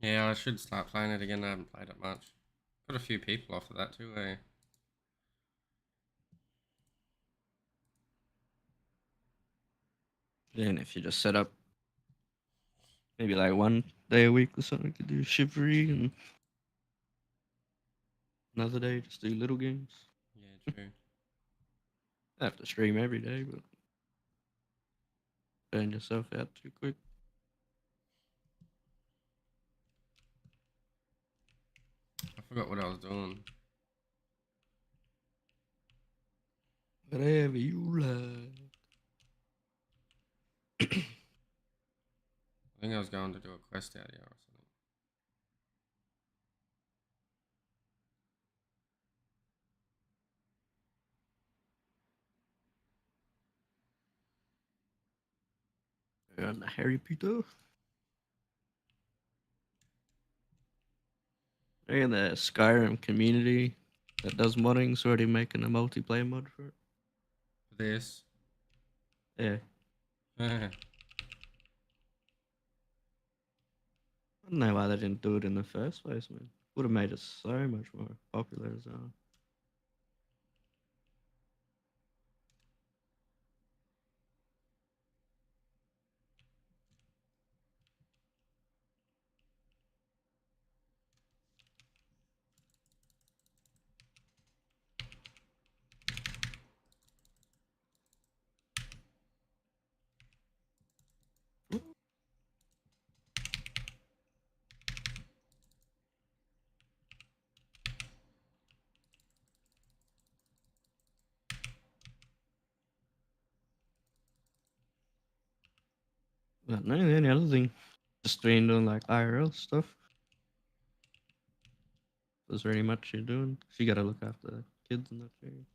Yeah, I should start playing it again. I haven't played it much. Got a few people off of that too, eh? Yeah, and if you just set up maybe like 1 day a week or something, you could do chivalry, and another day just do little games. Yeah, true. I have to stream every day, but burn yourself out too quick. I forgot what I was doing. Whatever you like. I think I was going to do a quest out here or something. And the Harry Potter. And the Skyrim community that does modding's already making a multiplayer mod for it. For this. Yeah. Yeah, I don't know why they didn't do it in the first place, man. Would have made it so much more popular as well. But no, the only other thing, just been doing like IRL stuff. There's very much you're doing. So you got to look after kids and that too.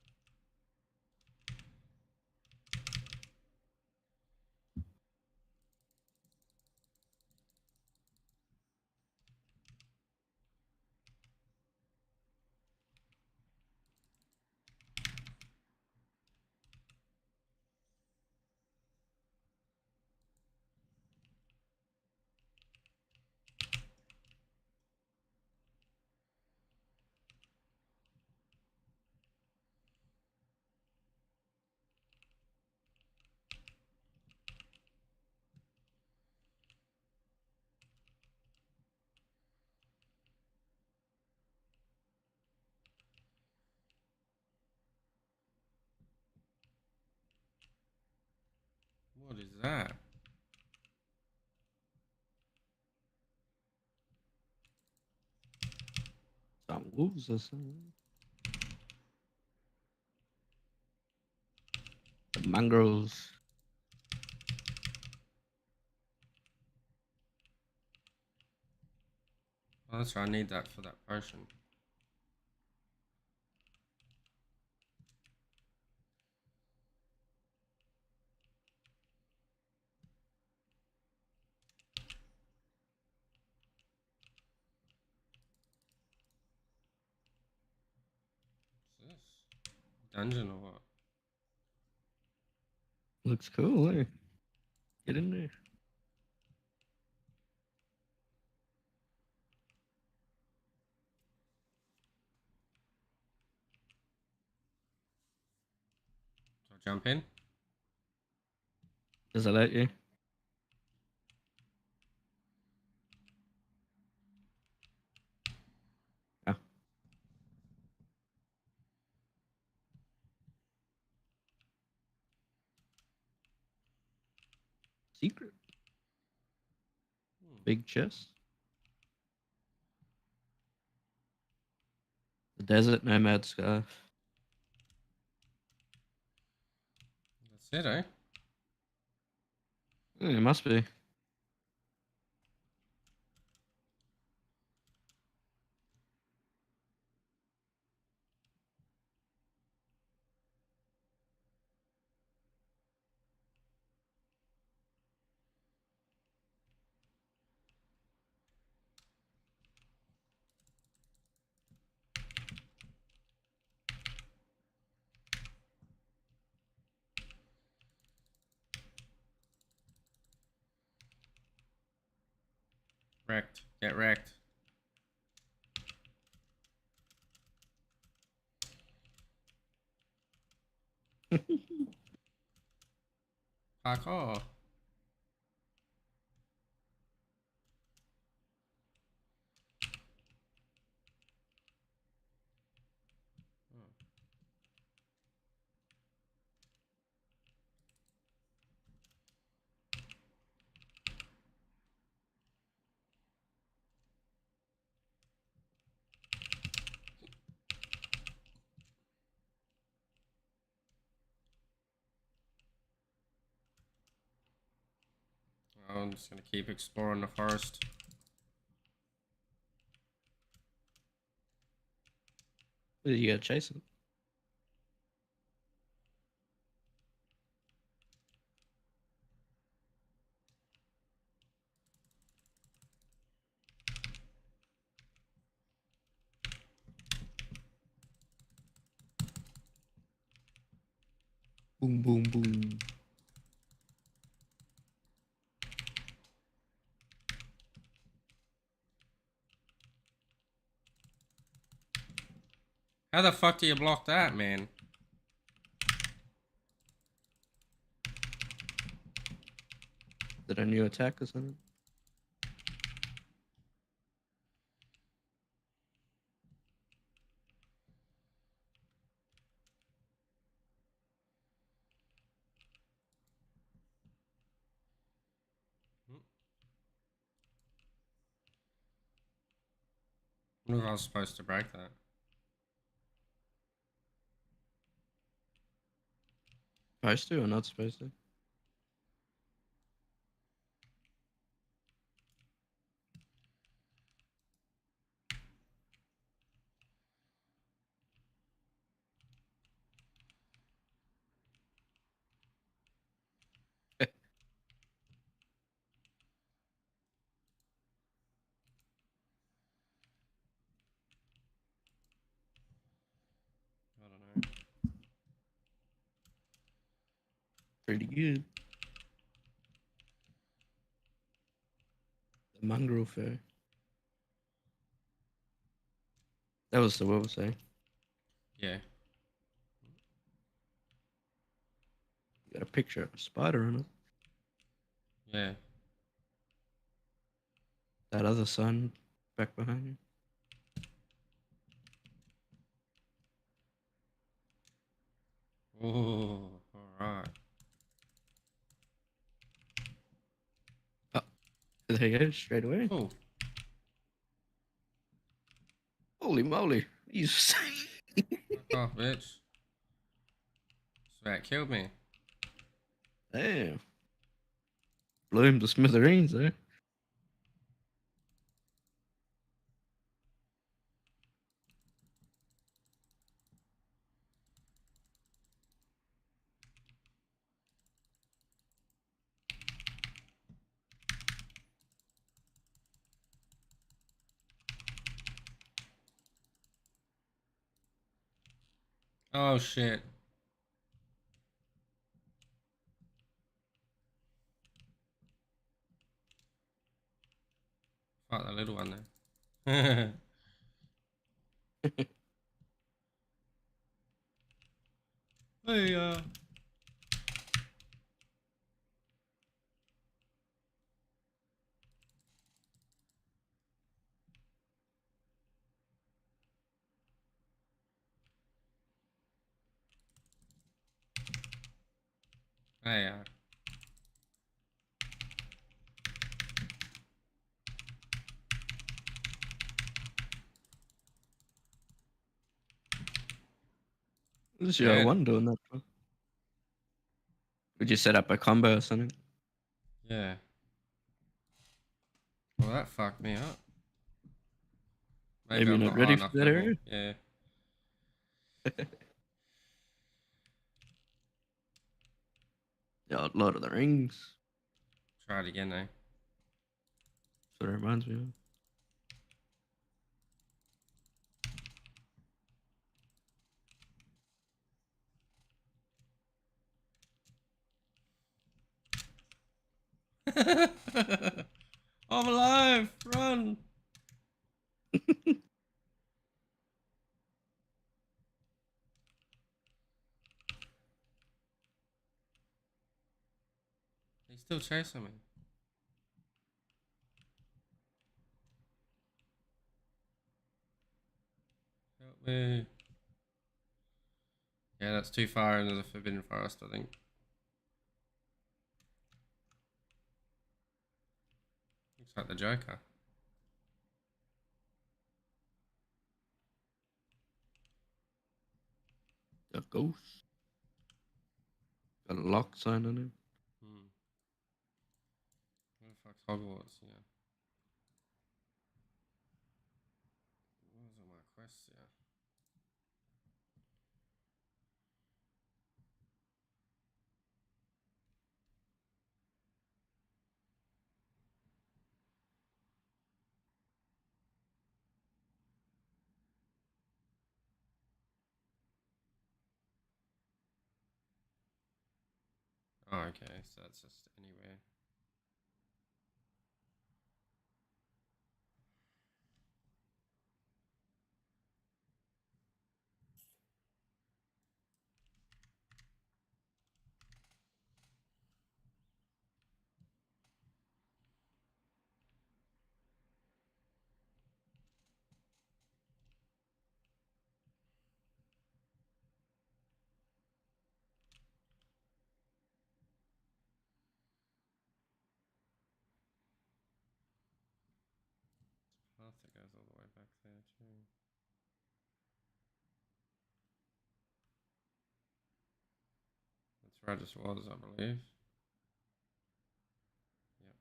what is that? Some wolves or something. The mongrels. Oh, that's right. I need that for that potion. What's this? Dungeon or what? Looks cool, eh? Get in there. Do I jump in? Does it let you? Yeah. Secret. Hmm. Big chest. The desert nomad scarf. That's it, eh? It must be. Wrecked. Get wrecked. Parkour. I'm just gonna keep exploring the forest. You gotta chase it. Boom, boom, boom. How the fuck do you block that, man? Is it a new attack or something? I wonder if I was supposed to break that. Supposed to or not supposed to? I don't know. Pretty good. The mongrel fur. That was the what was saying. Yeah. You got a picture of a spider on it. Yeah. That other sun back behind you. Oh, alright. Oh, there you go, straight away. Oh, Holy moly. You fuck off, bitch. So that killed me. Damn. Blew him to smithereens there. Oh, shit. Fuck that little one there. Hey, Hey, What is your Dead. one doing that for? Would you set up a combo or something? Yeah. Well, that fucked me up. Maybe Maybe you're I'm not not high ready for enough that level. area? Yeah. Yeah, Lord of the Rings. Try it again, eh? That's what it reminds me of. I'm alive! Run! He's still chasing me. Help me. Yeah, that's too far into the Forbidden Forest, I think. Looks like the Joker. The ghost. Got a lock sign on him. Hmm. Where the fuck's Hogwarts? Yeah. Where's all my quests? Yeah. Oh, okay. So that's just anywhere. Path that goes all the way back there too. That's where I just was, I believe. Yep.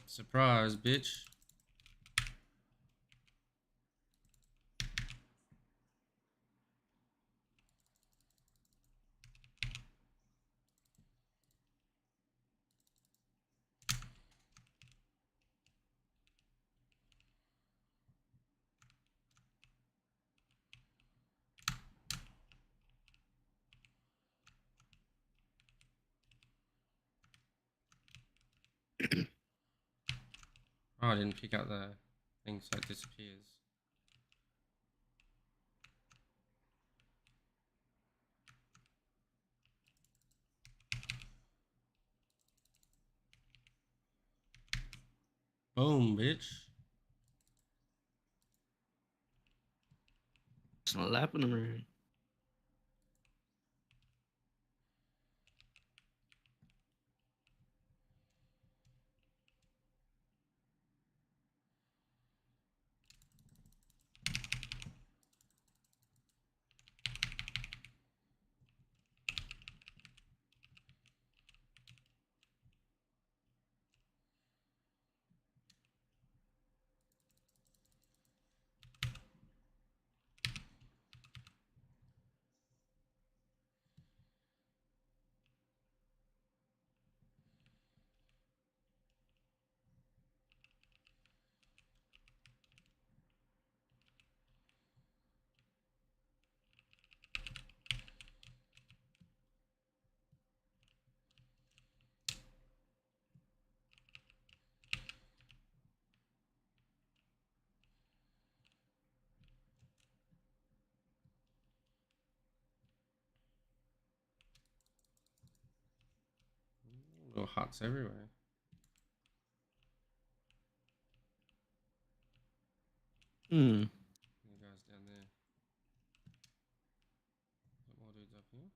Surprise, bitch. Oh, I didn't pick up the thing, so it disappears. Boom, bitch. Slapping him around. Little huts everywhere. Hmm. The guys down there. Got more dudes up here.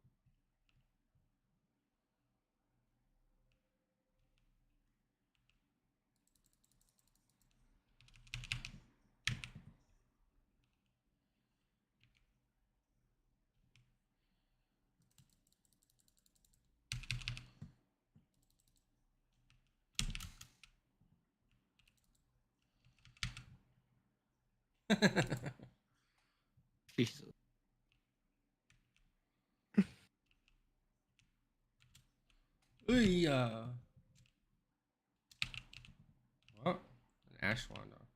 Jesus. Ooh, what? An Ashwander.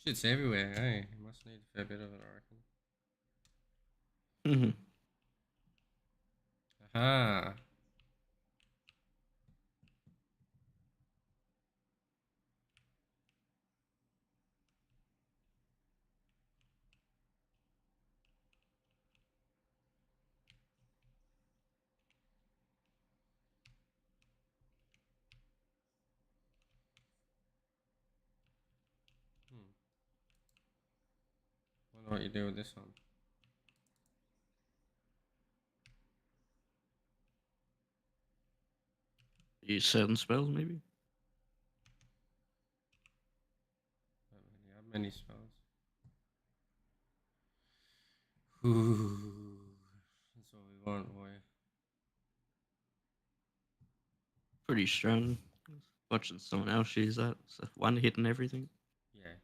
Shit's everywhere, hey. You must need a fair bit of it, I reckon. Mhm. Aha. Hmm. Wonder what you do with this one. Use certain spells, maybe. Don't really have many spells. Ooh. That's what we want, boy. Pretty strong. Watching someone else use that. So one hit and everything. Yeah.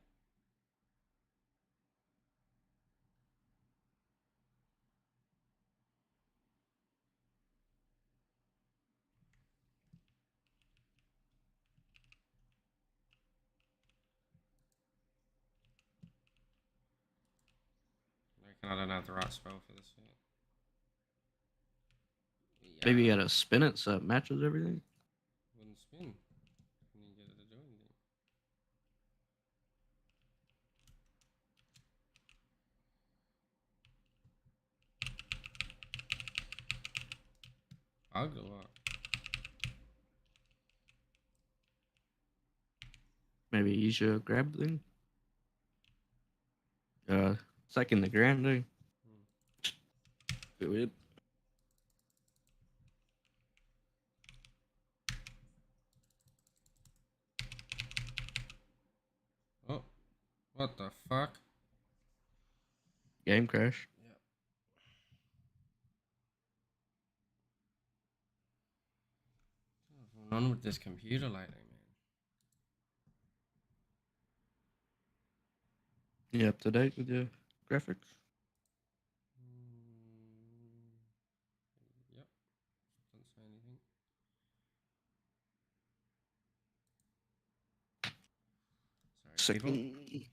I reckon I don't have the right spell for this yet. Maybe you Yeah. gotta spin it so it matches everything. Wouldn't spin. Couldn't even get it to do anything. Bugged or what? Maybe use your grab thing. It's like in the ground, though. Hmm. Bit weird. Oh. What the fuck? Game crash. Yeah. What's going on with this computer lately, man? You up to date with your graphics? Mm, yep. Doesn't say anything. Sorry, people. Second.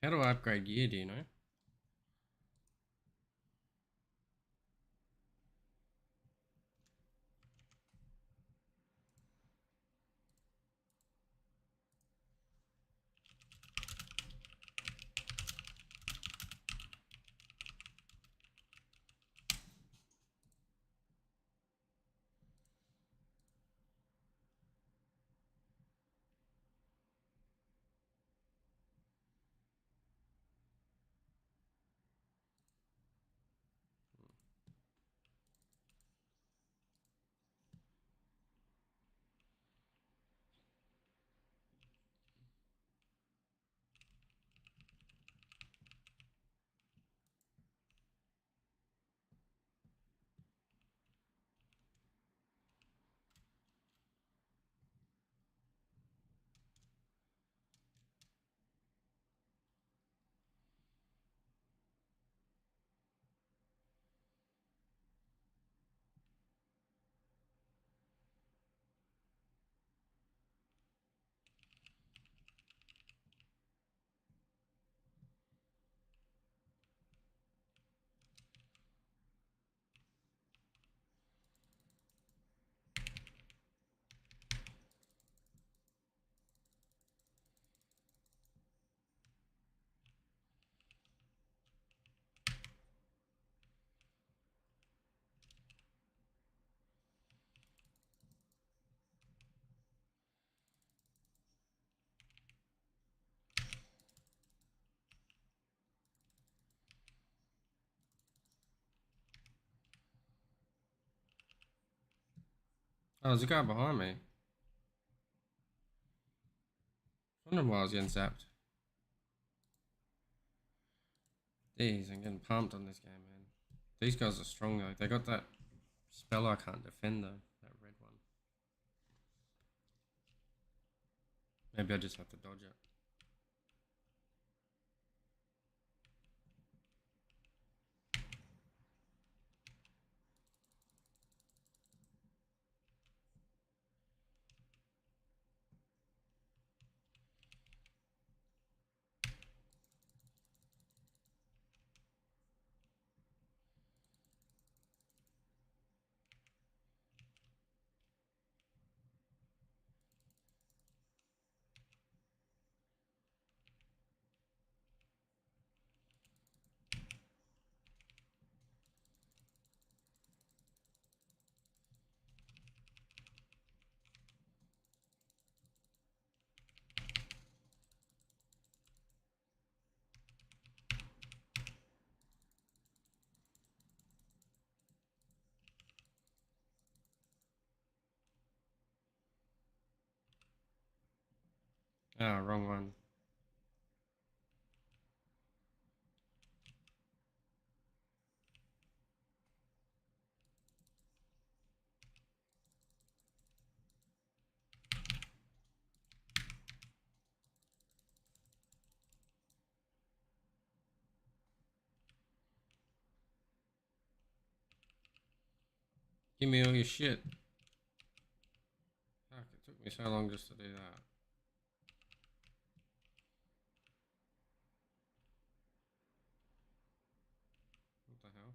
How do I upgrade gear, do you know? Oh, there's a guy behind me. Wondering why I was getting zapped. Jeez, I'm getting pumped on this game, man. These guys are strong though. They got that spell I can't defend though. That red one. Maybe I just have to dodge it. Ah, wrong one. Give me all your shit. Fuck, it took me so long just to do that. What the hell?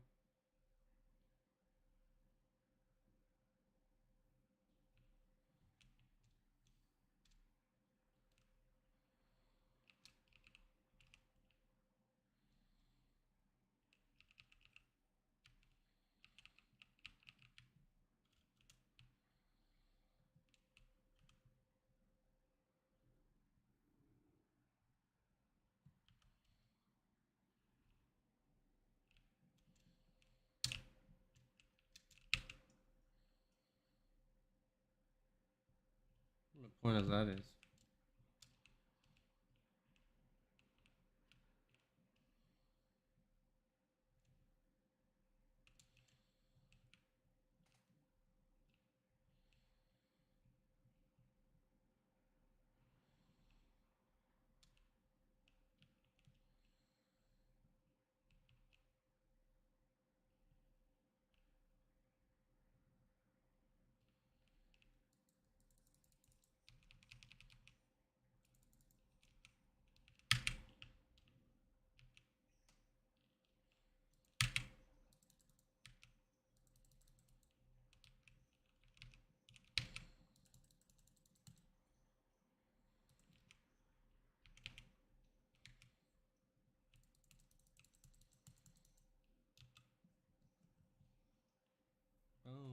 What the point of that is?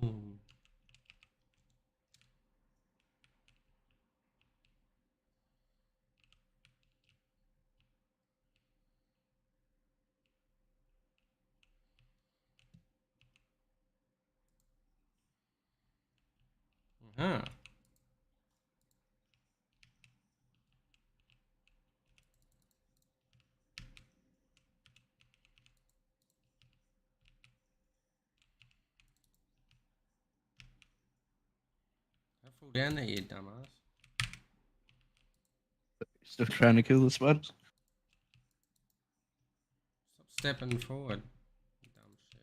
Boom. Huh. Don't fall down there, you dumbass. Still trying to kill the spuds. Stop stepping forward. You dumb shit.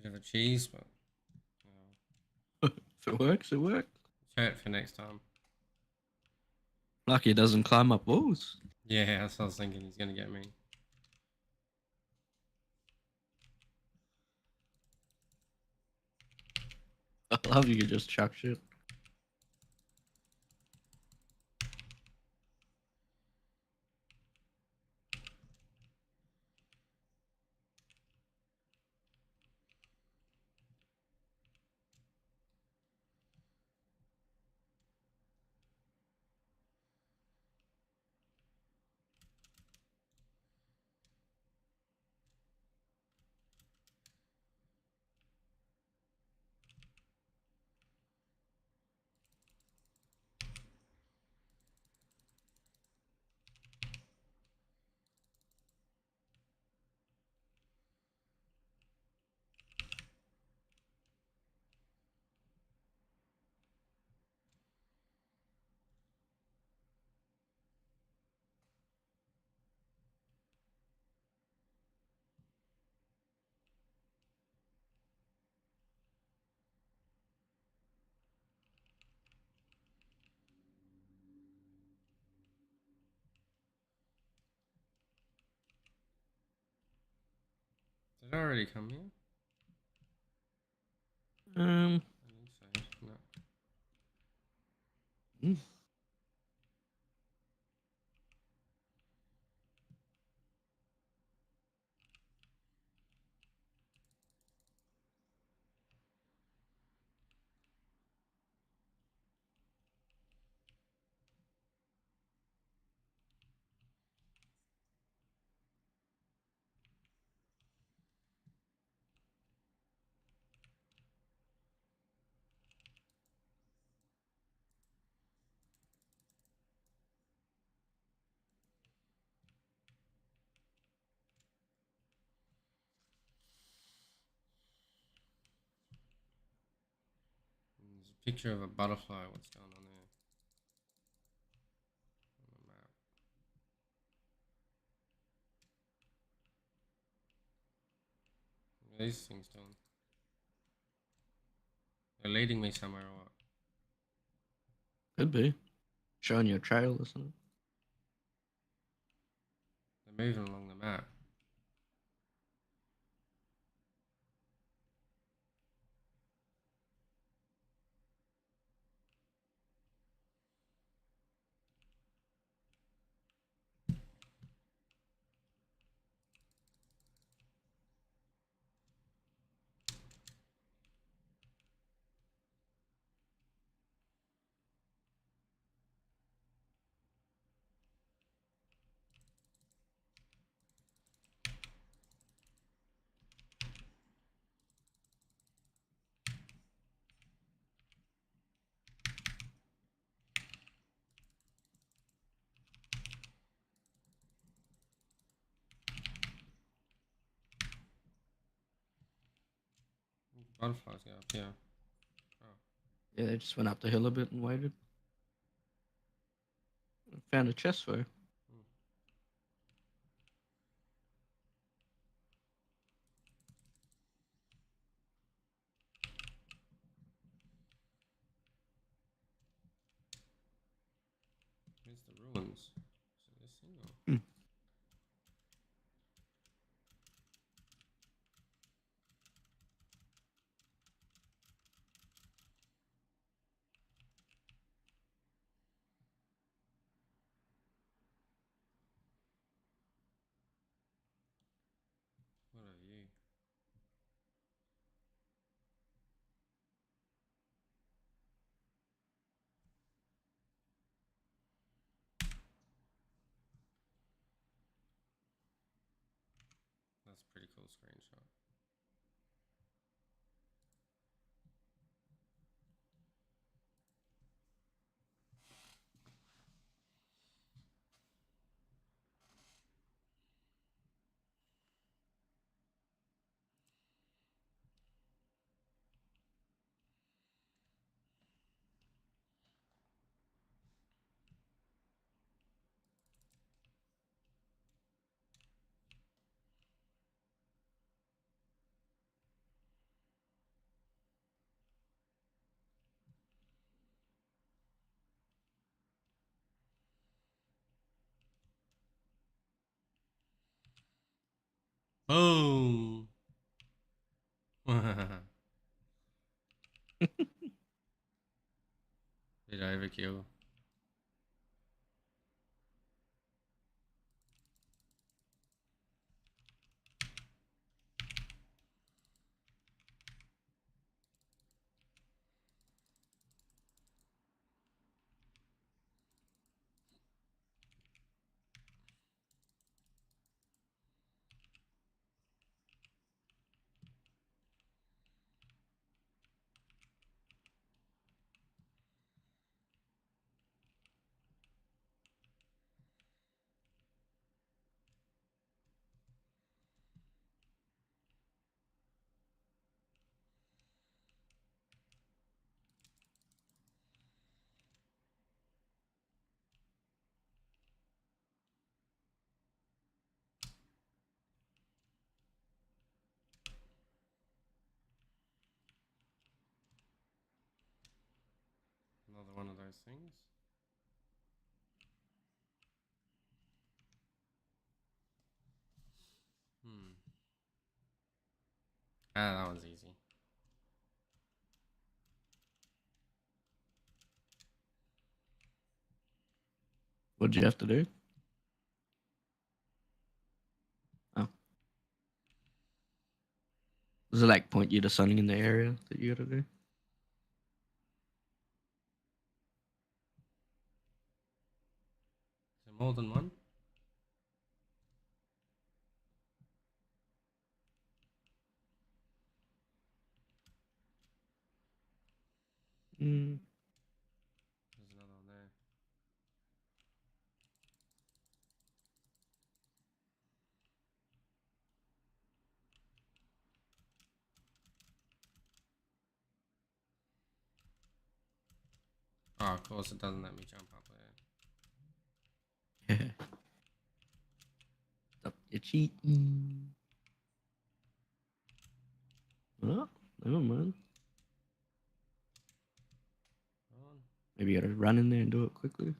Bit of a cheese, but If it works, it works. try it for next time. Lucky it doesn't climb up walls. Yeah. Yeah, that's what I was thinking. He's gonna get me. I love you could just chuck shit. Did I already come here? Um, I think so. No. mm, There's a picture of a butterfly. What's going on there? On the map. What are these things doing? They're leading me somewhere or what? could be showing you a trail or something. They're moving along the map. Butterflies go up here. Oh, Yeah, they just went up the hill a bit and waited. Found a chest though. where's the ruins? Is it this thing or? Hmm. What are you? That's a pretty cool screenshot. Boom. Did overkill. Another one of those things. Hmm. Ah, that one's easy. What'd you have to do? Oh. Does it like point you to something in the area that you gotta do? Is there more than one? Mm. There's another one there. Oh, of course it doesn't let me jump up there. Yeah. Stop your cheating. Oh, never mind. Come on. Maybe you gotta run in there and do it quickly.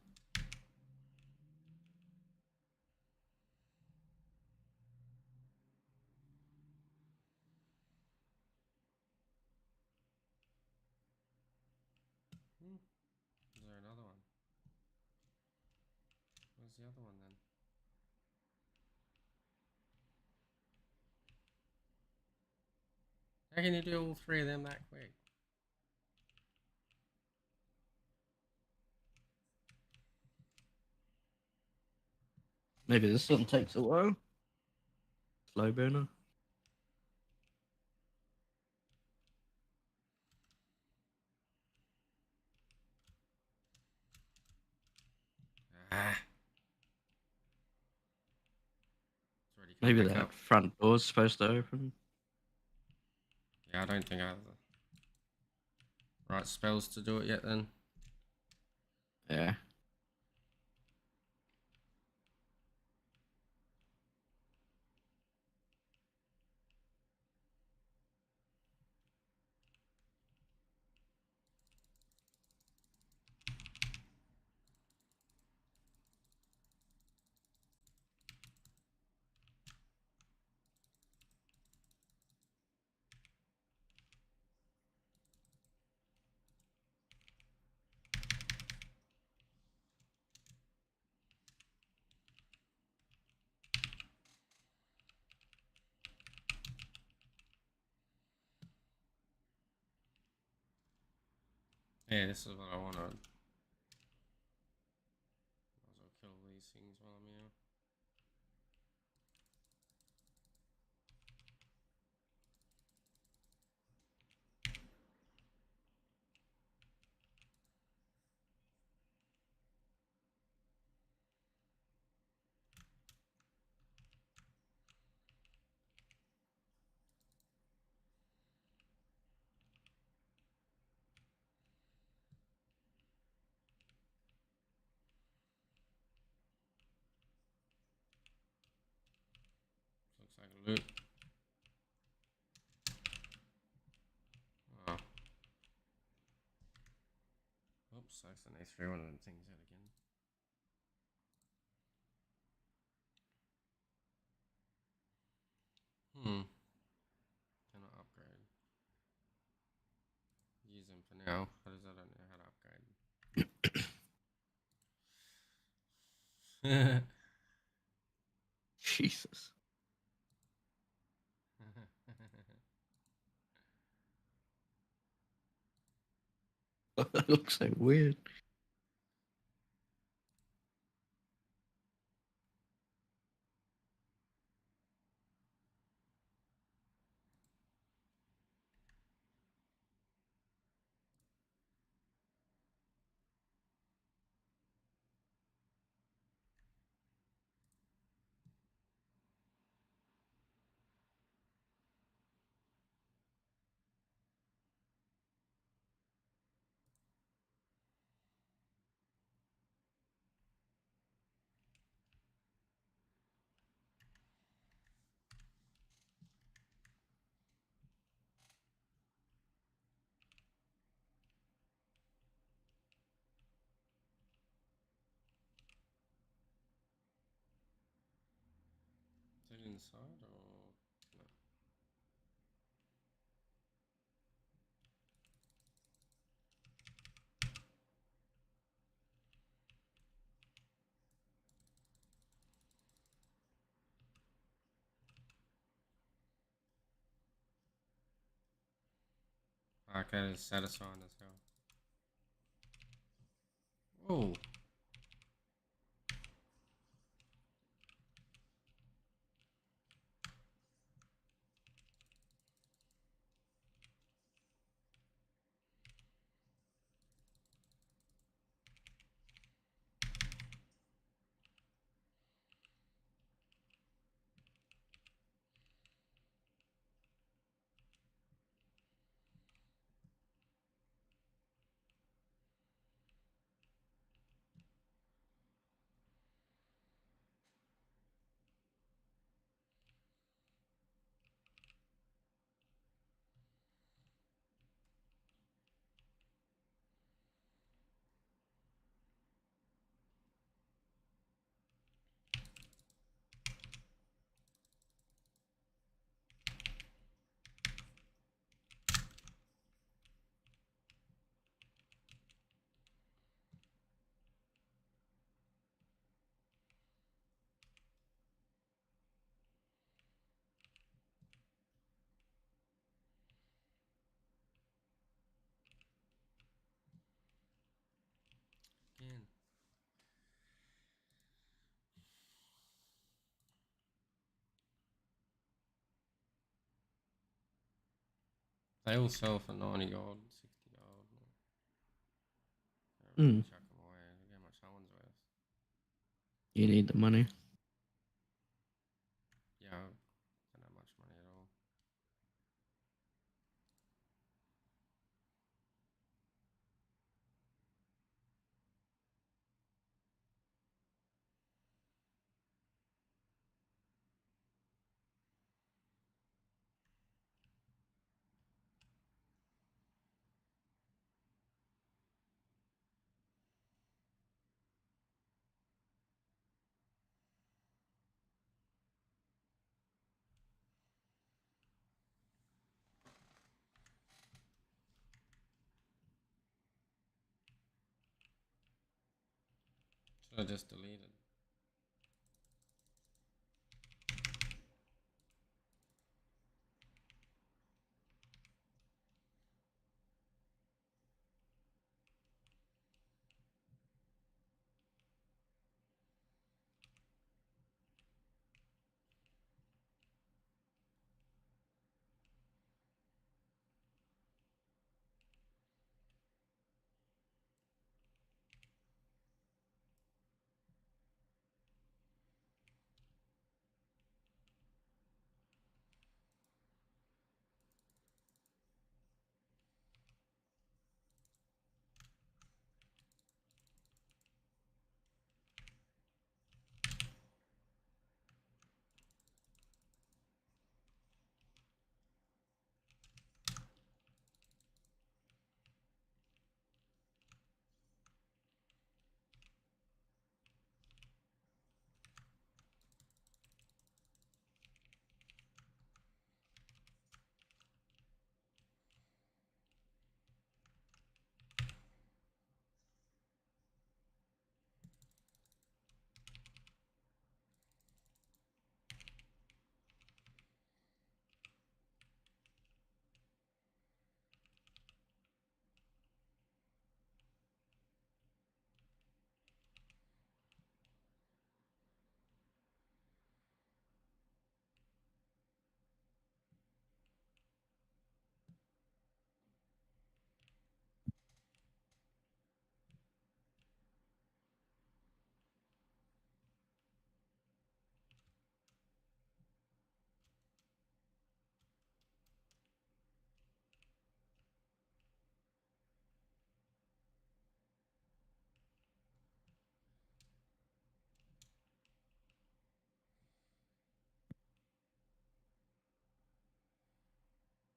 Is there another one? Where's the other one then? How can you do all three of them that quick? Maybe this one takes a while. Slow burner. Ah. It's already come Maybe back that up. front door's supposed to open. Yeah, I don't think I have the right spells to do it yet then. Yeah. Yeah, this is what I want to. Might as well kill these things while I'm here. Looks like a loot. Oh. Oops, I accidentally threw one of them things out again. in for now. Because I don't know how to upgrade. Jesus. That looks so weird. Is it inside or no? Okay, it's satisfying as hell. Whoa. Again. They all sell for 90 gold, 60 gold. I really Mm. chuck them away. Look how much that one's worth. You need the money. Yeah, I don't have much money at all. Should I just delete it?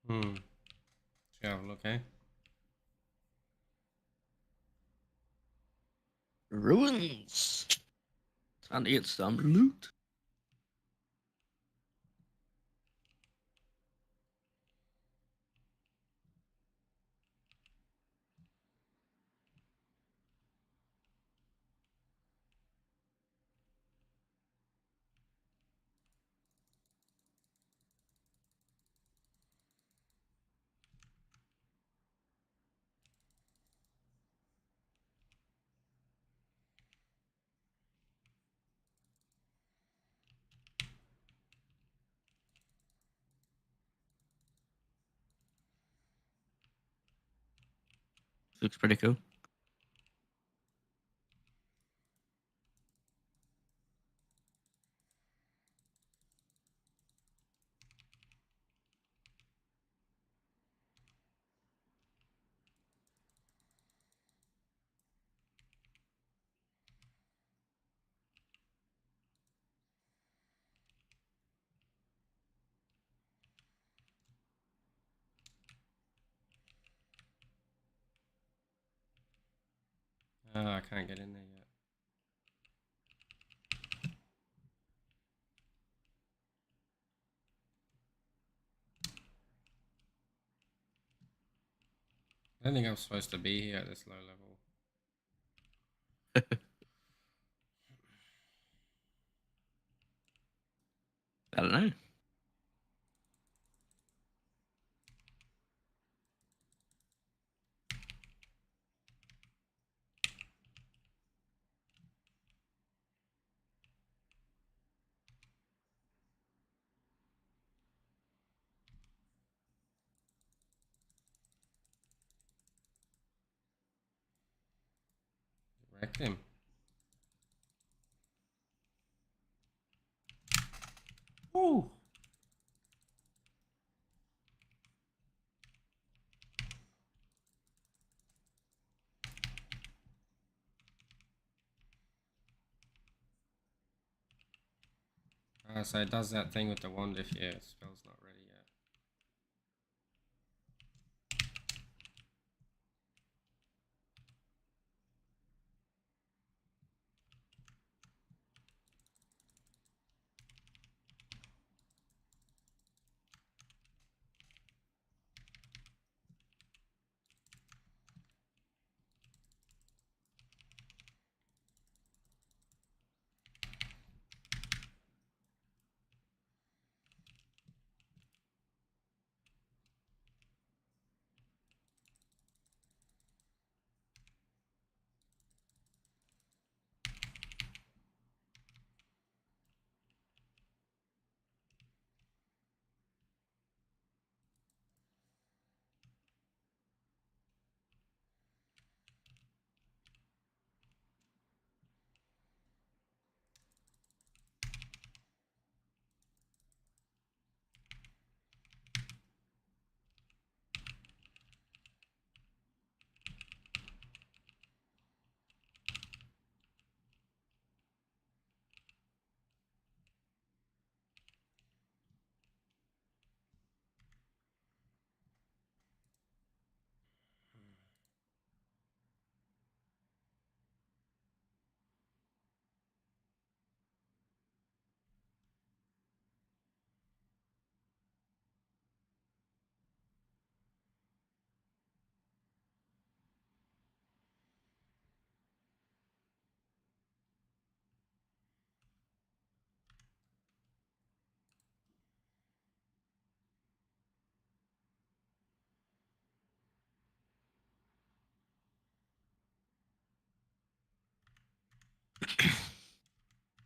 Hmm. Let's have a look, eh? Ruins. Time to get some loot. Looks pretty cool. Oh, I can't get in there yet. I don't think I'm supposed to be here at this low level. I don't know. Wrecked him. Ooh. So it does that thing with the wand if your spell's not ready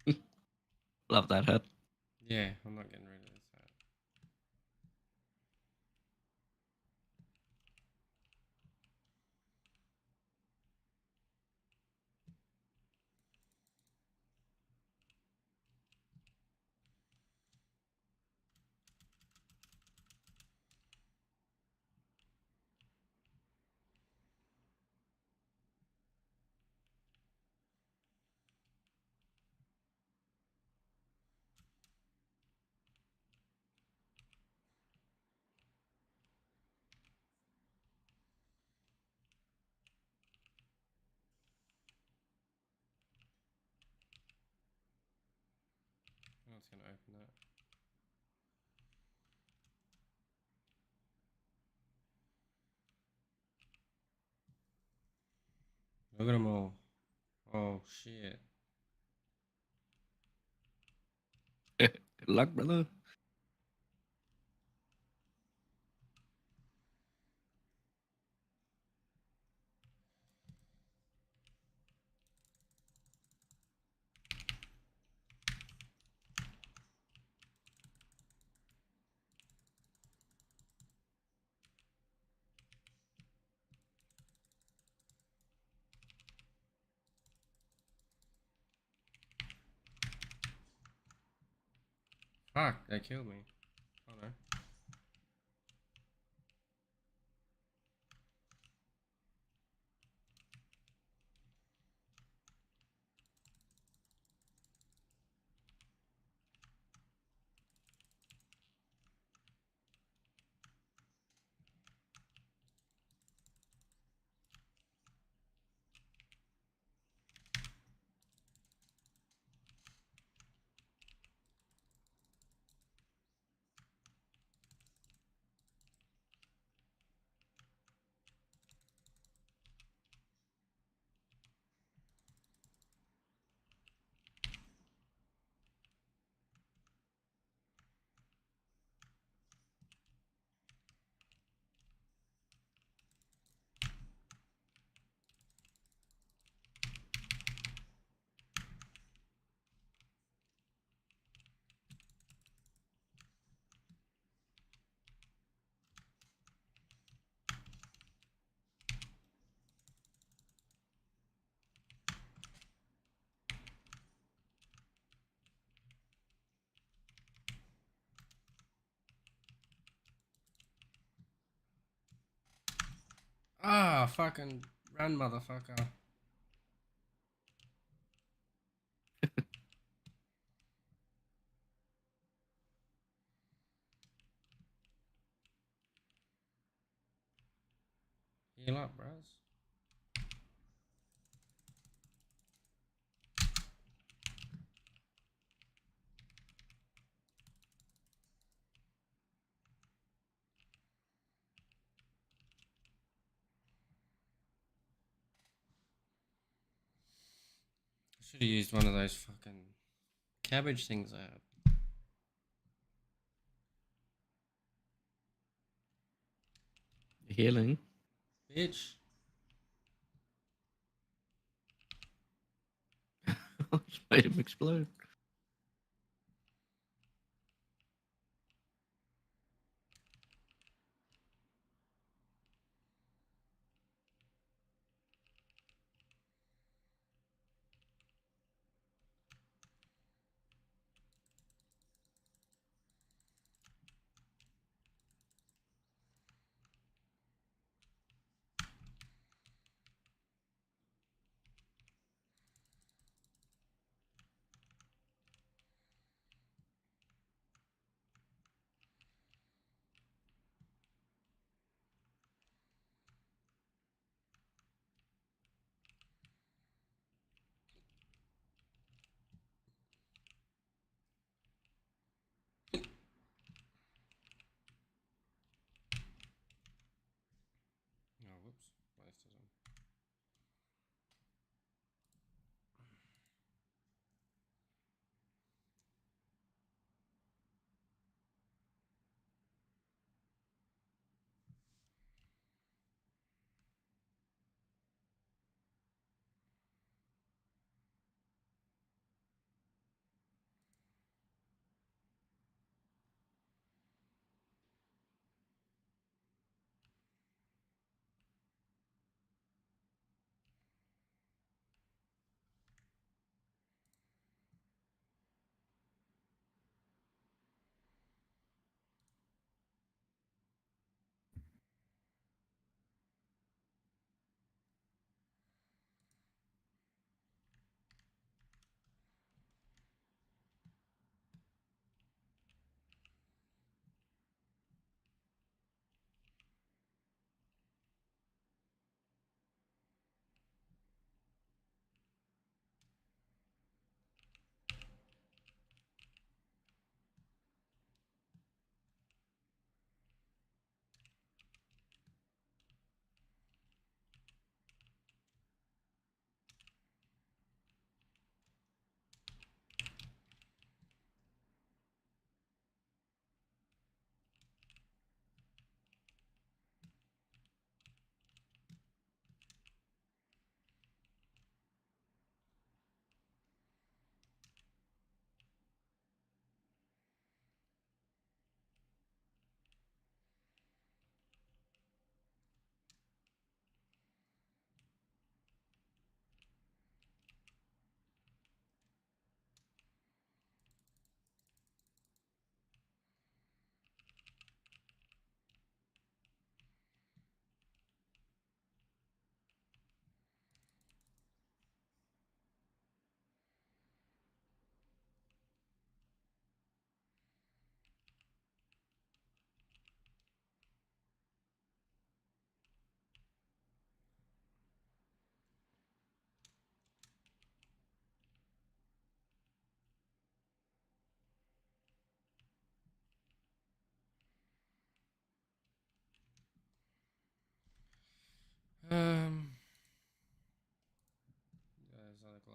yet. Love that hut. Yeah, I'm not getting rid of this. just gonna open that. Look at them all. Oh shit. Good luck, brother. Fuck, they killed me. Oh no. Ah, fucking run, motherfucker. Heal up, bros. I should have used one of those fucking cabbage things I had. Healing. Bitch. Just made him explode. Oh, whoops. Wasted them.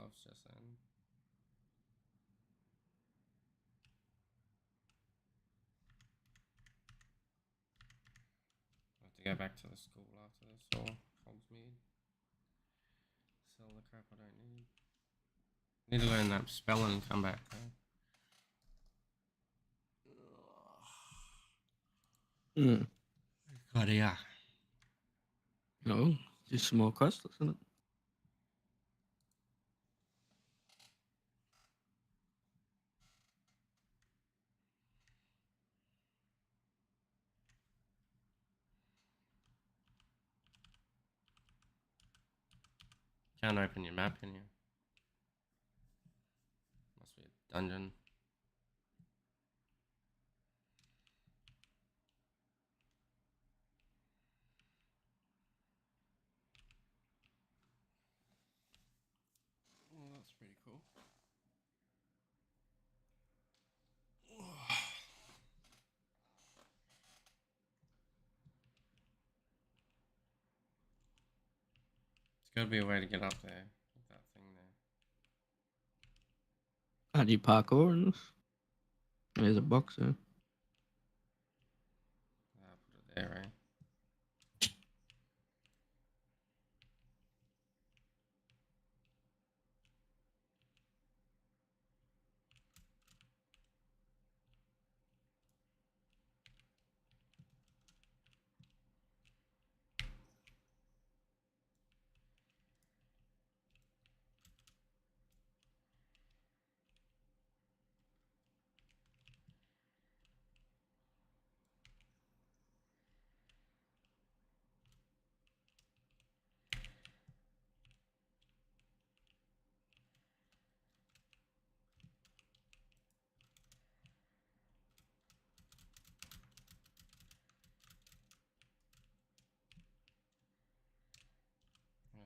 gloves just then. I have to go back to the school after this or Hogsmeade. Sell the crap I don't need. Need to learn that spell and come back though. God, yeah. No, just some more quests, isn't it? Can't open your map, can you? Must be a dungeon. Oh, that's pretty cool. There's got to be a way to get up there with that thing there. How do you parkour in this? There's a box there. Put it there, eh? Yeah.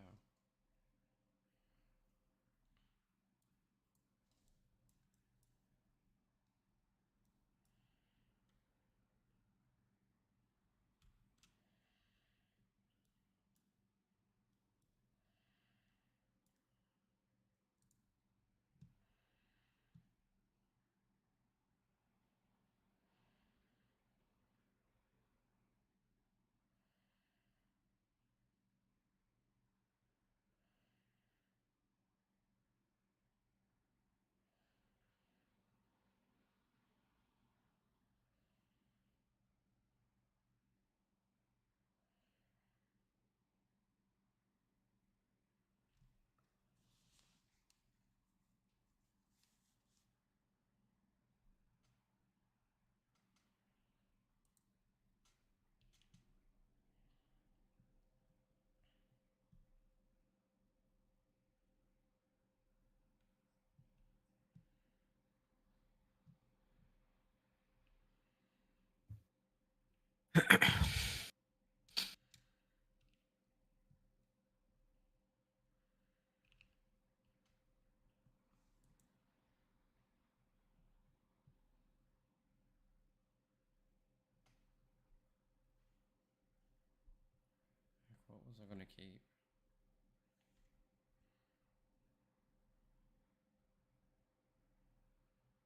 What was I going to keep?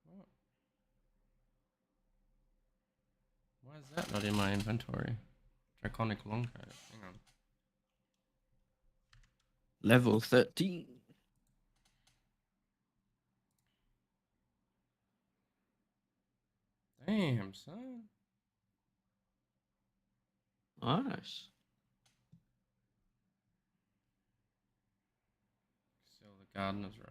What? Why is that not in my inventory? Draconic longcoat. Hang on. Level 13. Damn, son. Nice. Still the gardener's robe.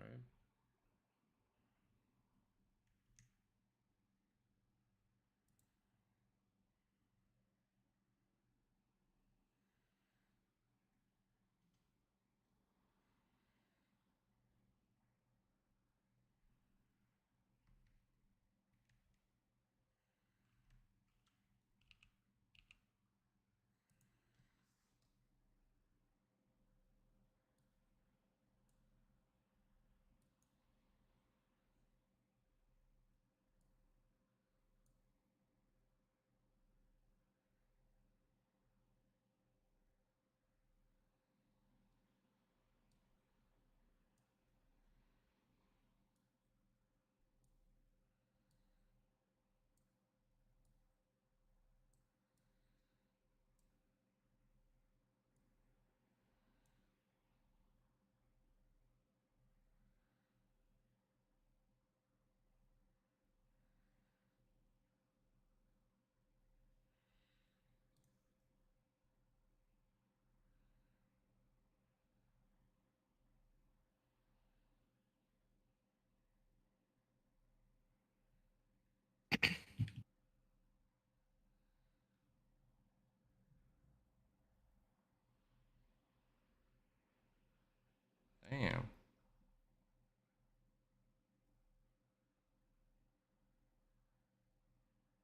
Damn.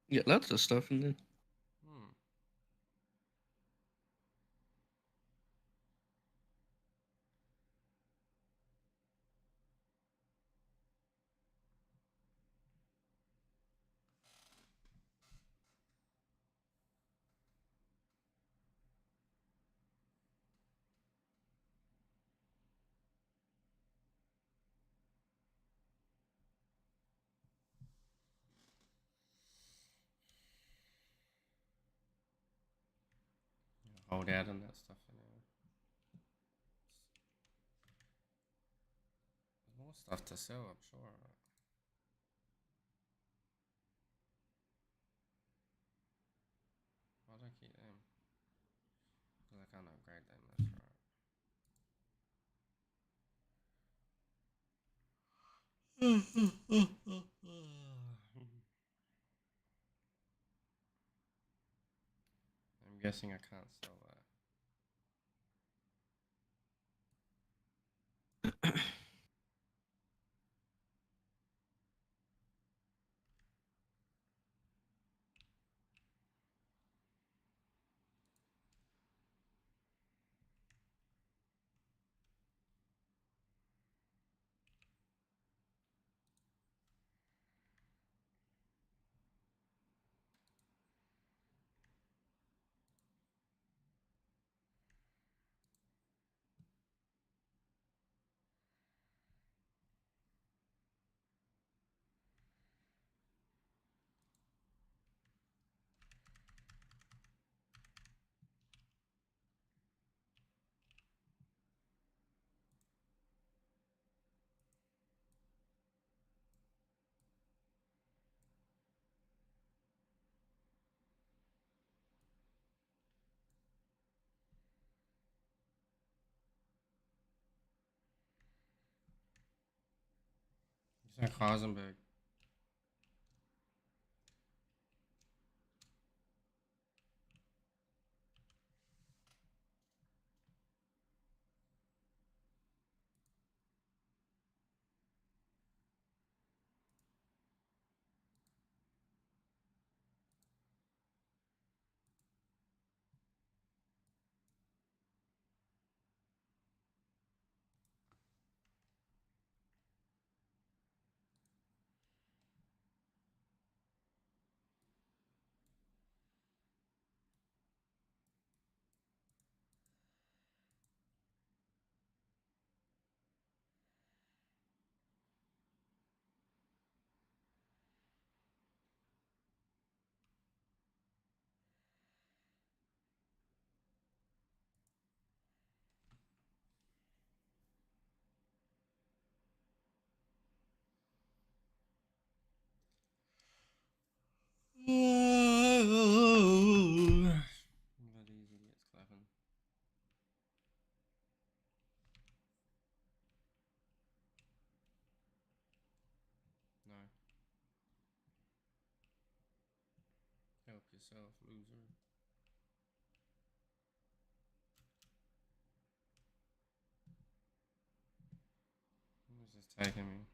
Yeah, lots of stuff in there. Hmm. Hold out on that stuff in there. There's more stuff to sell, I'm sure. Why do I keep them? Because I can't upgrade them, that's right. I'm guessing I can't sell that. It's like Heisenberg. Look at these idiots clapping. No. Help yourself, loser. Who's this taking me?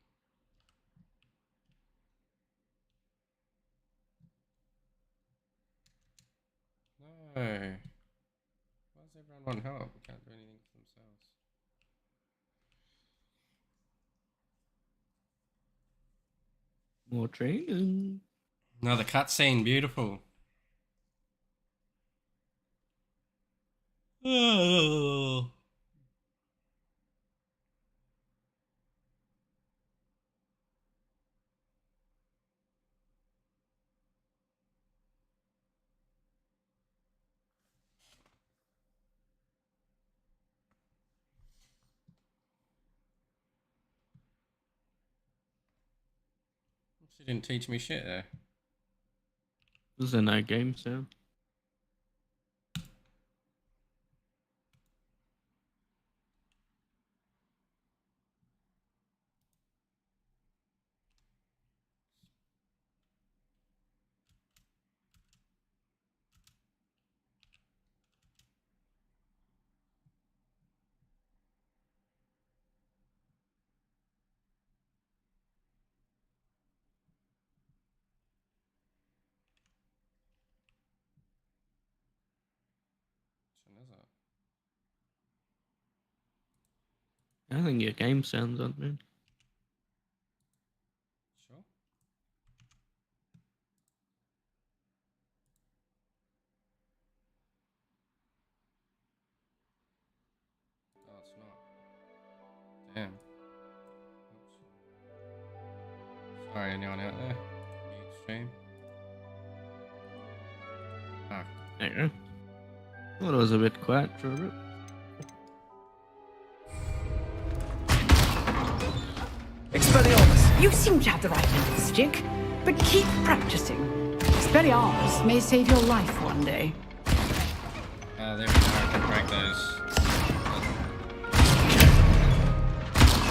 No. Why does everyone want help? We can't do anything for themselves. More training. Another cutscene, beautiful. Oh. She didn't teach me shit there. Was there no game sound? is it? I think your game sounds on, man. Sure. Oh, it's not. Damn. Oops. Sorry, anyone out there? Huge stream. Ah, There you go. Thought it was a bit quiet for a bit. Expelliarmus! You seem to have the right end of the stick, but keep practicing. Expelliarmus may save your life one day. there we go. I can break those.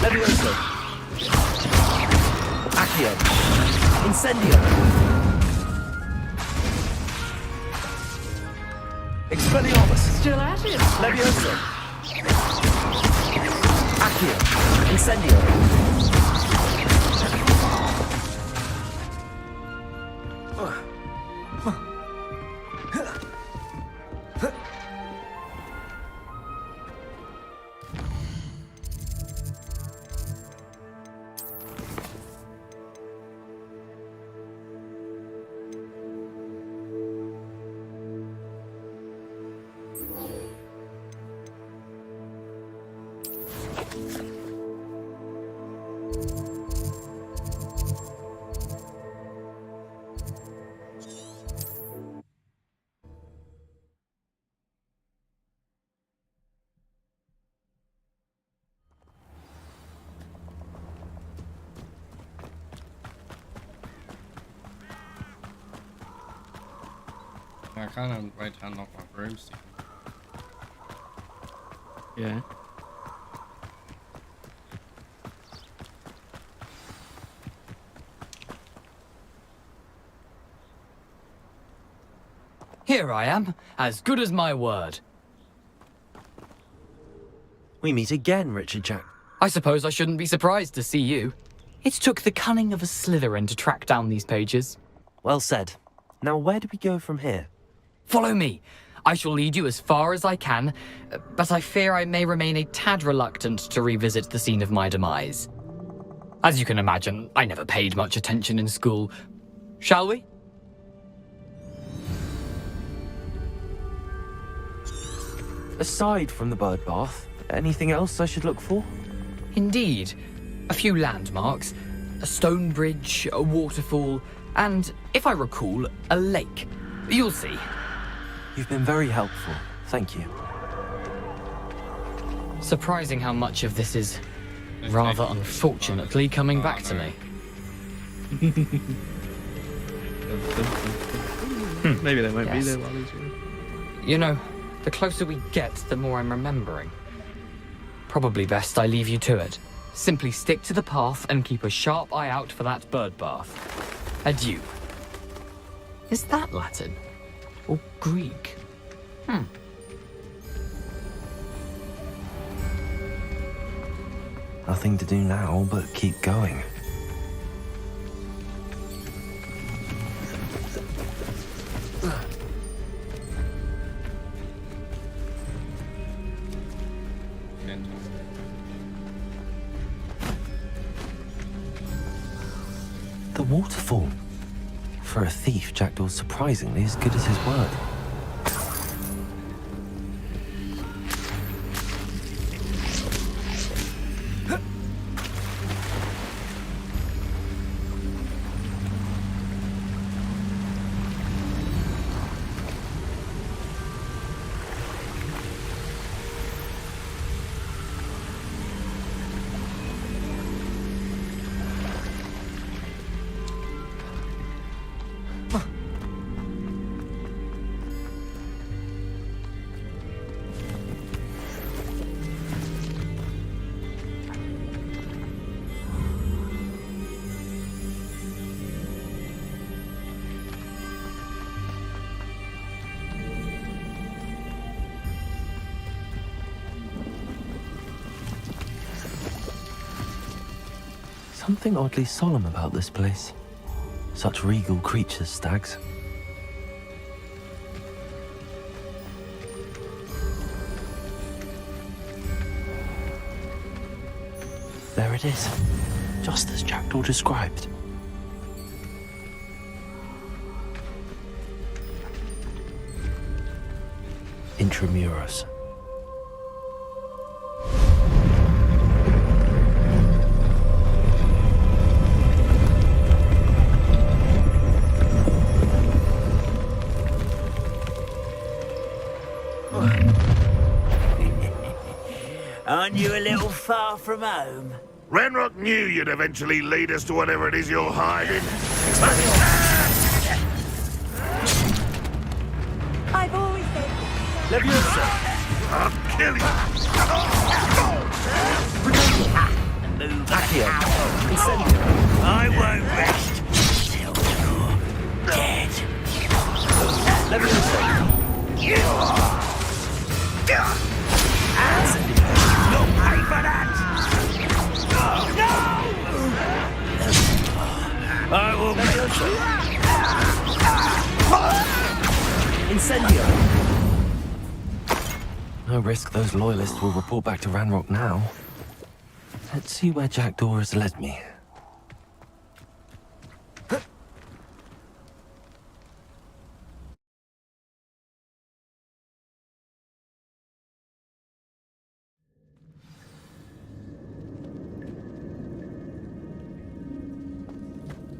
Levioso! Accio! Incendio! Expelliarmus! Still at it? Levioso! Accio! Incendio! I can't wait to unlock my broomstick. Yeah. Here I am, as good as my word. We meet again, Richard Jack. I suppose I shouldn't be surprised to see you. It took the cunning of a Slytherin to track down these pages. Well said. Now where do we go from here? Follow me. I shall lead you as far as I can, but I fear I may remain a tad reluctant to revisit the scene of my demise. As you can imagine, I never paid much attention in school. Shall we? Aside from the bird bath, anything else I should look for? Indeed. A few landmarks, a stone bridge, a waterfall, and, if I recall, a lake. You'll see. You've been very helpful. Thank you. Surprising how much of this is, rather unfortunately, coming back to me. Maybe they won't be there while he's here. You know, the closer we get, the more I'm remembering. Probably best I leave you to it. Simply stick to the path and keep a sharp eye out for that bird bath. Adieu. Is that Latin? Or Greek? Nothing to do now but keep going. The waterfall. For a thief, Jackdaw's surprisingly as good as his word. Something oddly solemn about this place. Such regal creatures, stags. There it is, just as Jackdaw described. Intramuros. Aren't you a little far from home? Ranrock knew you'd eventually lead us to whatever it is you're hiding. I've always said... Leviosa! I'll kill you! Move Accio! out. Incendio! I won't rest till you're dead. Leviosa! You'll pay for that! No! I will Incendio! No risk those loyalists will report back to Ranrock now. Let's see where Jackdaw has led me.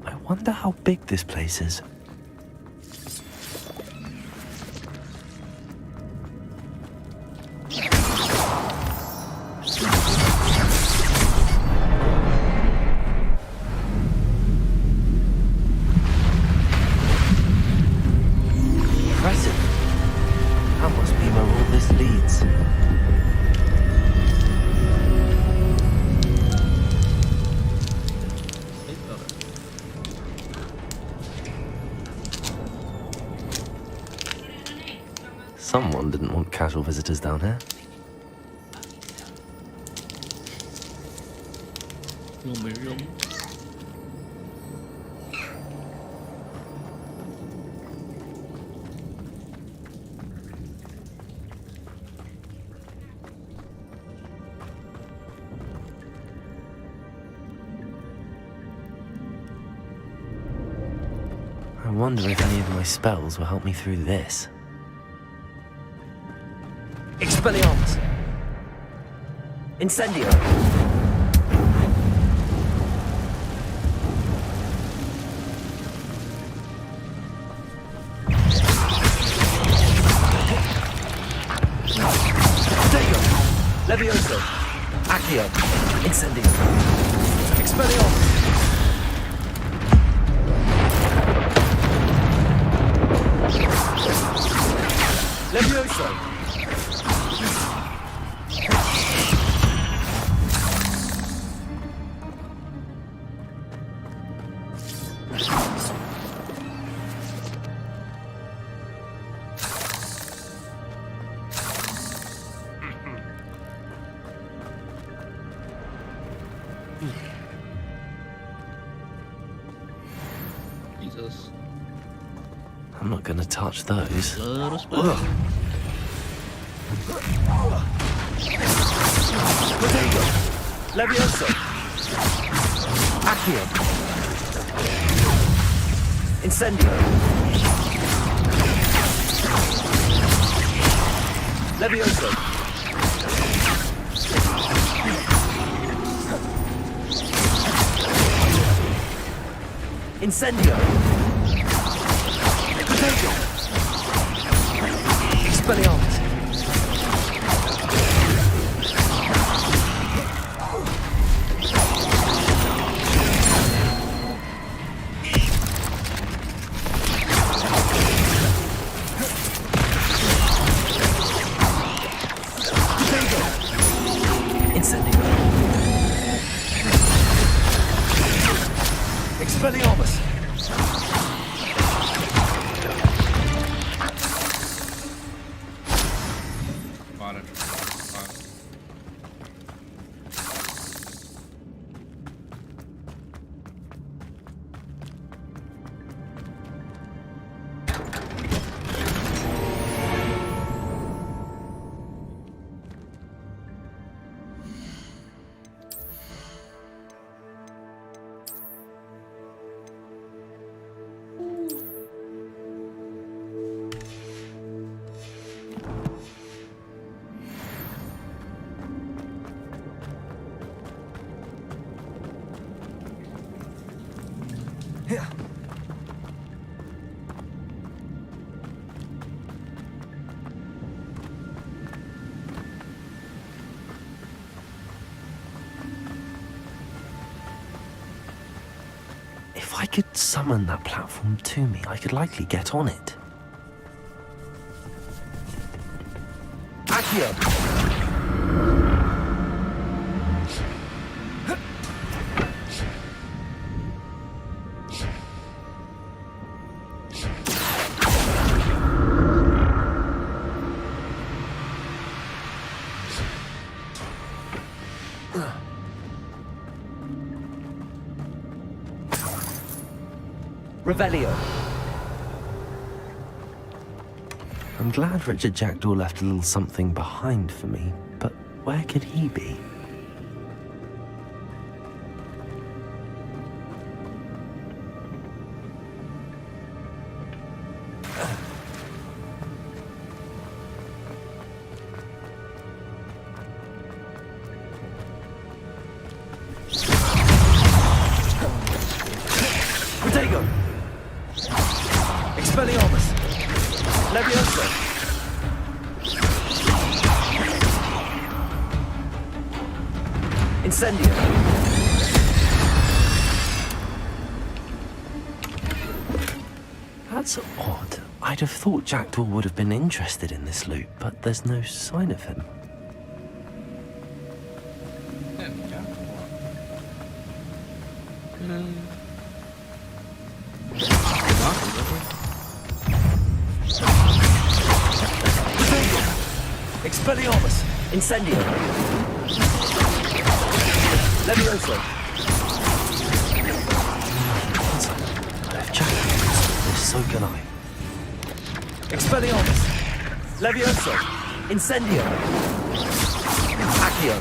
I wonder how big this place is. Impressive. That must be where all this leads. Someone didn't want casual visitors down here. I wonder if any of my spells will help me through this. Expelliarmus! Incendio! Levioso! Accio! Incendio! Expelliarmus! Levioso! Jesus. I'm not gonna touch those. Blood or spell. Levioso! Accio! Incendio! Levioso! Incendio! Expelliarmus! Expelliarmus! Bought it. If I could summon that platform to me, I could likely get on it. Accio! Revelio. I'm glad Richard Jackdaw left a little something behind for me, but where could he be? Protego! Expelliarmus! Levioso! Incendio! That's odd. I'd have thought Jackdaw would have been interested in this loot, but there's no sign of him. There we go. Expelliarmus! Incendio! Levioso! If Jackdaw, so can I. Expelliarmus! Levioso! Incendio! Accio!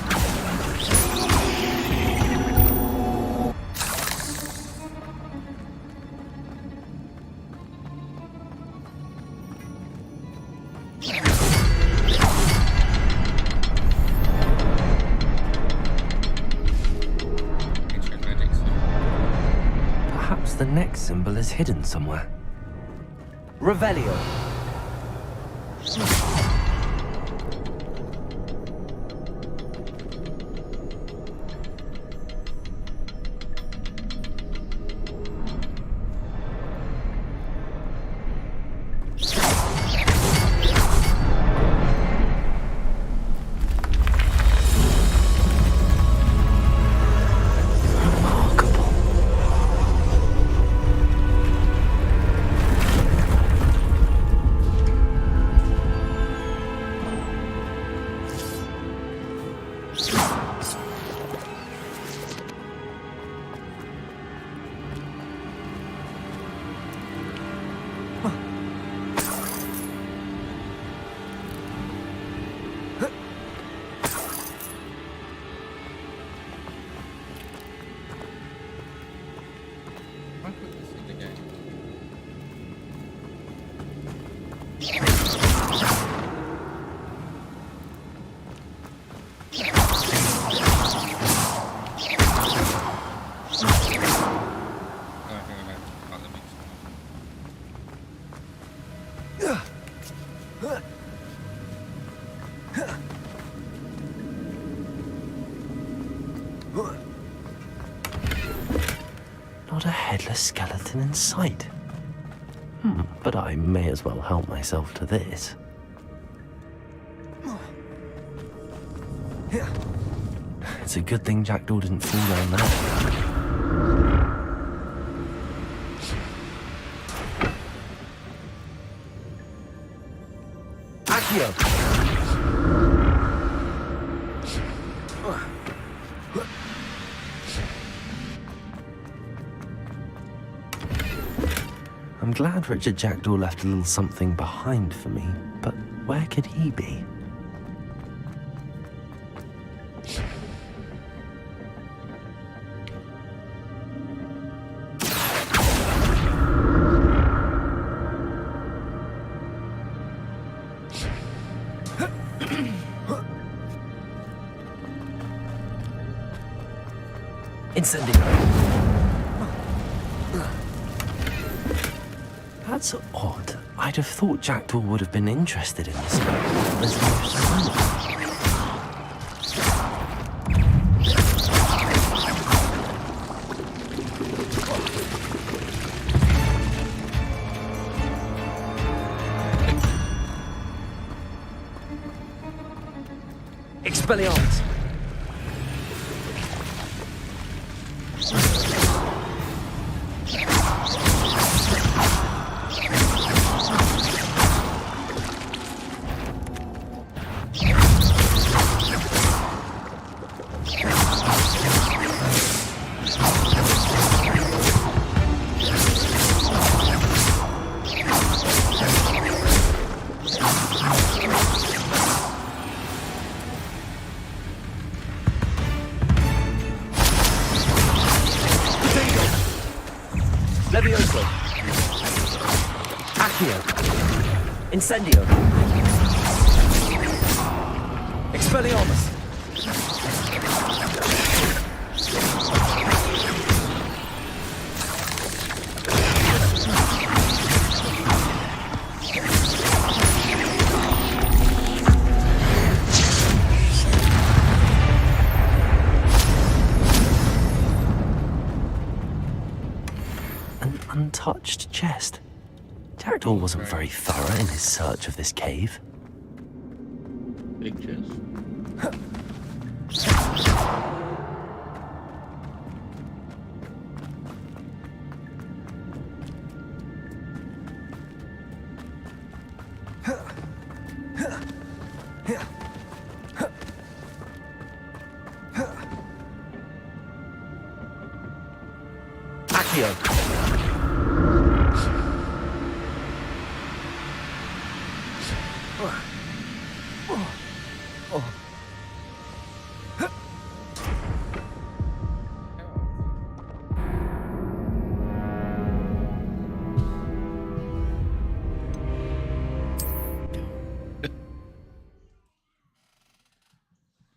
Perhaps the next symbol is hidden somewhere. Revelio. Why put this in the game? Not a headless skeleton in sight. But I may as well help myself to this. It's a good thing Jackdaw didn't fall down there. Accio! I'm glad Richard Jackdaw left a little something behind for me, but where could he be? Incendio! That's odd. I'd have thought Jackdaw would have been interested in this as much as I am. Expelliarmus! Levioso! Accio! Incendio! Expelliarmus! Untouched chest. Jackdaw wasn't very thorough in his search of this cave. Big chest. Accio!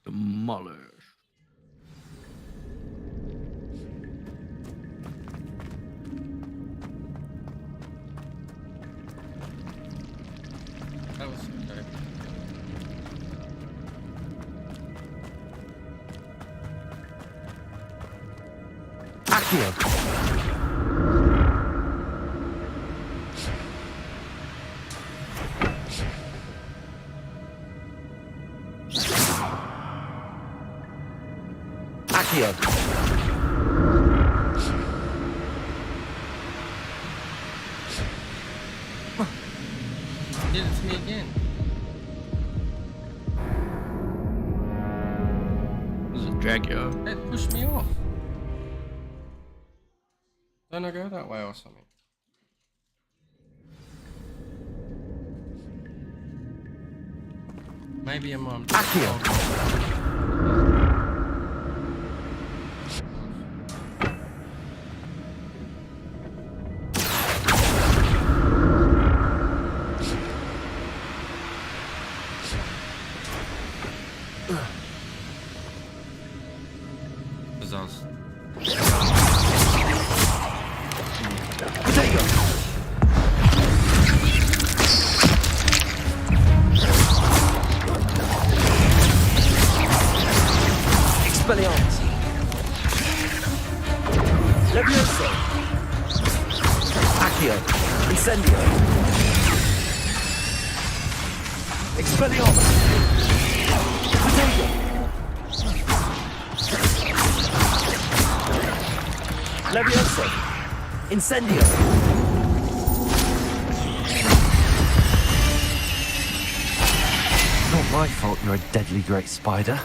Demolish. That was okay. Accio! Accio! Did it to me again. This is a Dracula. It pushed me off. Don't I go that way or something? Maybe I'm on. Accio! Potato! Expelliarmus! Levioso! Accio! Incendio! Expelliarmus! Potato! Levioso! Incendio! Not my fault you're a deadly great spider.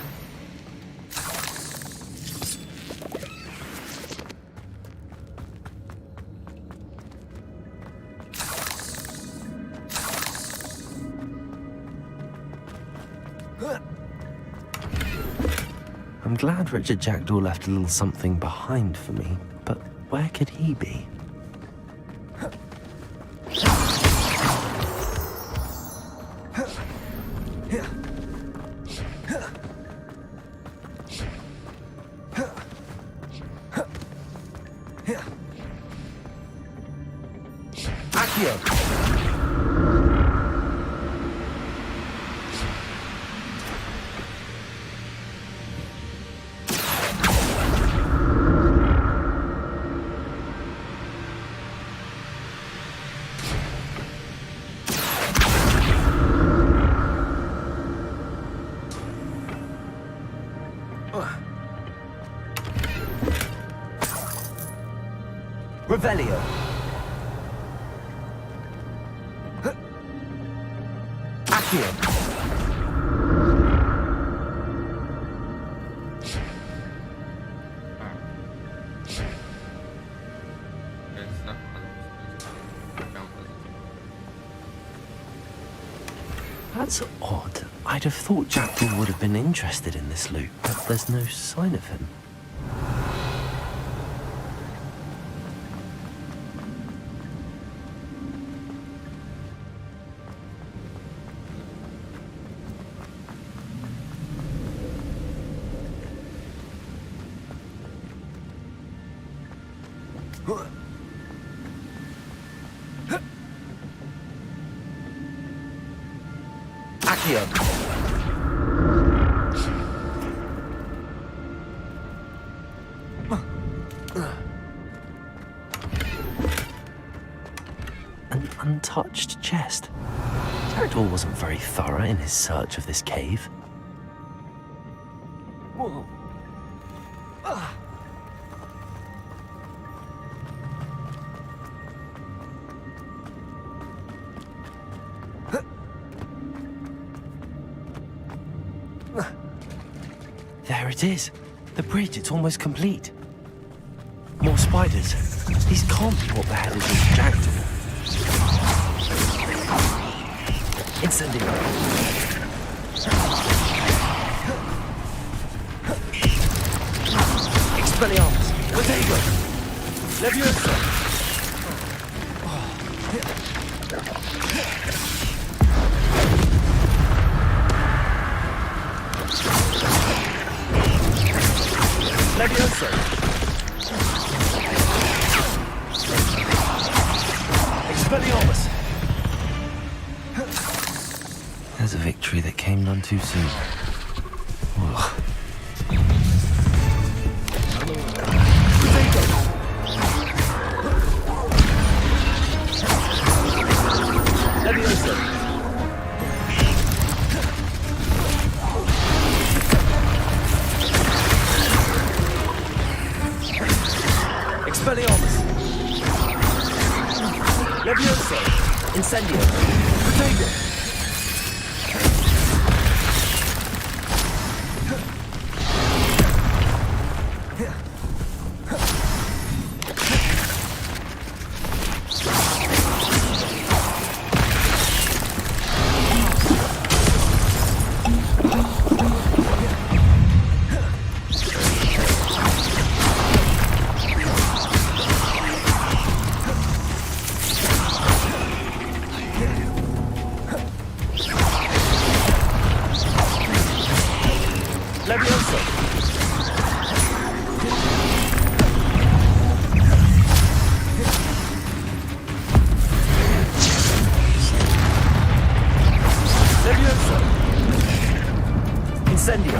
I'm glad Richard Jackdaw left a little something behind for me, but where could he be? Accio! Accio! Revelio. Accio. That's odd. I'd have thought Jackdaw would have been interested in this loot, but there's no sign of him. Accio. An untouched chest. Jackdaw wasn't very thorough in his search of this cave. Whoa. There it is. The bridge, it's almost complete. More spiders. These can't be what beheaded this Jackdaw. Incendio. Expelliarmus. Protego. Leviosa. Leviosa. Expelliarmus. There's a victory that came none too soon. Ugh. Leviosa. Expelliarmus. Leviosa. Incendio. Protego. Leviosa. Leviosa. Incendio.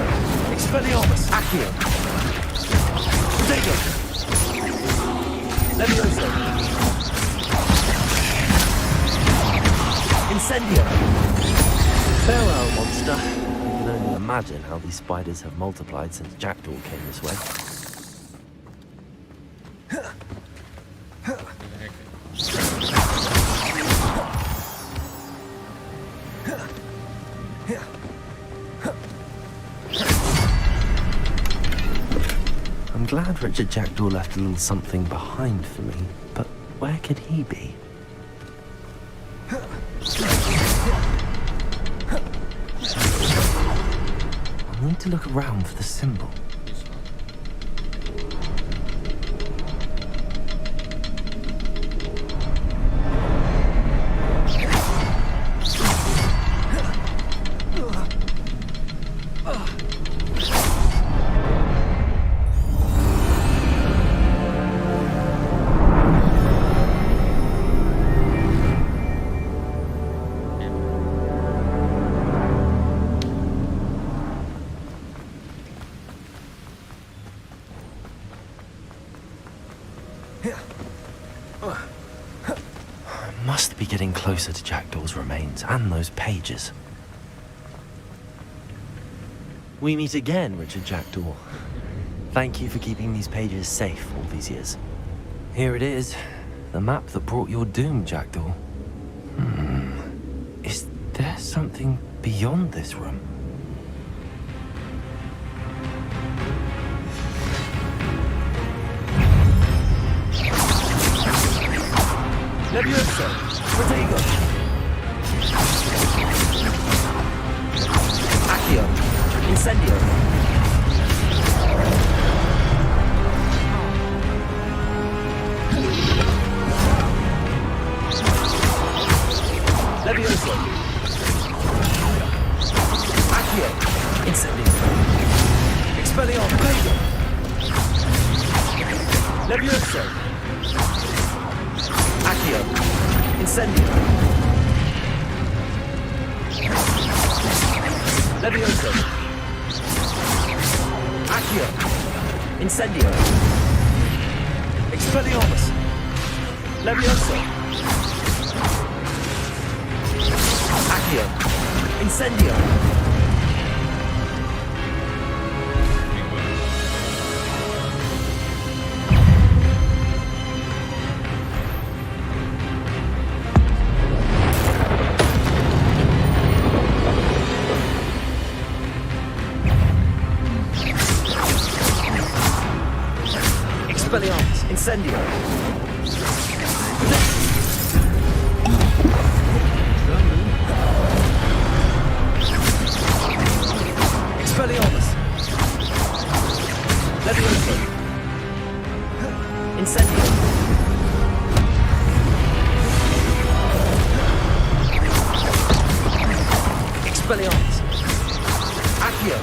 Expelliarmus. Accio. Protego. Leviosa. Incendio. Farewell, monster. I can only imagine how these spiders have multiplied since Jackdaw came this way. I'm glad Richard Jackdaw left a little something behind for me, but where could he be? I need to look around for the symbol. must be getting closer to Jackdaw's remains and those pages. We meet again, Richard Jackdaw. Thank you for keeping these pages safe all these years. Here it is, the map that brought your doom, Jackdaw. Is there something beyond this room? Levioso! Protego! Accio! Incendio! Levioso! Accio! Incendio! Expelliarmus! Levioso! Accio! Incendio! Levioso! Accio! Incendio! Expelliarmus! Levioso! Accio! Incendio! Expelliarmus! Incendio! Expelliarmus! Levioso! Incendio! Expelliarmus! Accio!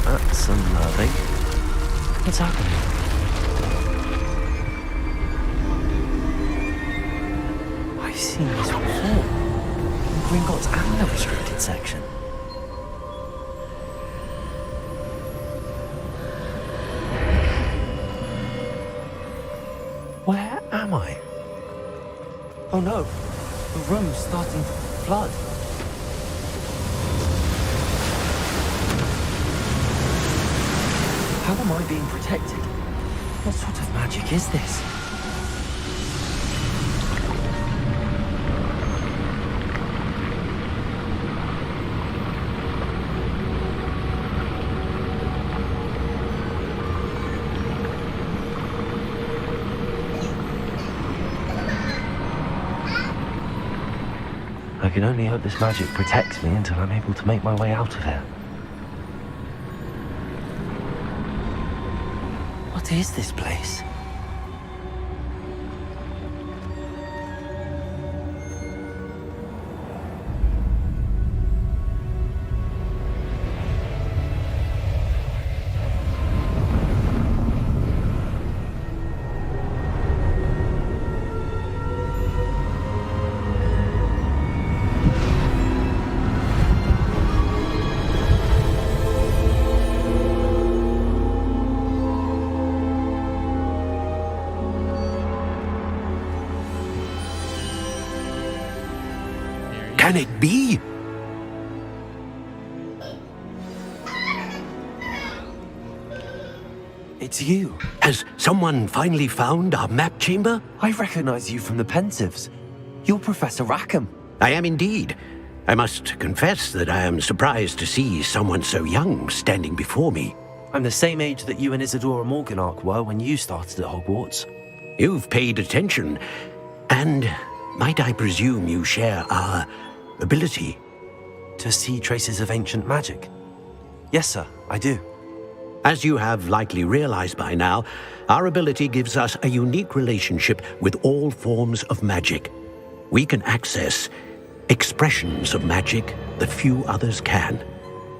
That's unnerving. What's happening? I've seen this before. In Gringotts and the restricted section. Where am I? Oh no, the room's starting to flood. How am I being protected? What sort of magic is this? I can only hope this magic protects me until I'm able to make my way out of here. What is this place? Can it be? It's you. Has someone finally found our map chamber? I recognize you from the Pensives. You're Professor Rackham. I am indeed. I must confess that I am surprised to see someone so young standing before me. I'm the same age that you and Isadora Morganach were when you started at Hogwarts. You've paid attention, and might I presume you share our ability? To see traces of ancient magic? Yes, sir, I do. As you have likely realized by now, our ability gives us a unique relationship with all forms of magic. We can access expressions of magic that few others can.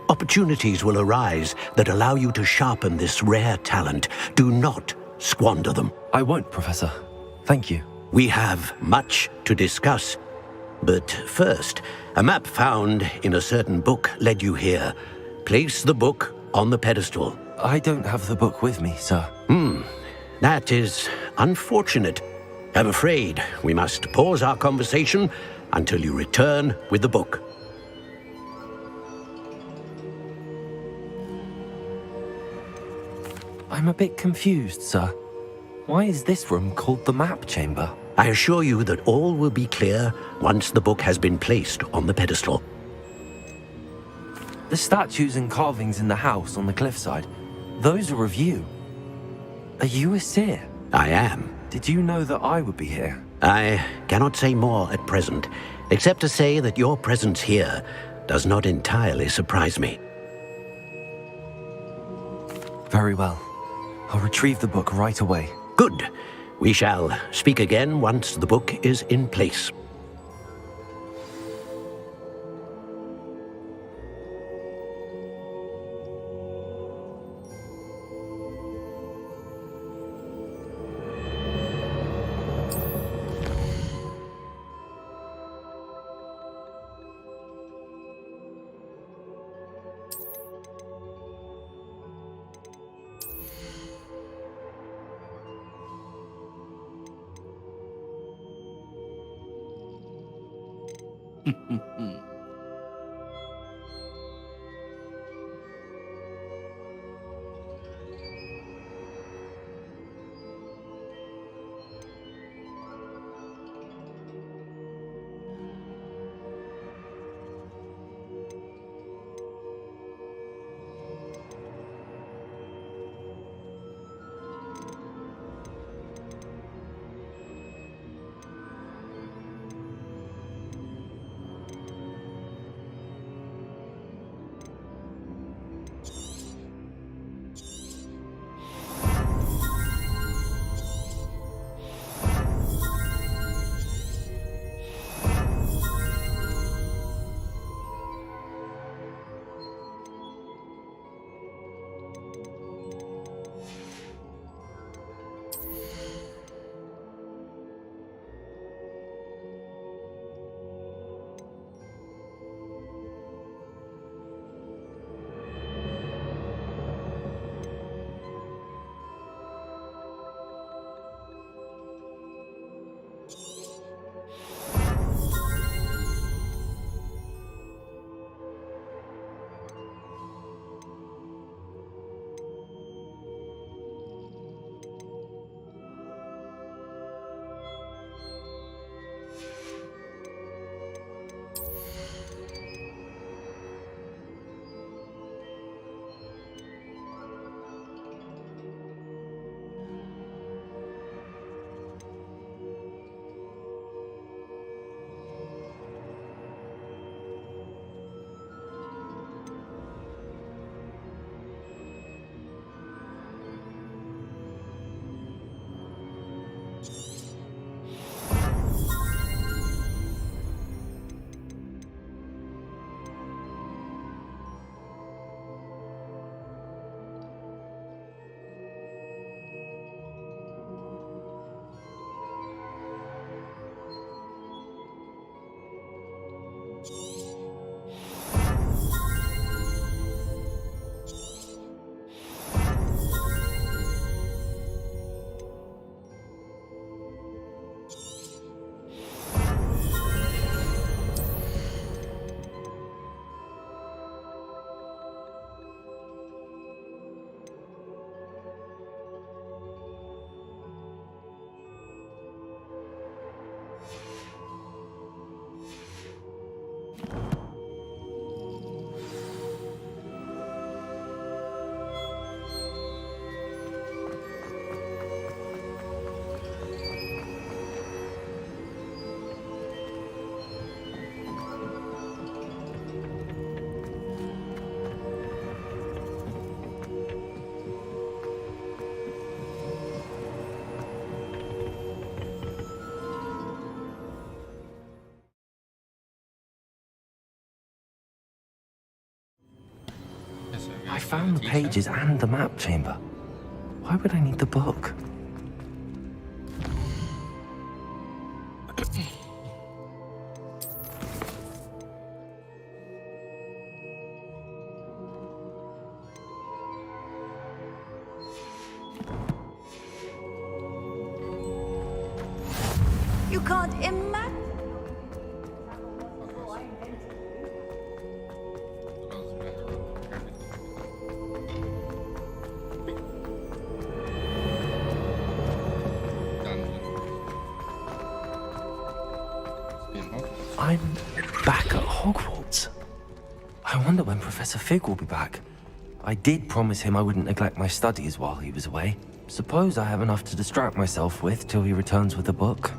Opportunities will arise that allow you to sharpen this rare talent. Do not squander them. I won't, Professor. Thank you. We have much to discuss. But first, a map found in a certain book led you here. Place the book on the pedestal. I don't have the book with me, sir. That is unfortunate. I'm afraid we must pause our conversation until you return with the book. I'm a bit confused, sir. Why is this room called the map chamber? I assure you that all will be clear once the book has been placed on the pedestal. The statues and carvings in the house on the cliffside, those are of you. Are you a seer? I am. Did you know that I would be here? I cannot say more at present, except to say that your presence here does not entirely surprise me. Very well. I'll retrieve the book right away. Good. We shall speak again once the book is in place. I found the pages and the map chamber. Why would I need the book? can't imagine. I'm back at Hogwarts. I wonder when Professor Fig will be back. I did promise him I wouldn't neglect my studies while he was away. Suppose I have enough to distract myself with till he returns with a book.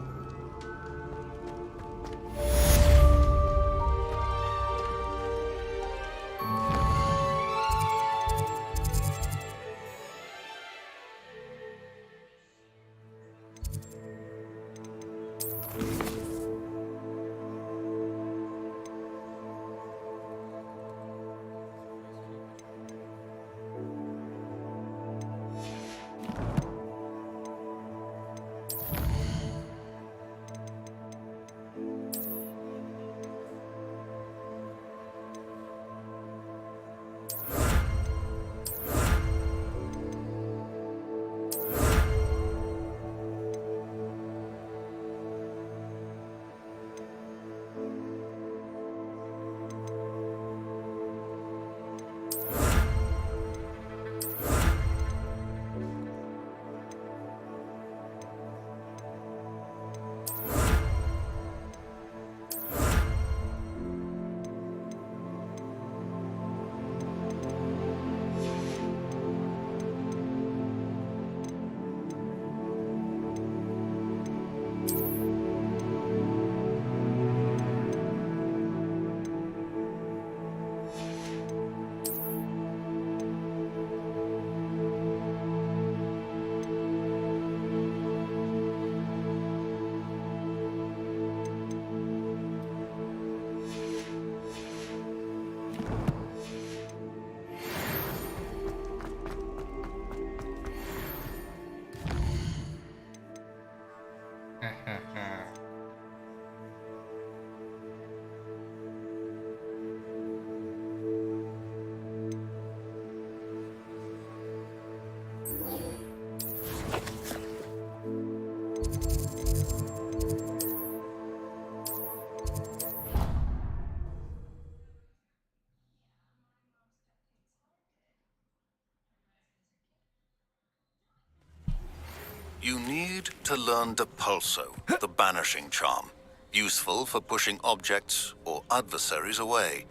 You need to learn Depulso, the banishing charm. Useful for pushing objects or adversaries away.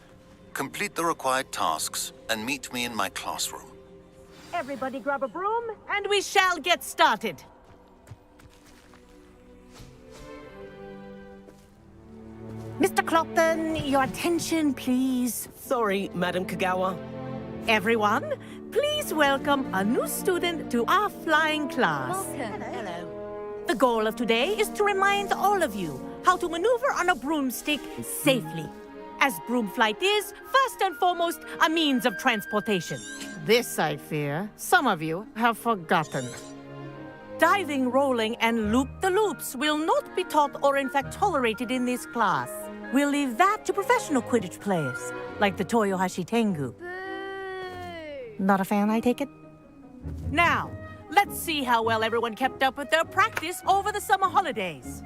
Complete the required tasks and meet me in my classroom. Everybody grab a broom, and we shall get started. Mr. Clopton, your attention, please. Sorry, Madam Kagawa. Everyone, please welcome a new student to our flying class. Welcome. Hello. The goal of today is to remind all of you how to maneuver on a broomstick safely, as broom flight is, first and foremost, a means of transportation. This, I fear, some of you have forgotten. Diving, rolling, and loop-the-loops will not be taught or in fact tolerated in this class. We'll leave that to professional Quidditch players, like the Toyohashi Tengu. Not a fan, I take it? Now, let's see how well everyone kept up with their practice over the summer holidays.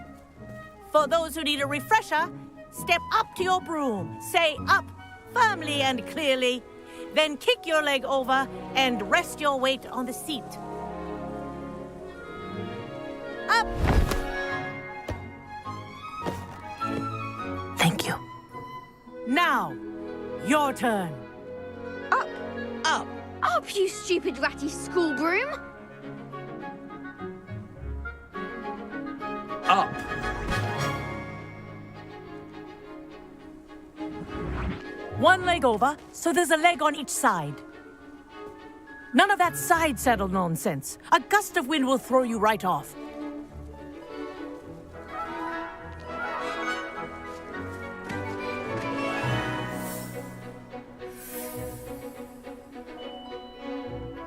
For those who need a refresher, step up to your broom, say up firmly and clearly, then kick your leg over and rest your weight on the seat. Up! Thank you. Now, your turn. Up. Up. Up, you stupid ratty school broom. Up. One leg over, so there's a leg on each side. None of that side saddle nonsense. A gust of wind will throw you right off.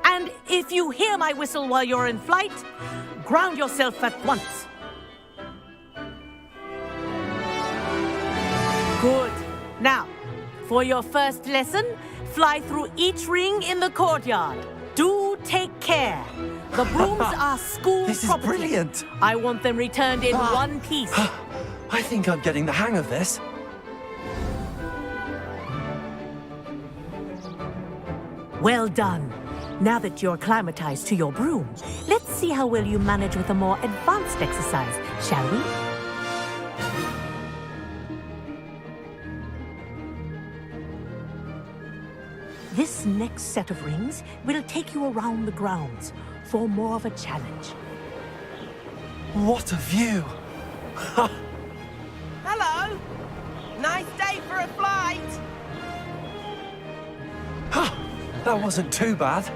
And if you hear my whistle while you're in flight, ground yourself at once. Good. Now, for your first lesson, fly through each ring in the courtyard. Do take care. The brooms are school This is property. brilliant. I want them returned in one piece. I think I'm getting the hang of this. Well done. Now that you're acclimatized to your broom, let's see how well you manage with a more advanced exercise, shall we? This next set of rings will take you around the grounds for more of a challenge. What a view! Hello. Nice day for a flight. That wasn't too bad.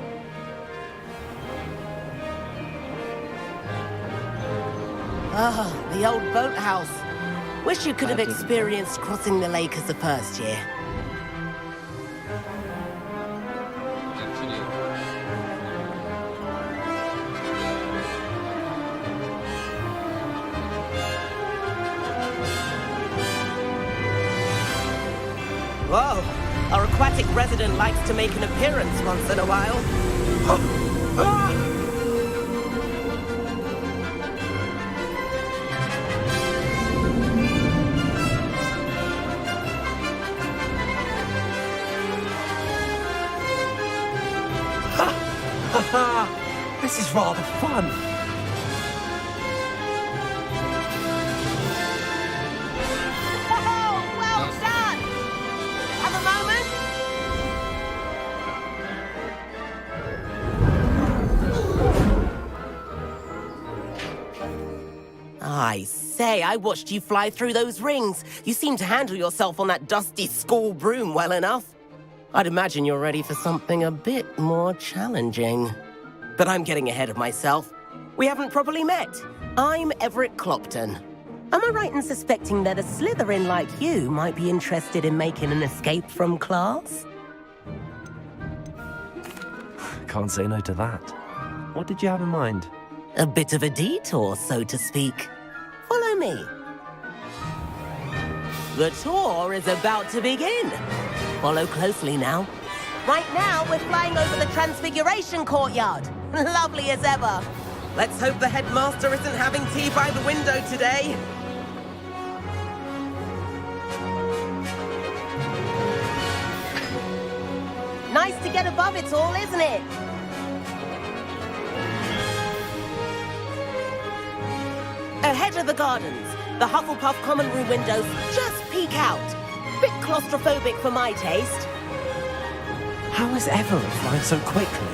Ah, the old boathouse. Wish you could have experienced crossing the lake as a first year. Actually, Whoa, our aquatic resident likes to make an appearance once in a while. This is rather fun. Oh, well done! Have a moment? I say, I watched you fly through those rings. You seem to handle yourself on that dusty school broom well enough. I'd imagine you're ready for something a bit more challenging. But I'm getting ahead of myself. We haven't properly met. I'm Everett Clopton. Am I right in suspecting that a Slytherin like you might be interested in making an escape from class? Can't say no to that. What did you have in mind? A bit of a detour, so to speak. Follow me. The tour is about to begin. Follow closely now. Right now, we're flying over the Transfiguration Courtyard. Lovely as ever. Let's hope the headmaster isn't having tea by the window today. Nice to get above it all, isn't it? Ahead of the gardens, the Hufflepuff common room windows just peek out. Bit claustrophobic for my taste. How is Everett flying so quickly?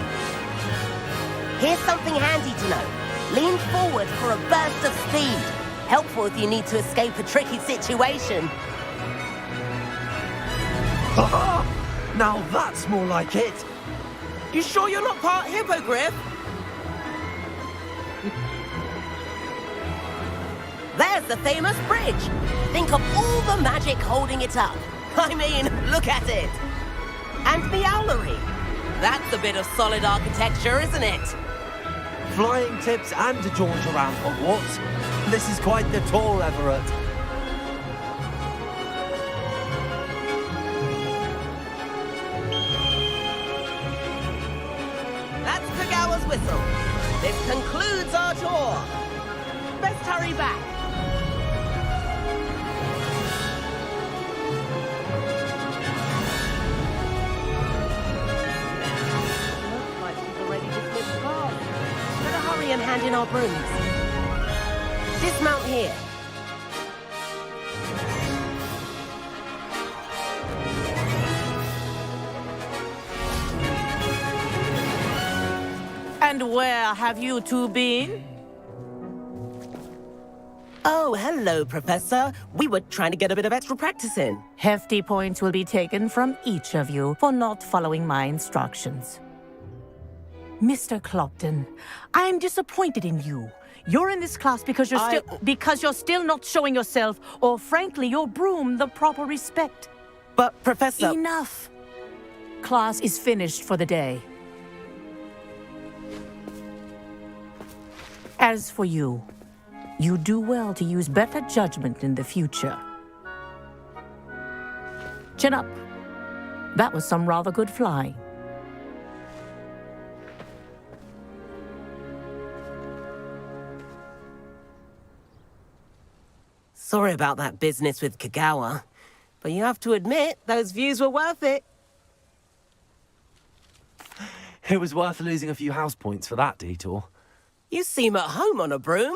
Here's something handy to know. Lean forward for a burst of speed. Helpful if you need to escape a tricky situation. Now that's more like it. You sure you're not part hippogriff? There's the famous bridge. Think of all the magic holding it up. I mean, look at it. And the owlery. That's a bit of solid architecture, isn't it? Flying tips and a jaunt around Hogwarts. This is quite the tour, Everett. That's Kagawa's whistle. This concludes our tour. Best hurry back. Looks like we've already dismissed cars. Better hurry and hand in our brooms. Dismount here. And where have you two been? Oh, hello, Professor. We were trying to get a bit of extra practice in. Hefty points will be taken from each of you for not following my instructions. Mr. Clopton, I'm disappointed in you. You're in this class because you're still not showing yourself, or frankly, your broom, the proper respect. But, Professor... Enough. Class is finished for the day. As for you, you do well to use better judgment in the future. Chin up. That was some rather good flying. Sorry about that business with Kagawa, but you have to admit, those views were worth it. It was worth losing a few house points for that detour. You seem at home on a broom.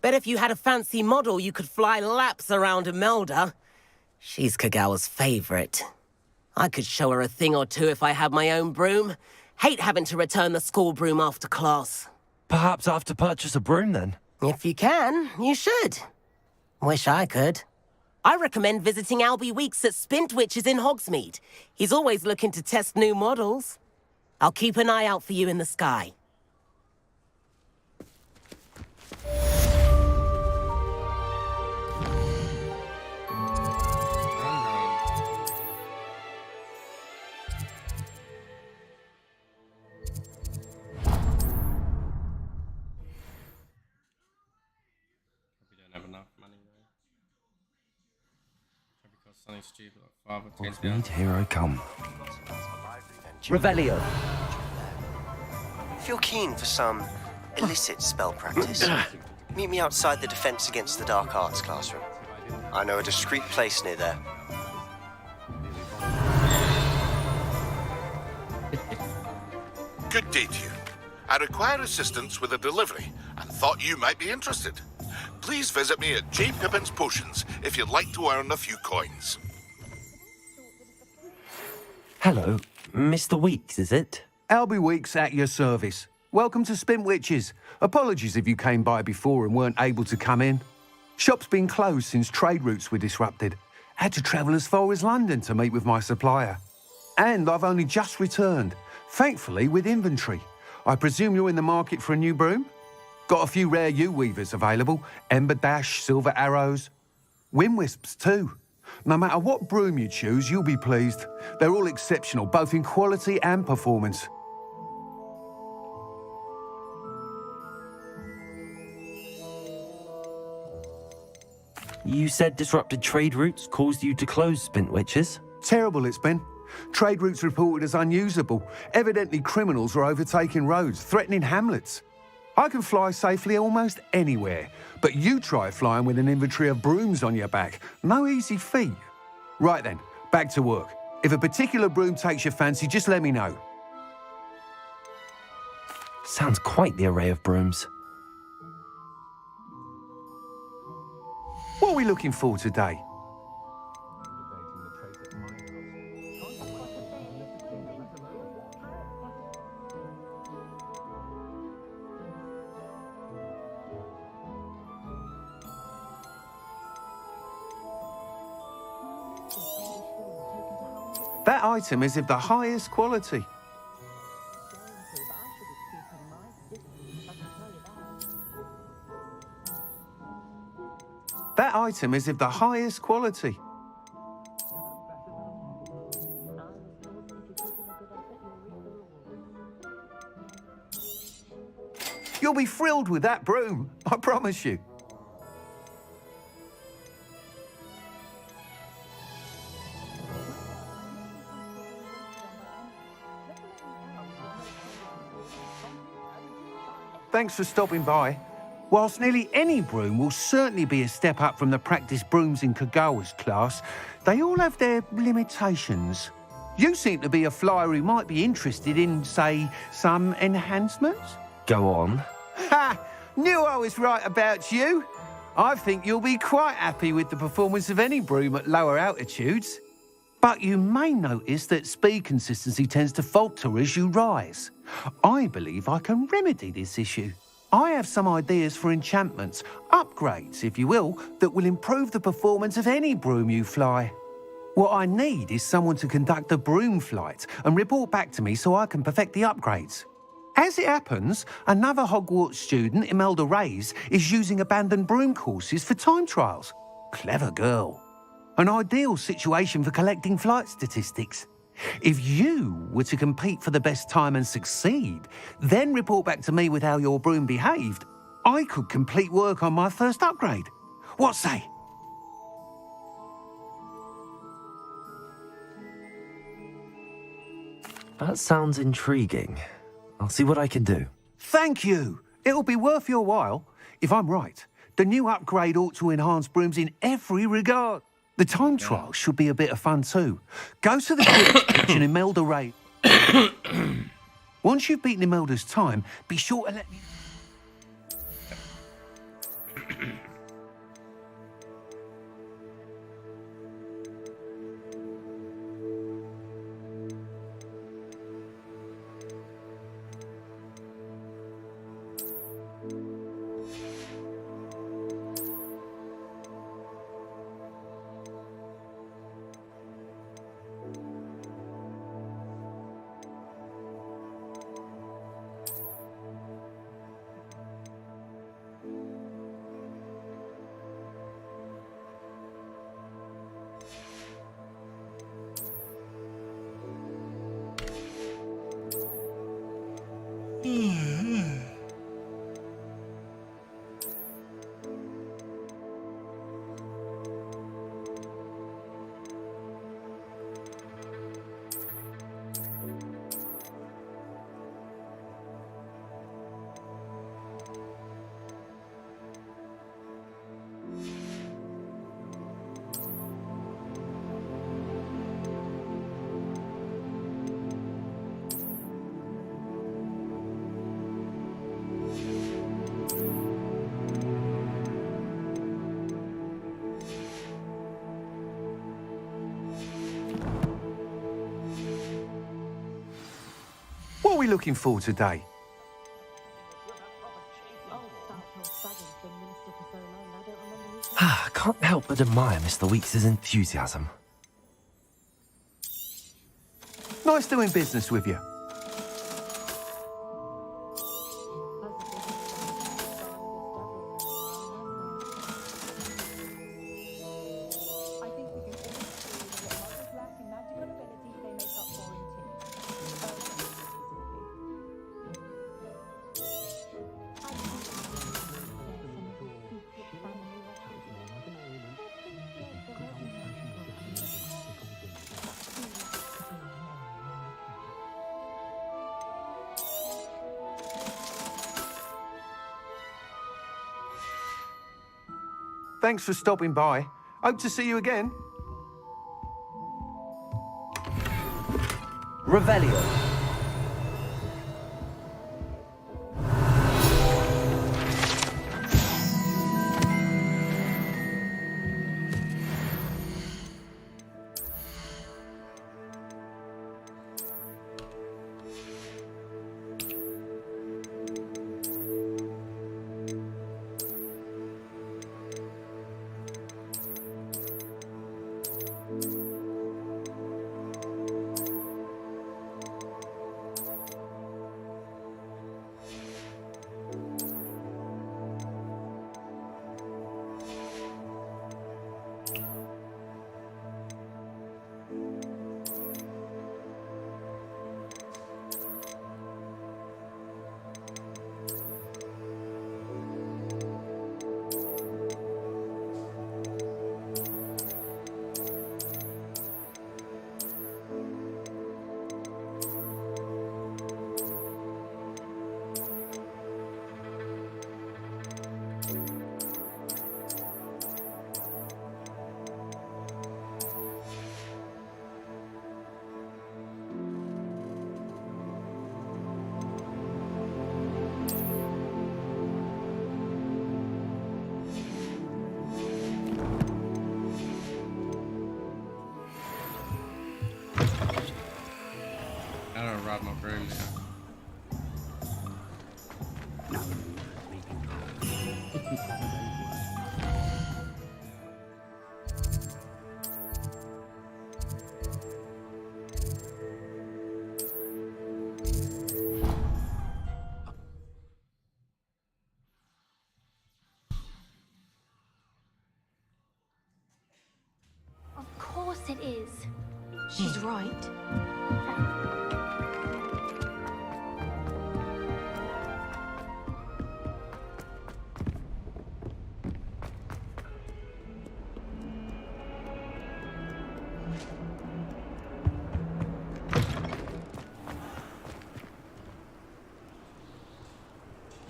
Bet if you had a fancy model, you could fly laps around Imelda. She's Kagawa's favorite. I could show her a thing or two if I had my own broom. Hate having to return the school broom after class. Perhaps I have to purchase a broom then? If you can, you should. Wish I could. I recommend visiting Albie Weeks at Spintwitches in Hogsmeade. He's always looking to test new models. I'll keep an eye out for you in the sky. Something stupid like father takes Hogsmeade, here I come. Revelio. If you're keen for some illicit spell practice, meet me outside the Defense Against the Dark Arts classroom. I know a discreet place near there. Good day to you. I require assistance with a delivery and thought you might be interested. Please visit me at J. Pippin's Potions if you'd like to earn a few coins. Hello, Mr. Weeks, is it? Albie Weeks at your service. Welcome to Spintwitches. Apologies if you came by before and weren't able to come in. Shop's been closed since trade routes were disrupted. Had to travel as far as London to meet with my supplier. And I've only just returned, thankfully with inventory. I presume you're in the market for a new broom? Got a few rare U-weavers available. Ember Dash, Silver Arrows. Windwisps too. No matter what broom you choose, you'll be pleased. They're all exceptional, both in quality and performance. You said disrupted trade routes caused you to close Spintwitches? Terrible it's been. Trade routes reported as unusable. Evidently criminals were overtaking roads, threatening hamlets. I can fly safely almost anywhere, but you try flying with an inventory of brooms on your back. No easy feat. Right then, back to work. If a particular broom takes your fancy, just let me know. Sounds quite the array of brooms. What are we looking for today? That item is of the highest quality. That item is of the highest quality. You'll be thrilled with that broom, I promise you. Thanks for stopping by. Whilst nearly any broom will certainly be a step up from the practice brooms in Kagawa's class, they all have their limitations. You seem to be a flyer who might be interested in, say, some enhancements? Go on. Ha! Knew I was right about you. I think you'll be quite happy with the performance of any broom at lower altitudes. But you may notice that speed consistency tends to falter as you rise. I believe I can remedy this issue. I have some ideas for enchantments, upgrades, if you will, that will improve the performance of any broom you fly. What I need is someone to conduct a broom flight and report back to me so I can perfect the upgrades. As it happens, another Hogwarts student, Imelda Reyes, is using abandoned broom courses for time trials. Clever girl. An ideal situation for collecting flight statistics. If you were to compete for the best time and succeed, then report back to me with how your broom behaved, I could complete work on my first upgrade. What say? That sounds intriguing. I'll see what I can do. Thank you. It'll be worth your while. If I'm right, The new upgrade ought to enhance brooms in every regard. The time trial should be a bit of fun too. Go to the Quidditch and Imelda raid. Once you've beaten Imelda's time, be sure to let me... What are we looking for today? I can't help but admire Mr. Weeks' enthusiasm. Nice doing business with you. Thanks for stopping by. Hope to see you again. Revelio. I don't ride my broom now. Of course it is. She's right.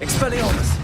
Expelliarmus!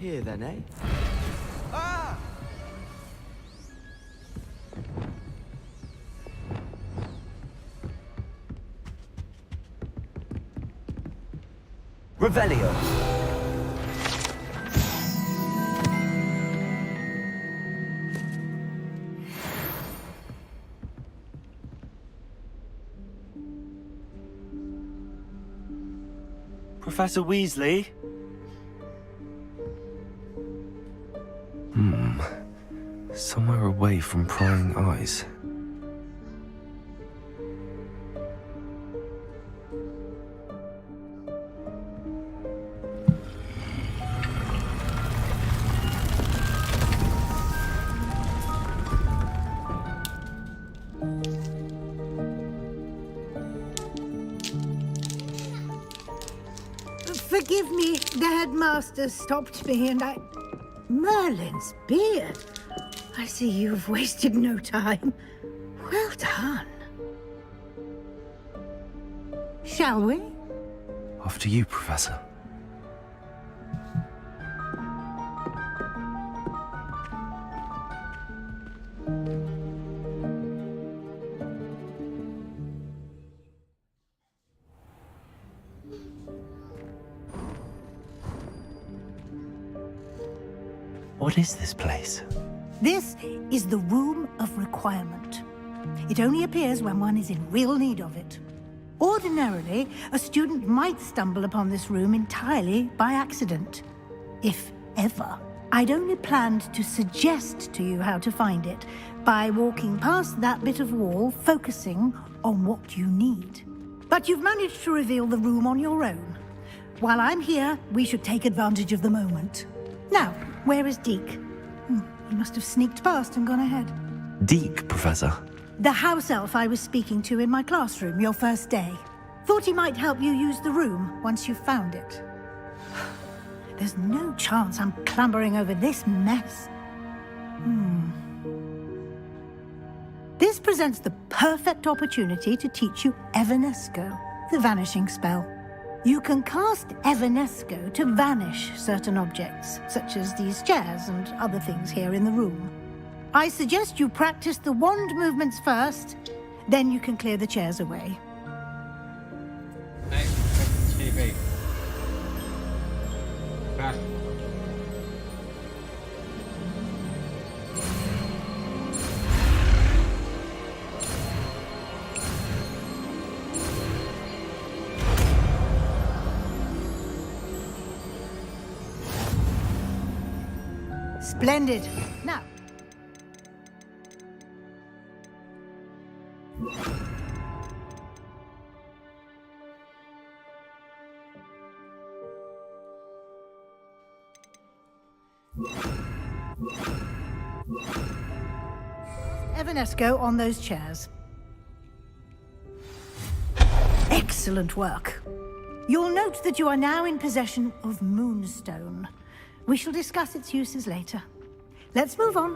here then, eh? Ah! Revelio. Professor Weasley? Somewhere away from prying eyes. Forgive me, the headmaster stopped me and I... Merlin's beard. I see you've wasted no time. Well done. Shall we? After you, Professor. What is this place? This is the Room of Requirement. It only appears when one is in real need of it. Ordinarily, a student might stumble upon this room entirely by accident, if ever. I'd only planned to suggest to you how to find it by walking past that bit of wall, focusing on what you need. But you've managed to reveal the room on your own. While I'm here, we should take advantage of the moment. Now, where is Deke? He must have sneaked past and gone ahead. Deke, Professor. The house elf I was speaking to in my classroom your first day. Thought he might help you use the room once you've found it. There's no chance I'm clambering over this mess. This presents the perfect opportunity to teach you Evanesco, the vanishing spell. You can cast Evanesco to vanish certain objects, such as these chairs and other things here in the room. I suggest you practice the wand movements first, then you can clear the chairs away. Hey, TV. Back. Splendid. Now. Evanesco on those chairs. Excellent work. You'll note that you are now in possession of Moonstone. We shall discuss its uses later. Let's move on.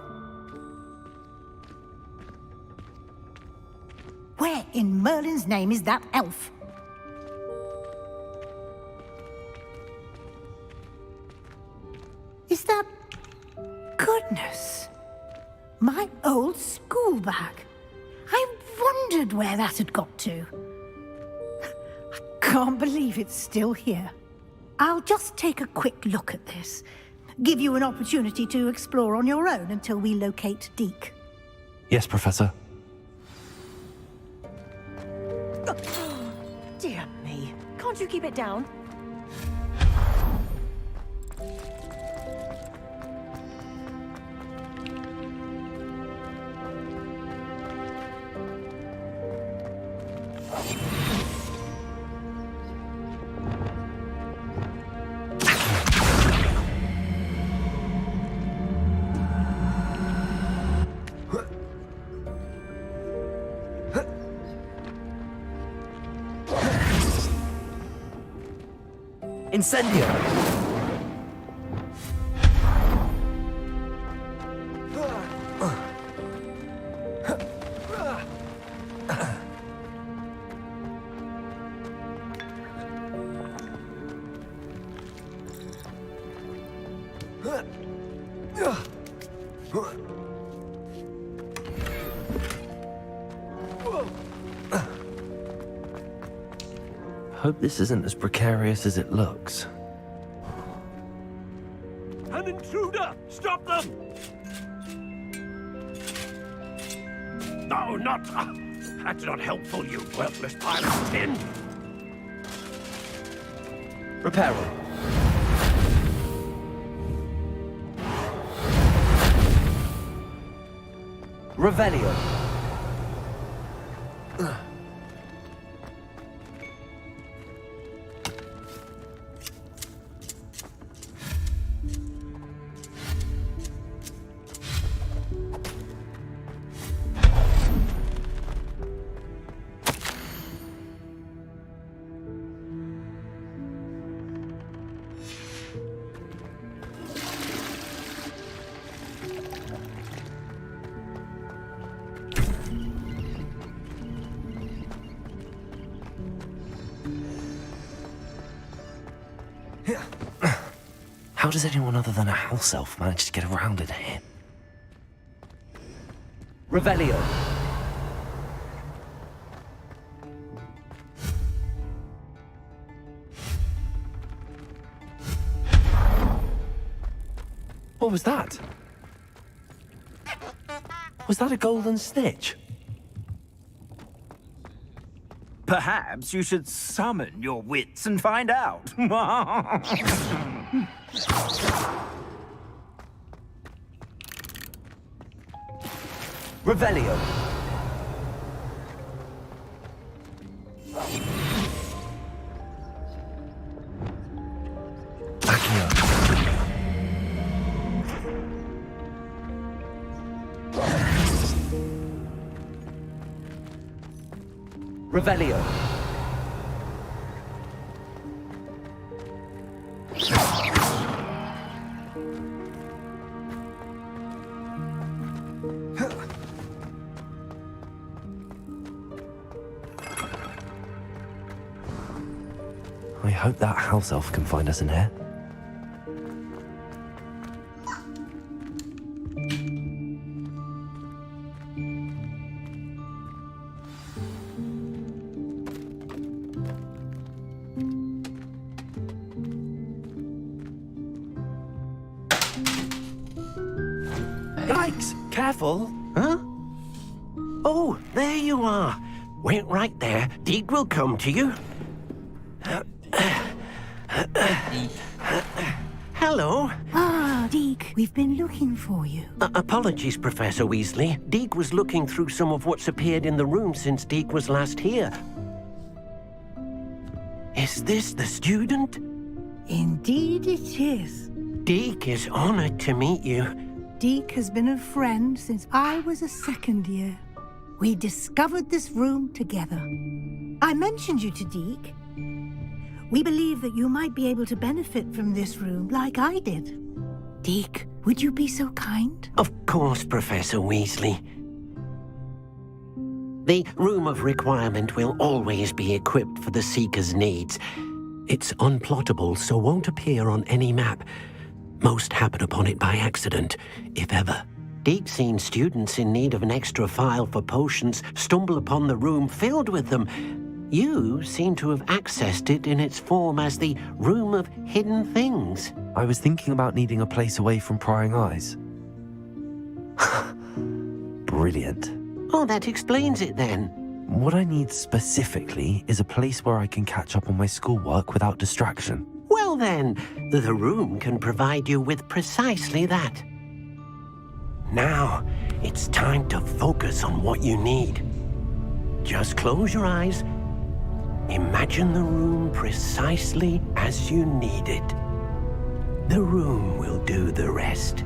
Where in Merlin's name is that elf? Is that... Goodness. My old school bag. I wondered where that had got to. I can't believe it's still here. I'll just take a quick look at this. Give you an opportunity to explore on your own until we locate Deke. Yes, Professor. Dear me. Can't you keep it down? Incendio! Hope this isn't as precarious as it looks. An intruder! Stop them! No, not... that's not helpful, you worthless pile of tin! Reparo. Revelio. How does anyone other than a house elf manage to get around in here? Revelio. What was that? Was that a golden snitch? Perhaps you should summon your wits and find out. Revelio. Revelio. I hope that house elf can find us in here. Yikes! Careful. Huh? Oh, there you are. Wait right there. Deke will come to you. Hello. Ah, Deke, we've been looking for you. Apologies, Professor Weasley. Deke was looking through some of what's appeared in the room since Deke was last here. Is this the student? Indeed it is. Deke is honored to meet you. Deke has been a friend since I was a second year. We discovered this room together. I mentioned you to Deke. We believe that you might be able to benefit from this room like I did. Deke, would you be so kind? Of course, Professor Weasley. The Room of Requirement will always be equipped for the Seeker's needs. It's unplottable, so won't appear on any map. Most happen upon it by accident, if ever. Deke's seen students in need of an extra file for potions stumble upon the room filled with them. You seem to have accessed it in its form as the Room of Hidden Things. I was thinking about needing a place away from prying eyes. Brilliant. Oh, that explains it then. What I need specifically is a place where I can catch up on my schoolwork without distraction. Well then, the room can provide you with precisely that. Now, it's time to focus on what you need. Just close your eyes. Imagine the room precisely as you need it. The room will do the rest.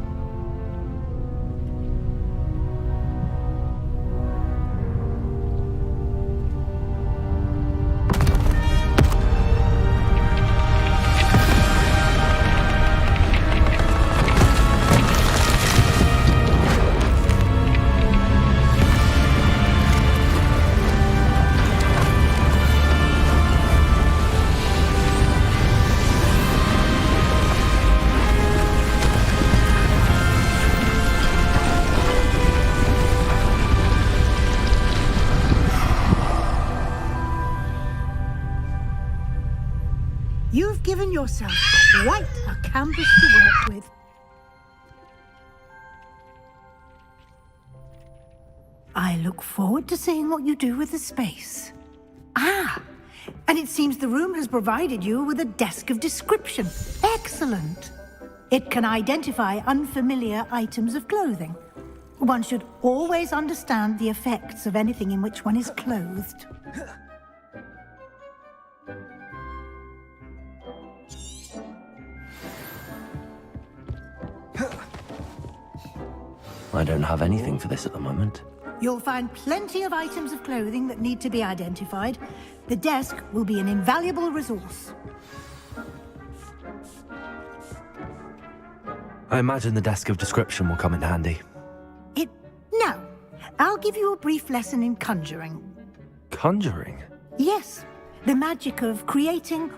You've given yourself quite a canvas to work with. I look forward to seeing what you do with the space. Ah, and it seems the room has provided you with a desk of description. Excellent. It can identify unfamiliar items of clothing. One should always understand the effects of anything in which one is clothed. I don't have anything for this at the moment. You'll find plenty of items of clothing that need to be identified. The desk will be an invaluable resource. I imagine the desk of description will come in handy. No. I'll give you a brief lesson in conjuring. Conjuring? Yes. The magic of creating...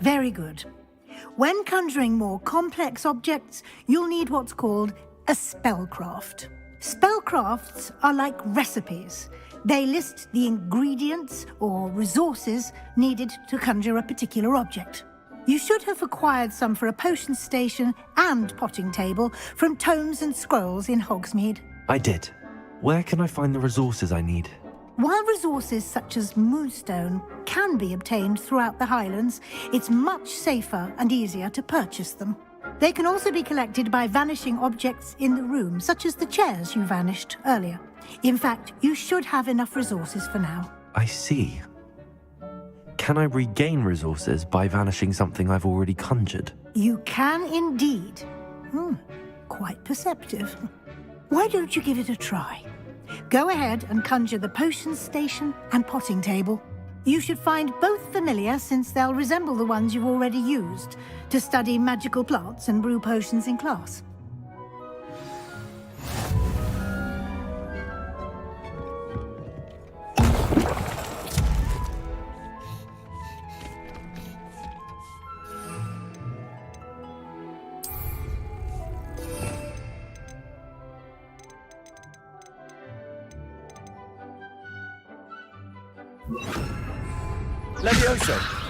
Very good. When conjuring more complex objects, you'll need what's called a spellcraft. Spellcrafts are like recipes. They list the ingredients or resources needed to conjure a particular object. You should have acquired some for a potion station and potting table from tomes and scrolls in Hogsmeade. I did. Where can I find the resources I need? While resources such as moonstone can be obtained throughout the Highlands, it's much safer and easier to purchase them. They can also be collected by vanishing objects in the room, such as the chairs you vanished earlier. In fact, you should have enough resources for now. I see. Can I regain resources by vanishing something I've already conjured? You can indeed. Quite perceptive. Why don't you give it a try? Go ahead and conjure the potion station and potting table. You should find both familiar, since they'll resemble the ones you've already used to study magical plants and brew potions in class. Levioso!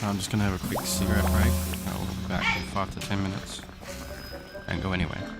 I'm just gonna have a quick cigarette break. I'll be back in 5 to 10 minutes. Don't go anywhere.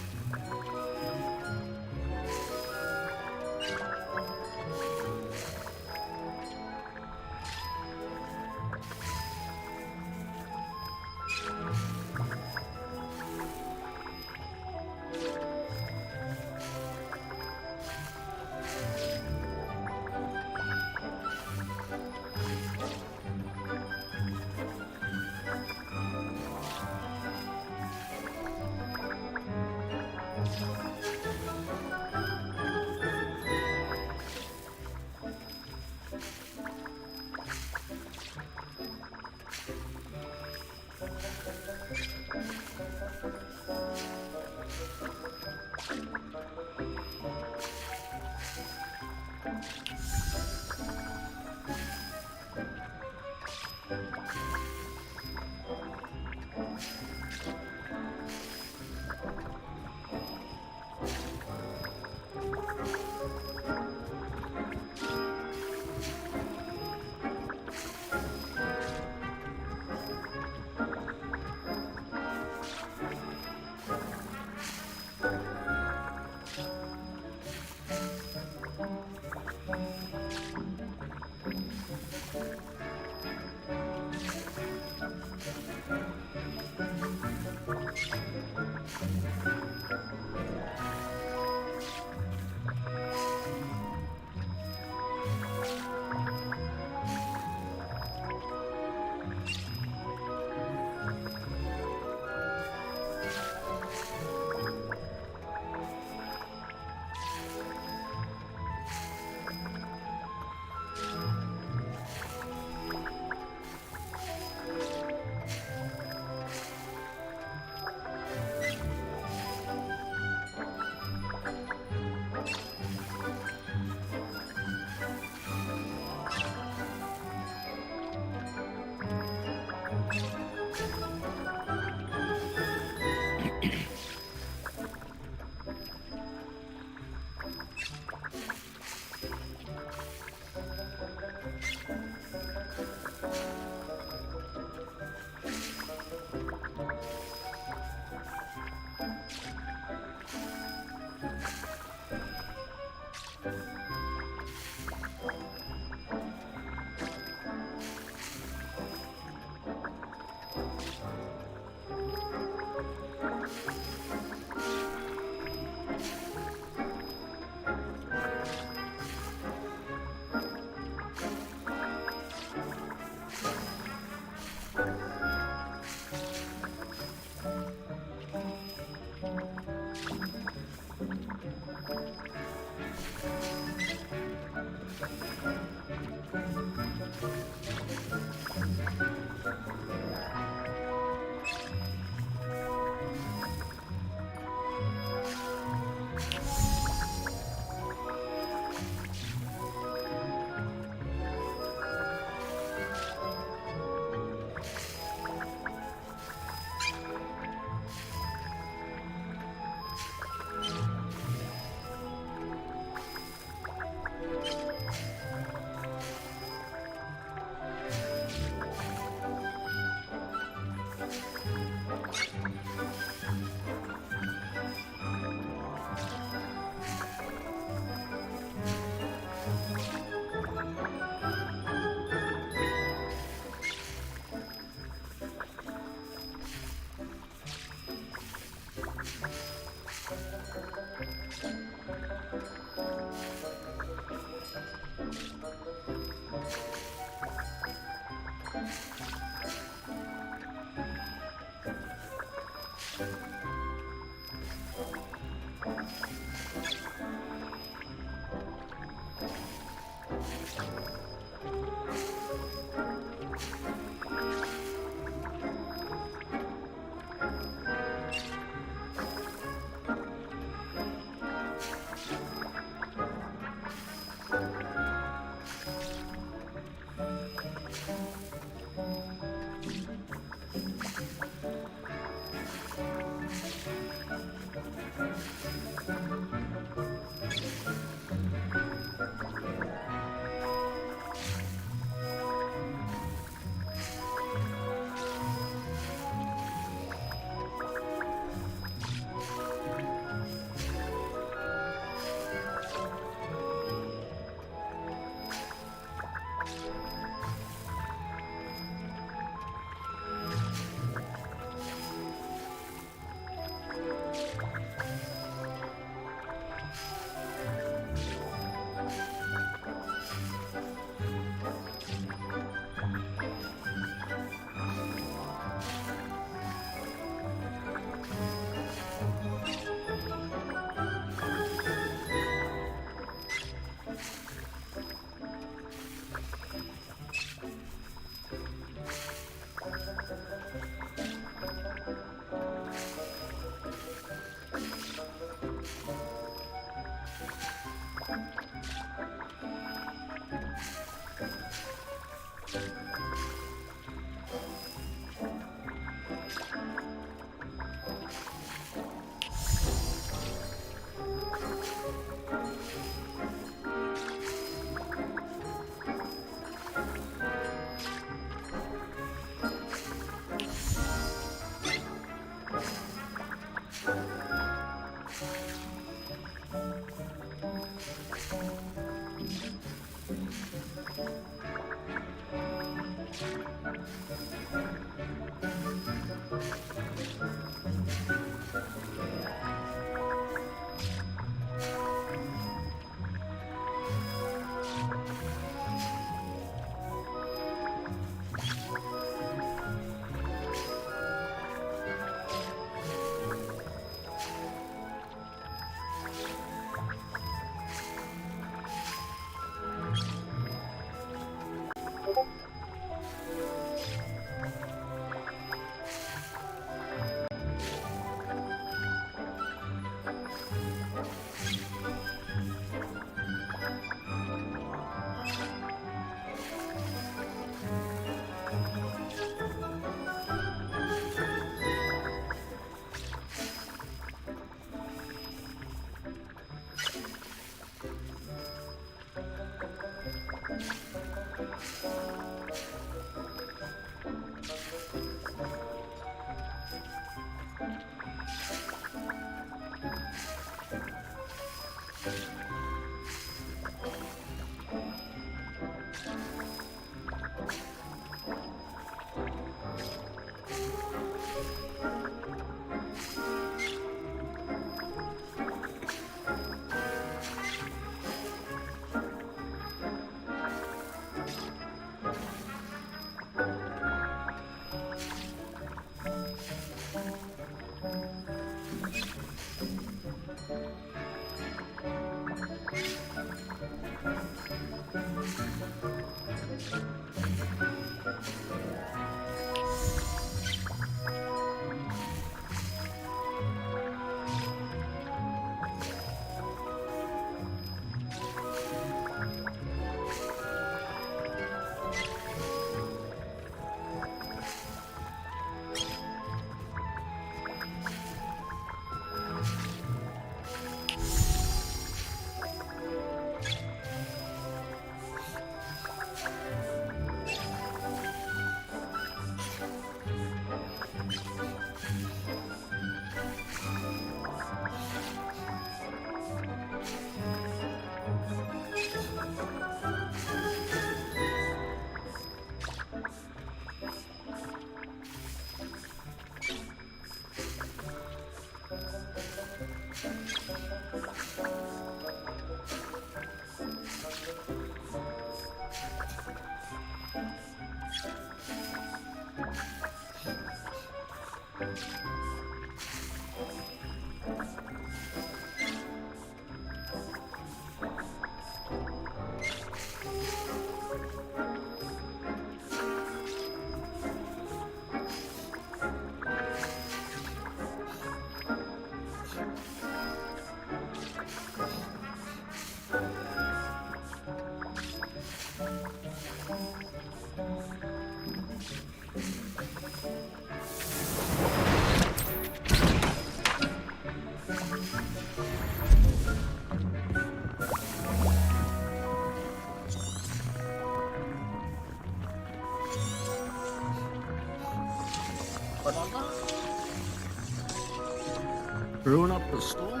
Brewing up the storm.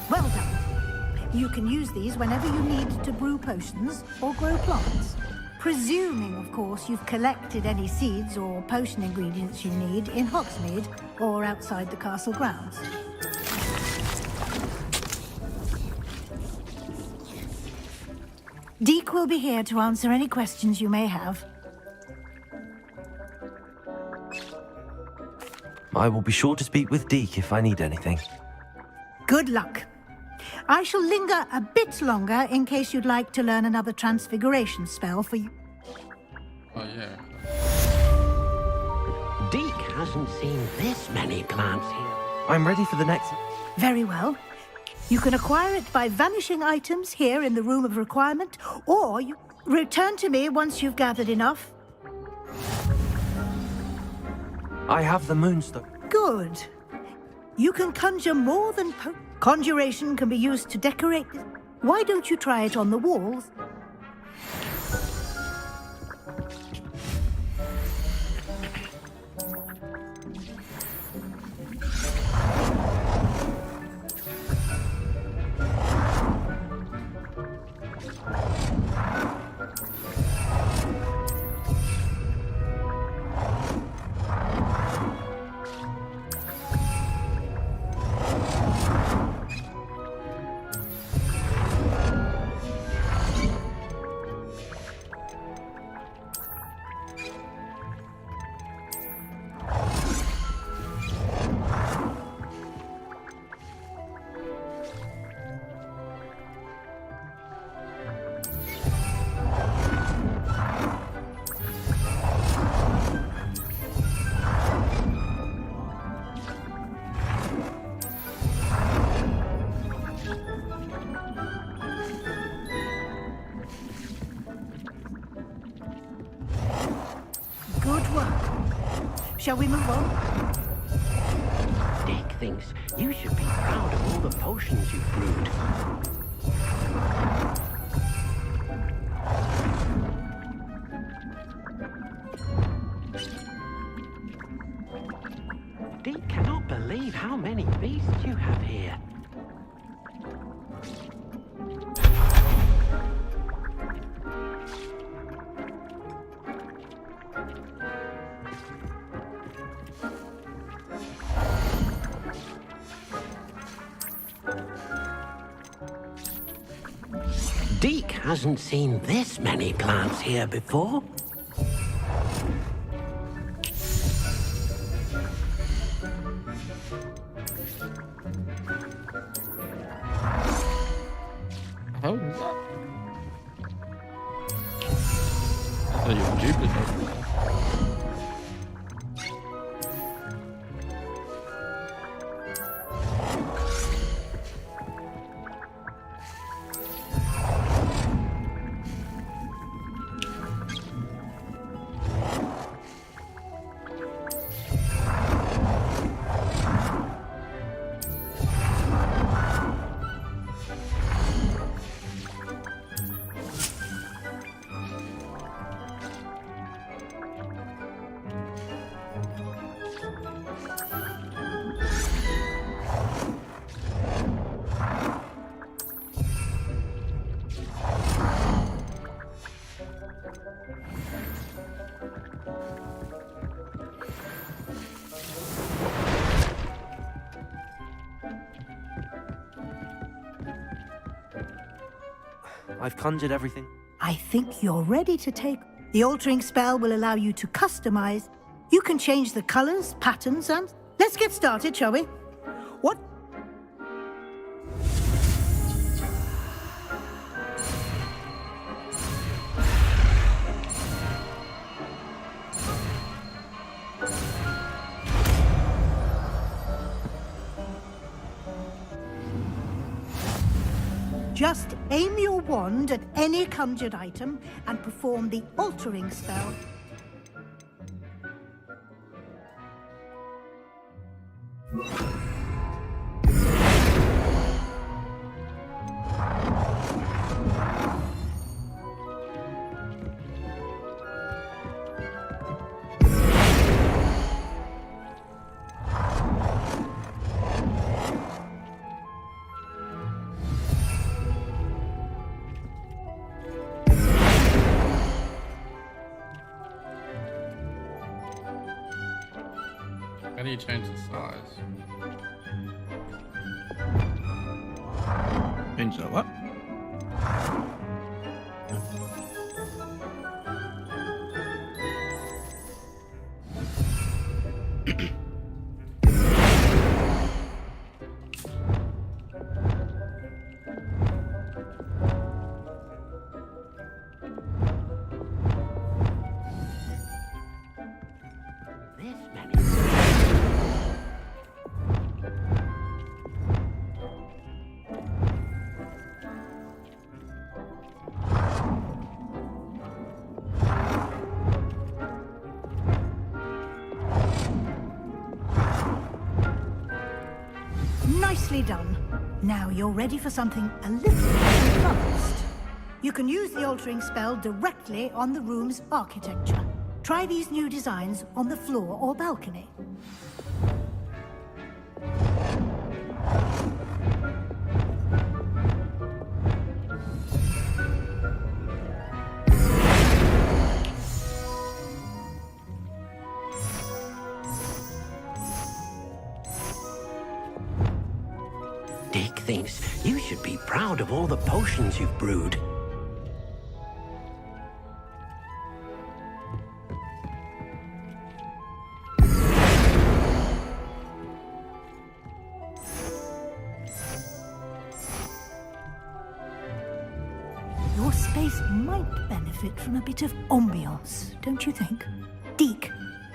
Well done. You can use these whenever you need to brew potions or grow plants. Presuming, of course, you've collected any seeds or potion ingredients you need in Hogsmeade or outside the castle grounds. Deke will be here to answer any questions you may have. I will be sure to speak with Deke if I need anything. Good luck. I shall linger a bit longer in case you'd like to learn another transfiguration spell for you. Oh, yeah. Deke hasn't seen this many plants here. I'm ready for the next... Very well. You can acquire it by vanishing items here in the Room of Requirement, or you return to me once you've gathered enough. I have the moonstone. Good. You can conjure more than conjuration can be used to decorate this. Why don't you try it on the walls? shall we move on? Dick thinks you should be proud of all the potions you've brewed. Dick cannot believe how many beasts you have here. Deke hasn't seen this many plants here before. How is that? I thought you were duplicate. I've conjured everything. I think you're ready to take... The altering spell will allow you to customize. You can change the colors, patterns, and... Let's get started, shall we? What... Just aim your wand at any conjured item and perform the altering spell. How do you change the size? Change the what? Nicely done. Now you're ready for something a little more advanced. You can use the altering spell directly on the room's architecture. Try these new designs on the floor or balcony. Dick thinks you should be proud of all the potions you've brewed. Your space might benefit from a bit of ambiance, don't you think? Deke,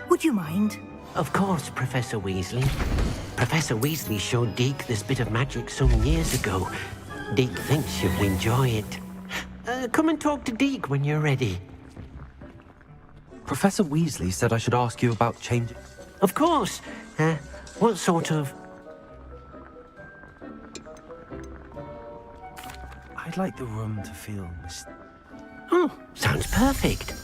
would you mind? Of course, Professor Weasley. Professor Weasley showed Deke this bit of magic some years ago. Deke thinks you'll enjoy it. Come and talk to Deke when you're ready. Professor Weasley said I should ask you about changes. Of course. What sort of... I'd like the room to feel Oh, sounds perfect.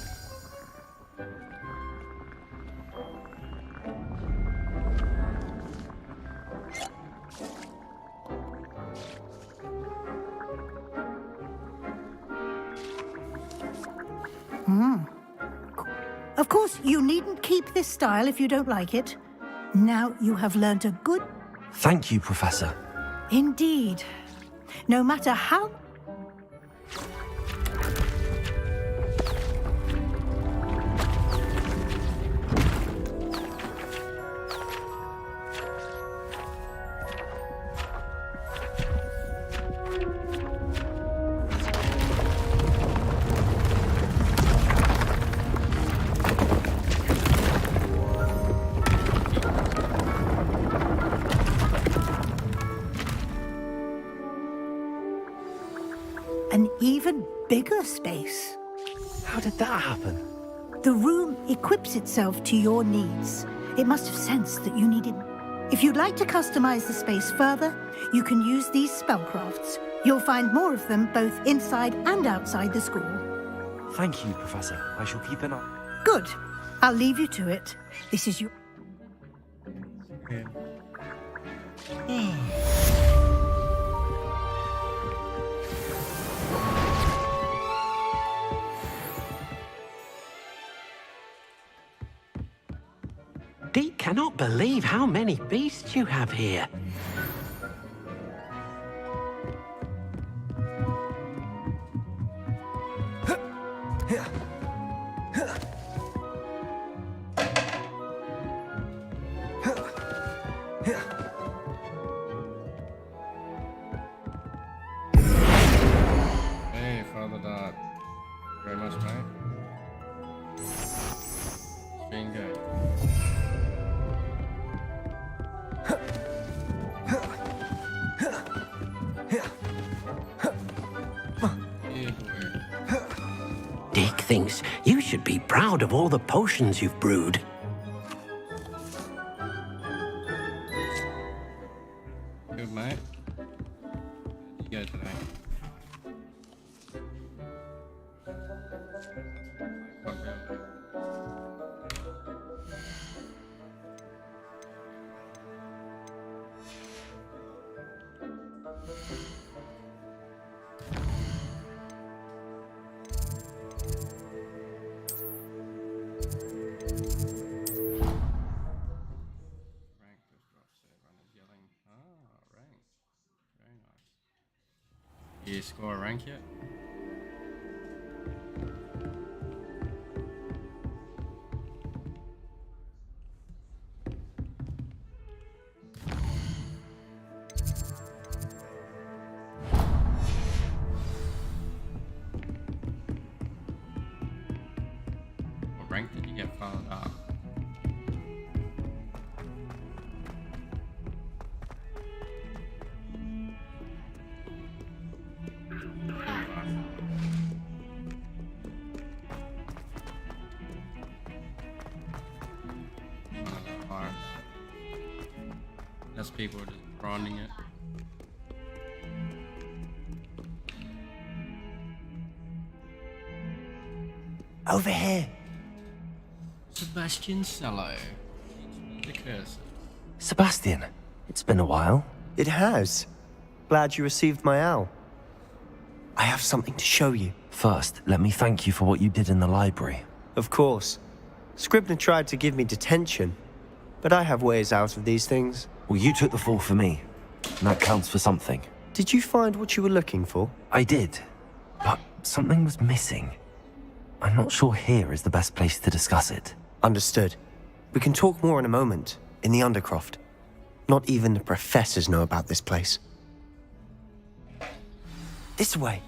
Of course, you needn't keep this style if you don't like it. Now you have learnt a good... Thank you, Professor. Indeed. No matter how... an even bigger space. How did that happen? The room equips itself to your needs. It must have sensed that you needed... If you'd like to customize the space further, you can use these spellcrafts. You'll find more of them both inside and outside the school. Thank you, Professor. I shall keep an eye. Good. I'll leave you to it. This is your... Dee cannot believe how many beasts you have here. Hey, Father Dot. Very much, mate. Stream go. Dick thinks you should be proud of all the potions you've brewed. Good, mate. You go today. You score a rank yet? What rank did you get followed up? As people are just grinding it. Over here. Sebastian Cello. The curse. Sebastian, it's been a while. It has. Glad you received my owl. I have something to show you. First, let me thank you for what you did in the library. Of course. Scribner tried to give me detention, but I have ways out of these things. Well, you took the fall for me, and that counts for something. Did you find what you were looking for? I did, but something was missing. I'm not sure here is the best place to discuss it. Understood. We can talk more in a moment, in the Undercroft. Not even the professors know about this place. This way.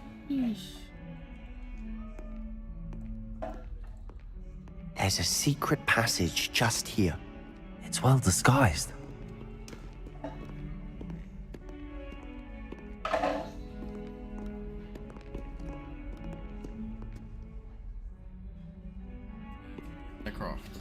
There's a secret passage just here. It's well disguised. The Croft.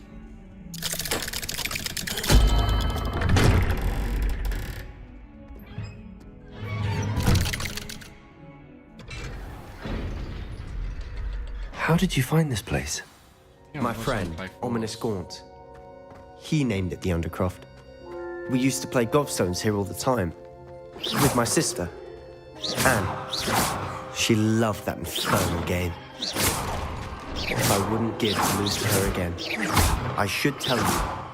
How did you find this place? My friend, Ominous Gaunt. He named it the Undercroft. We used to play gobstones here all the time. With my sister, Anne. She loved that infernal game. I wouldn't give to lose to her again. I should tell you,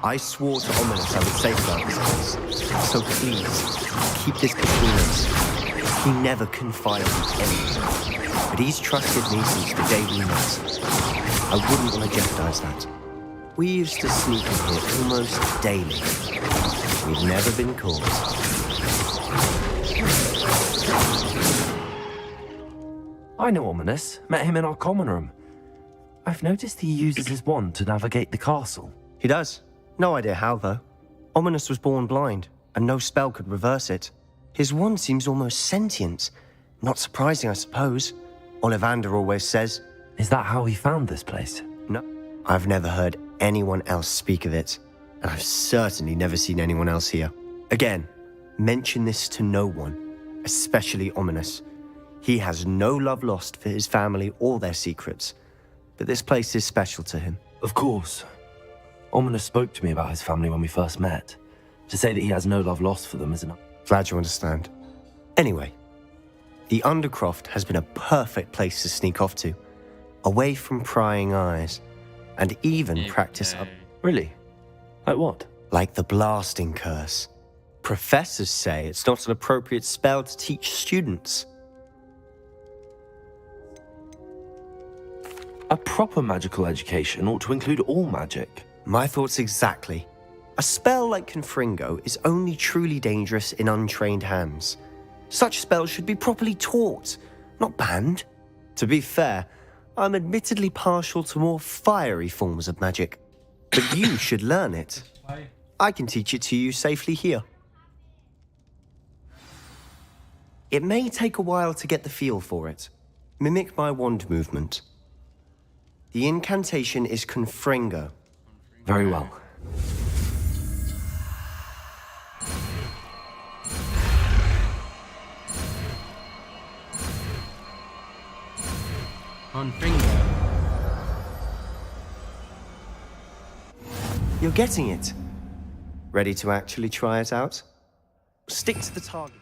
I swore to Ominous I would safeguard this place. So please, keep this between us. He never confided in anyone, but he's trusted me since the day we met. I wouldn't want to jeopardize that. We used to sneak in here almost daily. We've never been caught. I know Ominous. Met him in our common room. I've noticed he uses his wand to navigate the castle. He does. No idea how, though. Ominous was born blind, and no spell could reverse it. His wand seems almost sentient. Not surprising, I suppose. Ollivander always says. Is that how he found this place? No. I've never heard anyone else speak of it, and I've certainly never seen anyone else here. Again, mention this to no one, especially Ominous. He has no love lost for his family or their secrets, but this place is special to him. Of course. Ominous spoke to me about his family when we first met. To say that he has no love lost for them is enough. Glad you understand. Anyway, the Undercroft has been a perfect place to sneak off to, away from prying eyes, and even practice up. Really? Like what? Like the blasting curse. Professors say it's not an appropriate spell to teach students. A proper magical education ought to include all magic. My thoughts exactly. A spell like Confringo is only truly dangerous in untrained hands. Such spells should be properly taught, not banned. To be fair, I'm admittedly partial to more fiery forms of magic. But you should learn it. I can teach it to you safely here. It may take a while to get the feel for it. Mimic my wand movement. The incantation is Confringo. Very well. Confringo. You're getting it. Ready to actually try it out? Stick to the target.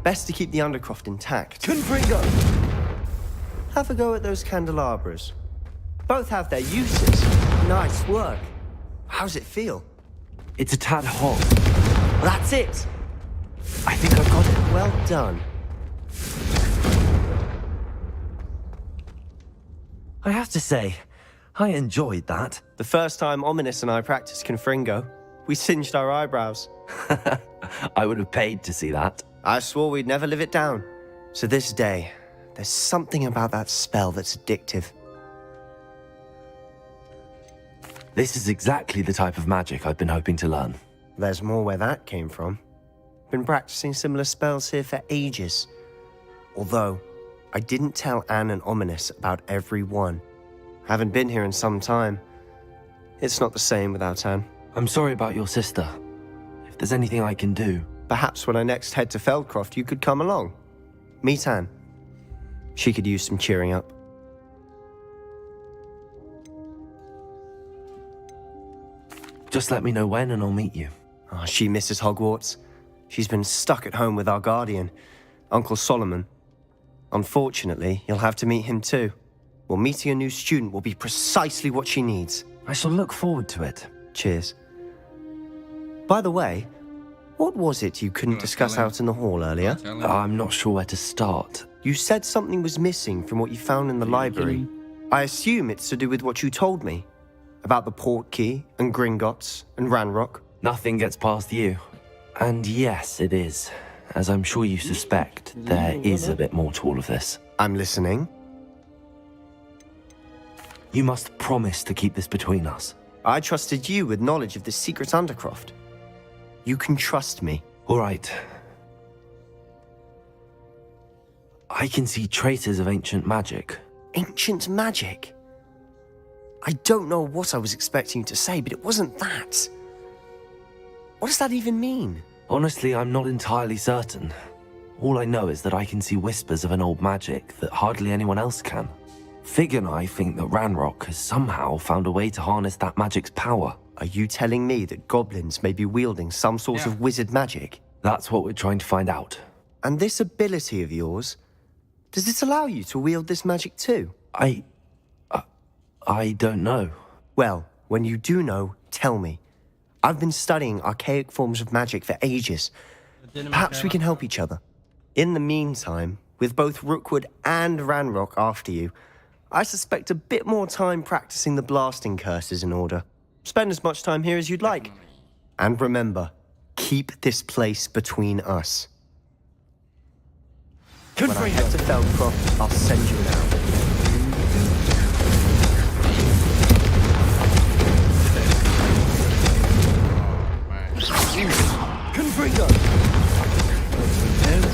Best to keep the Undercroft intact. Confringo! Have a go at those candelabras. Both have their uses. Nice work. How's it feel? It's a tad hot. That's it. I think I've got it. Well done. I have to say, I enjoyed that. The first time Ominous and I practiced Confringo, we singed our eyebrows. I would have paid to see that. I swore we'd never live it down. To this day, there's something about that spell that's addictive. This is exactly the type of magic I've been hoping to learn. There's more where that came from. Been practicing similar spells here for ages. Although, I didn't tell Anne and Ominous about every one. Haven't been here in some time. It's not the same without Anne. I'm sorry about your sister. If there's anything I can do... Perhaps when I next head to Feldcroft, you could come along. Meet Anne. She could use some cheering up. Just let me know when and I'll meet you. Oh, she misses Hogwarts. She's been stuck at home with our guardian, Uncle Solomon. Unfortunately, you'll have to meet him too. Well, meeting a new student will be precisely what she needs. I shall look forward to it. Cheers. By the way, what was it you couldn't discuss out in the hall earlier? I'm not sure where to start. You said something was missing from what you found in the library. I assume it's to do with what you told me. About the port key, and Gringotts, and Ranrock. Nothing gets past you. And yes, it is. As I'm sure you suspect, there is a bit more to all of this. I'm listening. You must promise to keep this between us. I trusted you with knowledge of the secret Undercroft. You can trust me. All right. I can see traces of ancient magic. Ancient magic? I don't know what I was expecting you to say, but it wasn't that. What does that even mean? Honestly, I'm not entirely certain. All I know is that I can see whispers of an old magic that hardly anyone else can. Fig and I think that Ranrock has somehow found a way to harness that magic's power. Are you telling me that goblins may be wielding some sort of wizard magic? That's what we're trying to find out. And this ability of yours, does it allow you to wield this magic too? I don't know. Well, when you do know, tell me. I've been studying archaic forms of magic for ages. Perhaps we can help each other. In the meantime, with both Rookwood and Ranrock after you, I suspect a bit more time practicing the blasting curse is in order. Spend as much time here as you'd like. And remember, keep this place between us. When I head to Feldcroft, I'll send you an arrow. Confringo!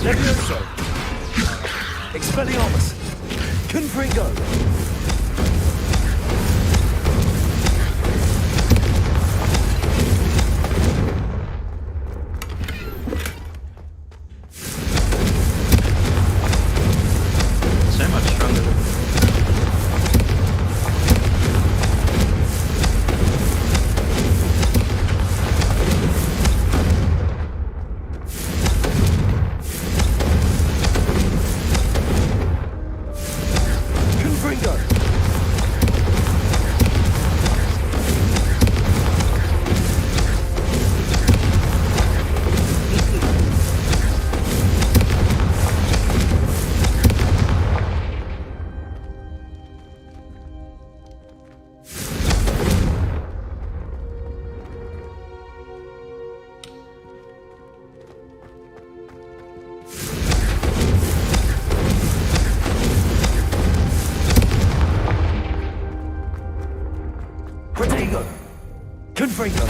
Levioso! Expelliarmus! Confringo! So much stronger. Confringo!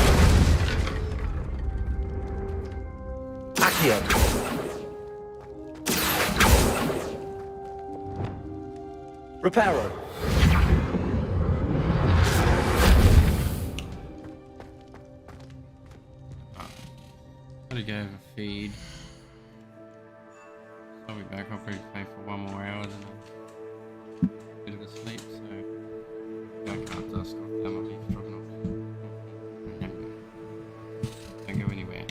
Accio! Reparo! Gotta go over feed. I'll be back. I'll probably play for 1 more hour then a bit of a sleep, so back out dusk. That might be dropping off. Don't go anywhere.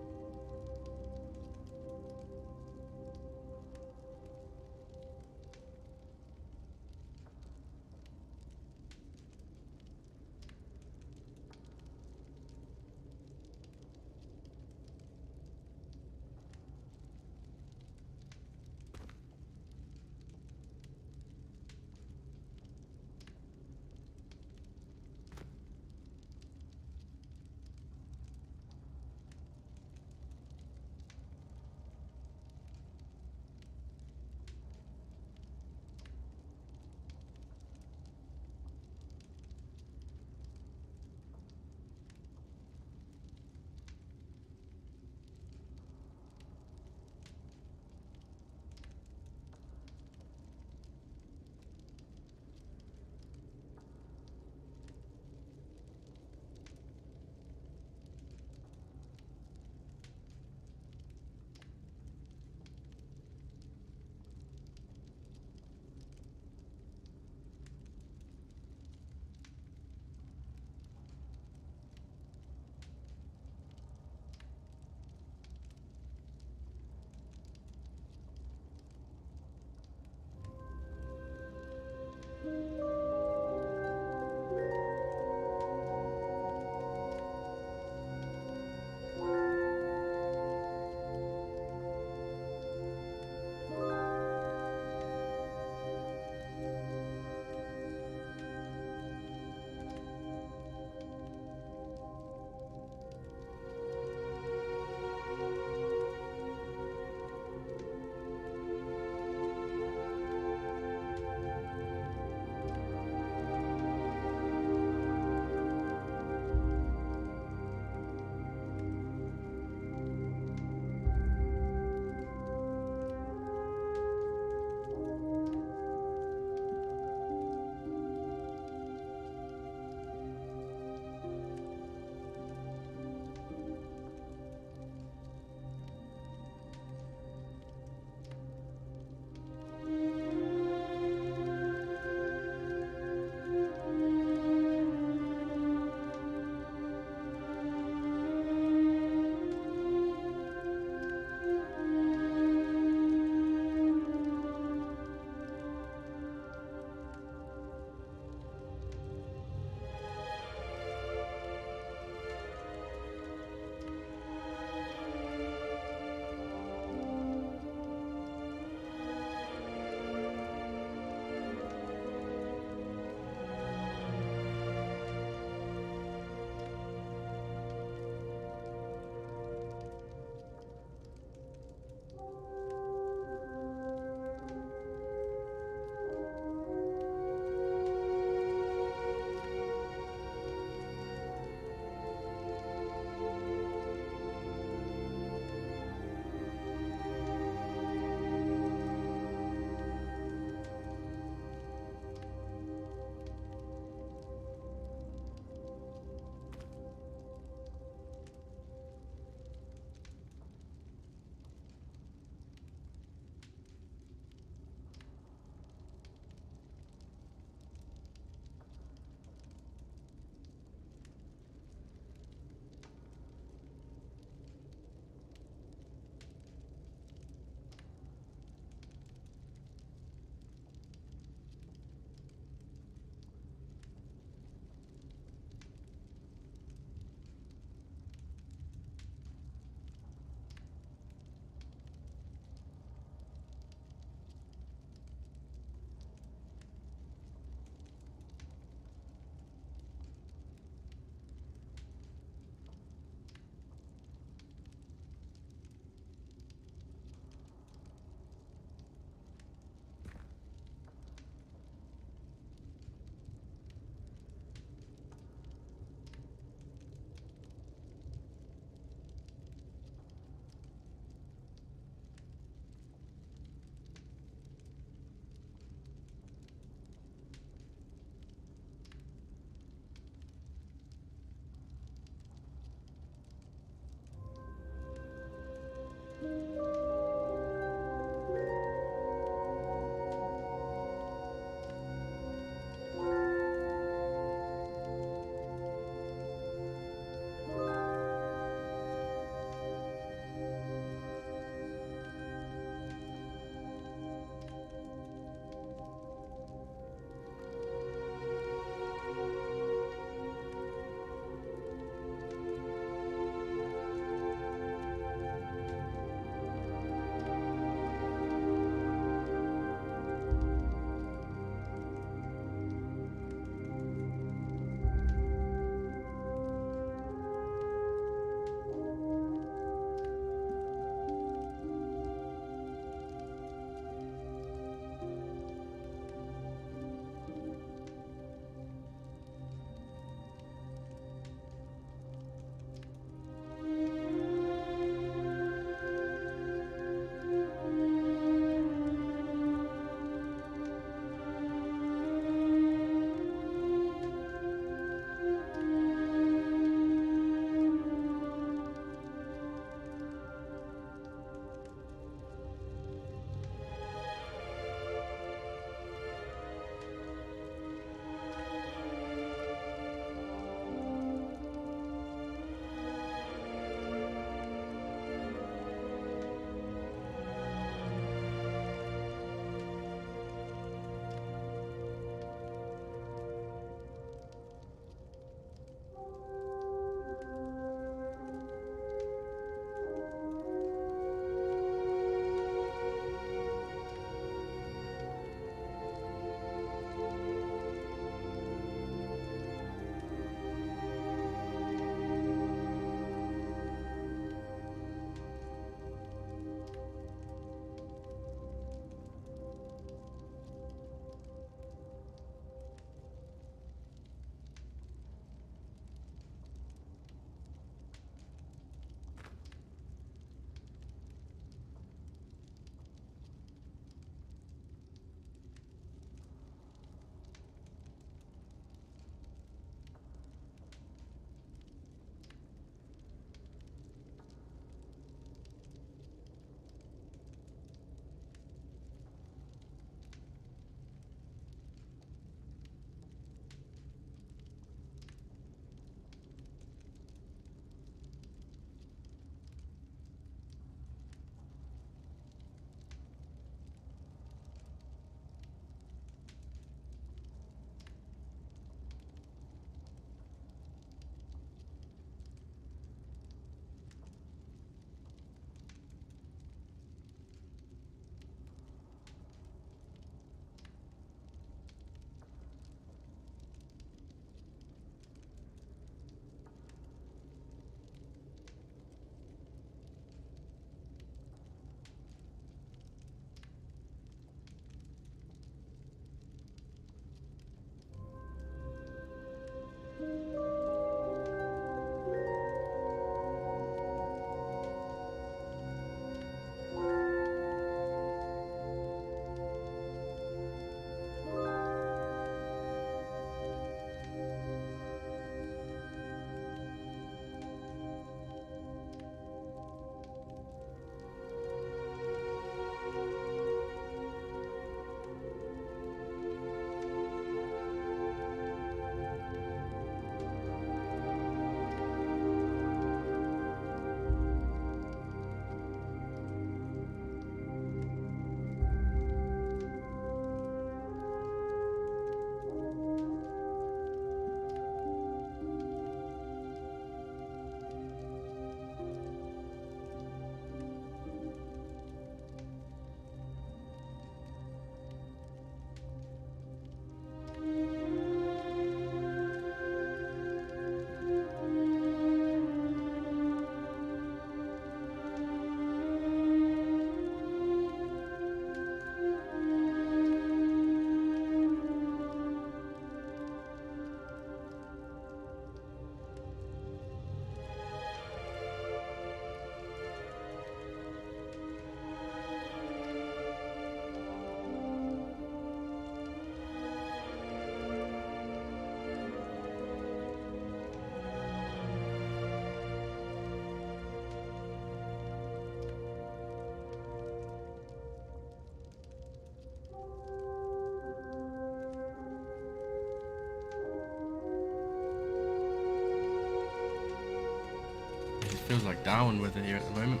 feels like Darwin weather here at the moment.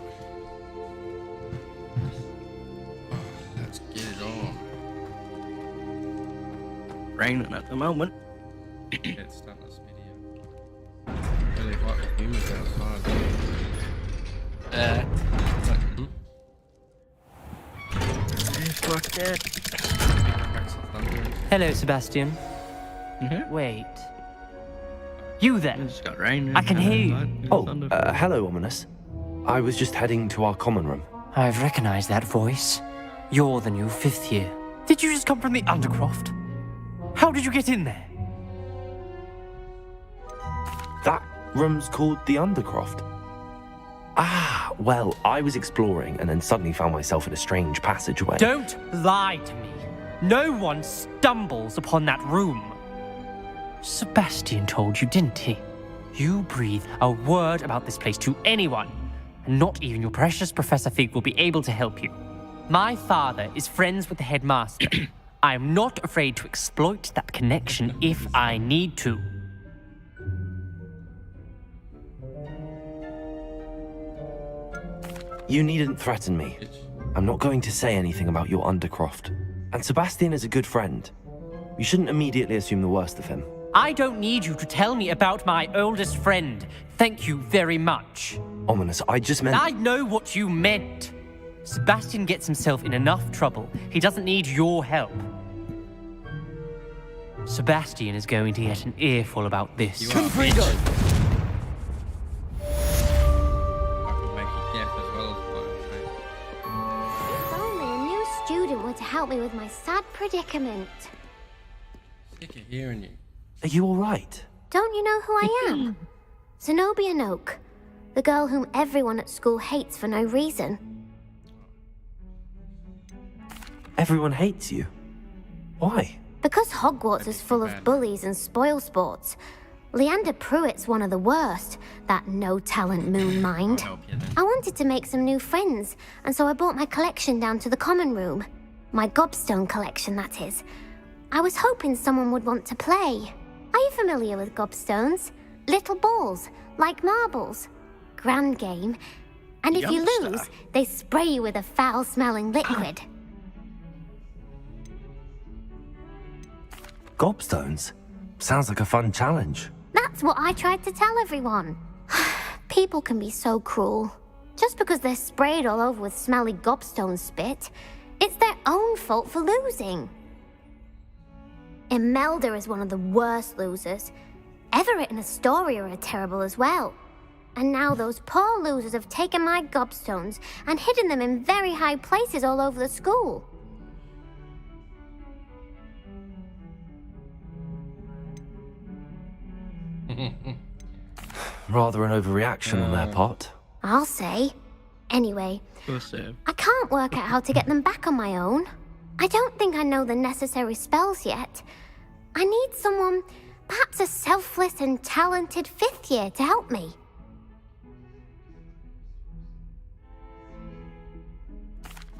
Let's get it on. Raining at the moment. Let's start this video. Really hot and humid outside. Fuck it. Hello, Sebastian. Wait. You there? It's got rain. I can hear you. Oh, hello, Ominous. I was just heading to our common room. I've recognized that voice. You're the new 5th year. Did you just come from the Undercroft? How did you get in there? That room's called the Undercroft. Ah, well, I was exploring and then suddenly found myself in a strange passageway. Don't lie to me. No one stumbles upon that room. Sebastian told you, didn't he? You breathe a word about this place to anyone, and not even your precious Professor Fig will be able to help you. My father is friends with the headmaster. I am not afraid to exploit that connection if I need to. You needn't threaten me. I'm not going to say anything about your Undercroft. And Sebastian is a good friend. You shouldn't immediately assume the worst of him. I don't need you to tell me about my oldest friend. Thank you very much. Ominous, I just meant... I know what you meant. Sebastian gets himself in enough trouble. He doesn't need your help. Sebastian is going to get an earful about this. Confredo! If only a new student were to help me with my sad predicament. Sick of hearing you. Are you all right? Don't you know who I am? Zenobia Noak, the girl whom everyone at school hates for no reason. Everyone hates you. Why? Because Hogwarts is full of bullies and spoilsports. Leander Pruitt's one of the worst, that no-talent moon mind. I wanted to make some new friends, and so I brought my collection down to the common room. My gobstone collection, that is. I was hoping someone would want to play. Are you familiar with gobstones? Little balls, like marbles. Grand game. And if you lose, they spray you with a foul-smelling liquid. Gobstones? Sounds like a fun challenge. That's what I tried to tell everyone. People can be so cruel. Just because they're sprayed all over with smelly gobstone spit, it's their own fault for losing. Imelda is one of the worst losers. Everett and Astoria are terrible as well. And now those poor losers have taken my gobstones and hidden them in very high places all over the school. Rather an overreaction on their part. I'll say. Anyway, I can't work out how to get them back on my own. I don't think I know the necessary spells yet. I need someone, perhaps a selfless and talented 5th year to help me.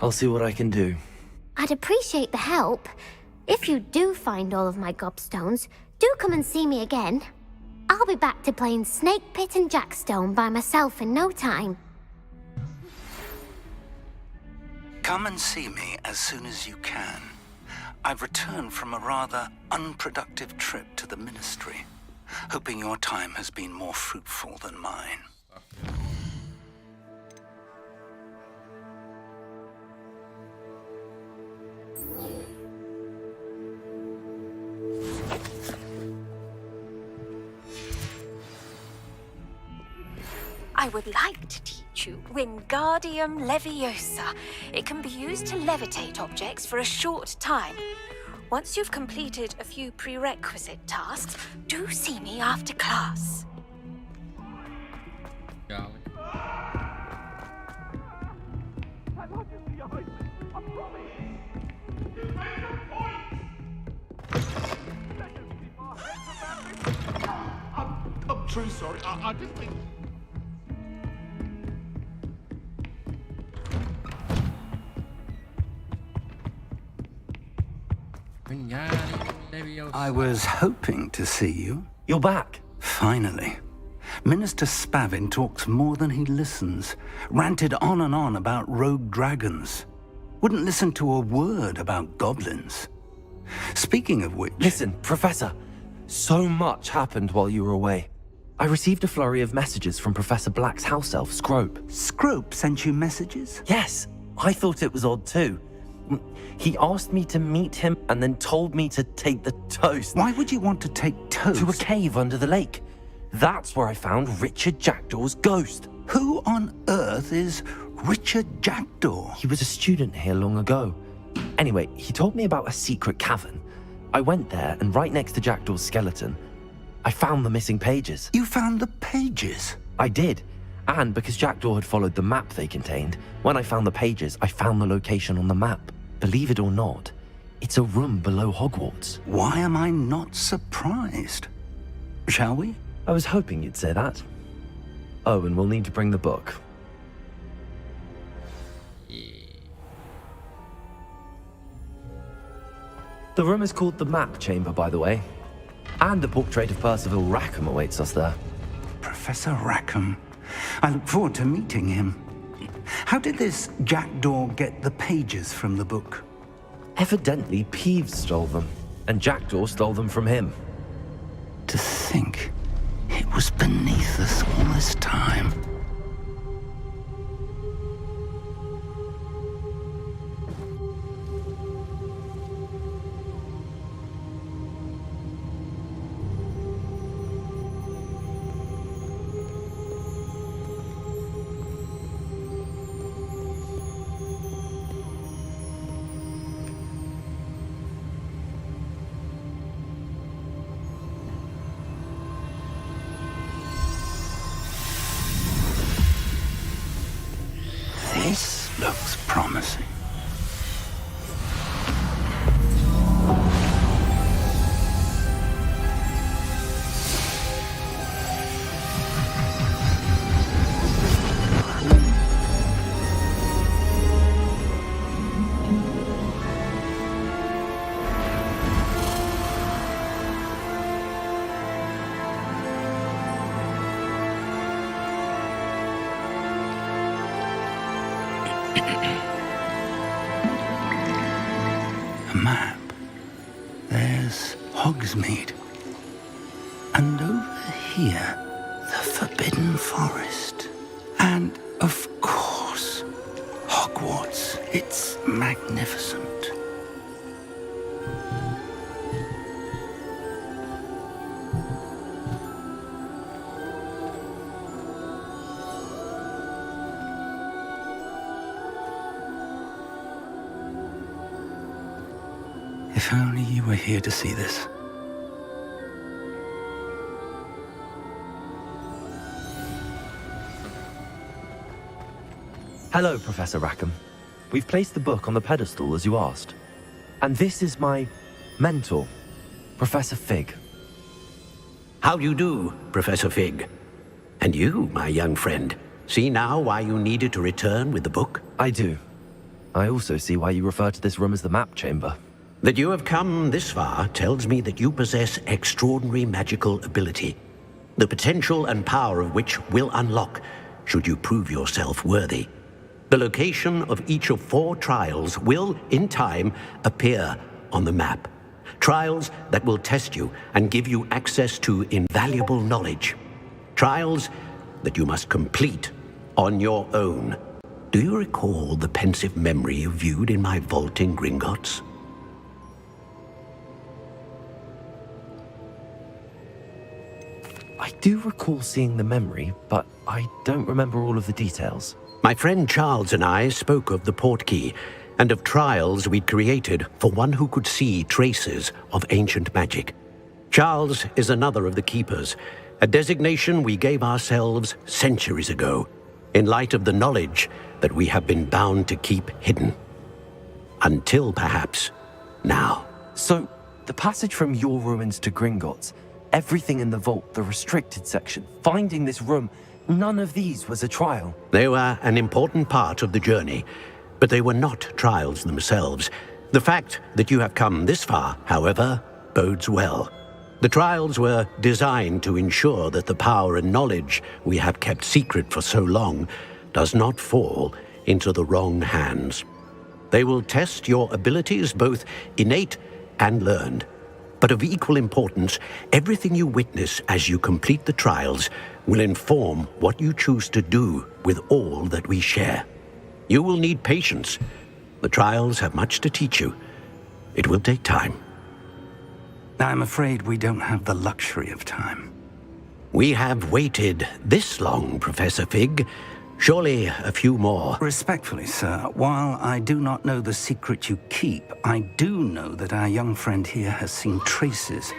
I'll see what I can do. I'd appreciate the help. If you do find all of my gobstones, do come and see me again. I'll be back to playing Snake Pit and Jackstone by myself in no time. Come and see me as soon as you can. I've returned from a rather unproductive trip to the Ministry, hoping your time has been more fruitful than mine. I would like to teach you Wingardium Leviosa. It can be used to levitate objects for a short time. Once you've completed a few prerequisite tasks, do see me after class. I'm truly sorry. I didn't think... I was hoping to see you. You're back. Finally. Minister Spavin talks more than he listens. Ranted on and on about rogue dragons. Wouldn't listen to a word about goblins. Speaking of which... Listen, Professor. So much happened while you were away. I received a flurry of messages from Professor Black's house elf, Scrope. Scrope sent you messages? Yes. I thought it was odd too. He asked me to meet him and then told me to take the toast. Why would you want to take toast? To a cave under the lake. That's where I found Richard Jackdaw's ghost. Who on earth is Richard Jackdaw? He was a student here long ago. Anyway, he told me about a secret cavern. I went there, and right next to Jackdaw's skeleton, I found the missing pages. You found the pages? I did. And because Jackdaw had followed the map they contained, when I found the pages, I found the location on the map. Believe it or not, it's a room below Hogwarts. Why am I not surprised? Shall we? I was hoping you'd say that. Oh, and we'll need to bring the book. The room is called the Map Chamber, by the way. And the portrait of Percival Rackham awaits us there. Professor Rackham. I look forward to meeting him. How did this Jackdaw get the pages from the book? Evidently, Peeves stole them, and Jackdaw stole them from him. To think it was beneath us all this time. This looks promising. A map. There's Hogsmeade. And over here, the Forbidden Forest. And, of course, Hogwarts. It's magnificent. If only you were here to see this. Hello, Professor Rackham. We've placed the book on the pedestal as you asked. And this is my mentor, Professor Fig. How do you do, Professor Fig? And you, my young friend, see now why you needed to return with the book? I do. I also see why you refer to this room as the Map Chamber. That you have come this far tells me that you possess extraordinary magical ability, the potential and power of which will unlock should you prove yourself worthy. The location of each of 4 trials will, in time, appear on the map. Trials that will test you and give you access to invaluable knowledge. Trials that you must complete on your own. Do you recall the pensive memory you viewed in my vault in Gringotts? I do recall seeing the memory, but I don't remember all of the details. My friend Charles and I spoke of the portkey and of trials we'd created for one who could see traces of ancient magic. Charles is another of the keepers, a designation we gave ourselves centuries ago, in light of the knowledge that we have been bound to keep hidden. Until, perhaps, now. So, the passage from your ruins to Gringotts, everything in the vault, the restricted section, finding this room, none of these was a trial. They were an important part of the journey, but they were not trials themselves. The fact that you have come this far, however, bodes well. The trials were designed to ensure that the power and knowledge we have kept secret for so long does not fall into the wrong hands. They will test your abilities, both innate and learned. But of equal importance, everything you witness as you complete the trials will inform what you choose to do with all that we share. You will need patience. The trials have much to teach you. It will take time. I'm afraid we don't have the luxury of time. We have waited this long, Professor Fig. Surely a few more. Respectfully, sir, while I do not know the secret you keep, I do know that our young friend here has seen traces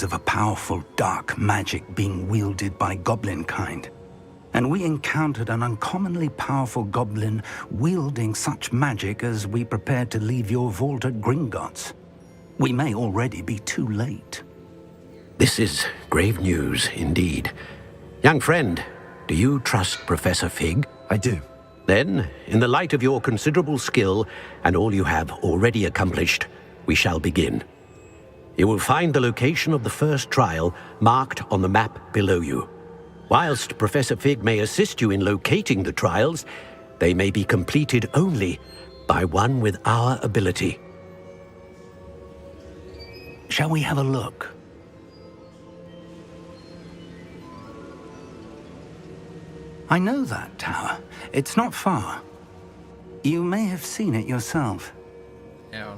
of a powerful dark magic being wielded by goblin kind. And we encountered an uncommonly powerful goblin wielding such magic as we prepared to leave your vault at Gringotts. We may already be too late. This is grave news indeed. Young friend, do you trust Professor Fig? I do. Then, in the light of your considerable skill and all you have already accomplished, we shall begin. You will find the location of the first trial marked on the map below you. Whilst Professor Fig may assist you in locating the trials, they may be completed only by one with our ability. Shall we have a look? I know that tower. It's not far. You may have seen it yourself. Yeah.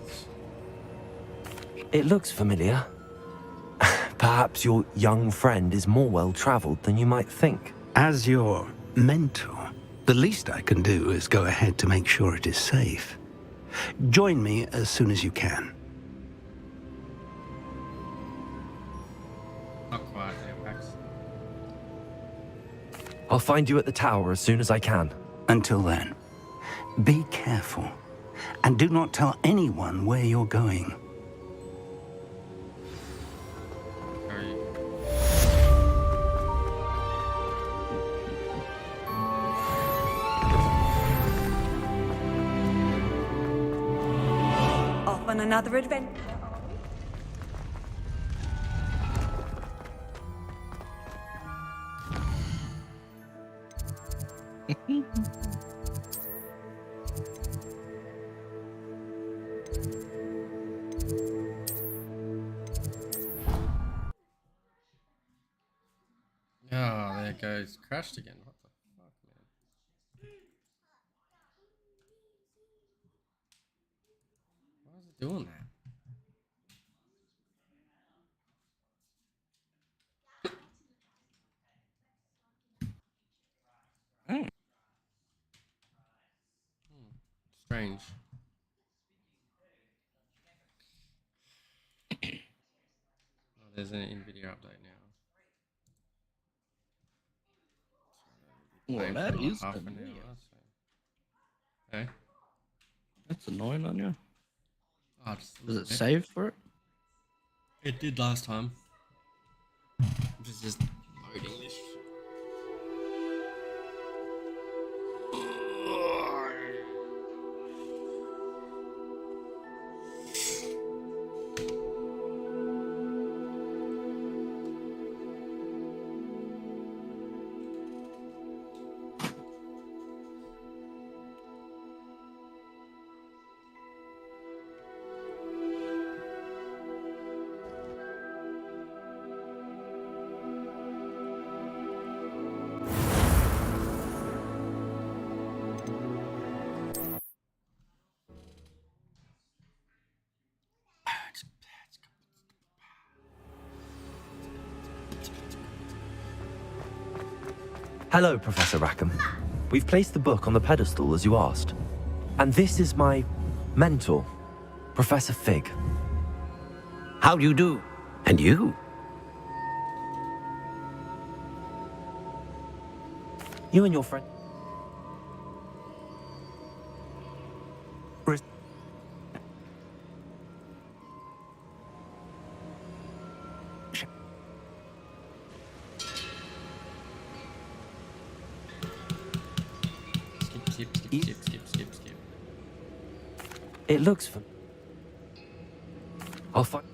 It looks familiar. Perhaps your young friend is more well-traveled than you might think. As your mentor, the least I can do is go ahead to make sure it is safe. Join me as soon as you can. Not quite, Max. I'll find you at the tower as soon as I can. Until then, be careful, and do not tell anyone where you're going. Off on another adventure. Oh, there it goes. Crashed again. What the fuck, man? Why is it doing that? Strange. Oh, there's an in-video update now. Well, that is half an familiar. hour, so. Okay. That's annoying on you. Oh, just a Does little it bit. save for it? It did last time. I'm just loading this. Hello, Professor Rackham. We've placed the book on the pedestal as you asked. And this is my mentor, Professor Fig. How do you do? And you? You and your friend... Skip. It looks for... I'll find...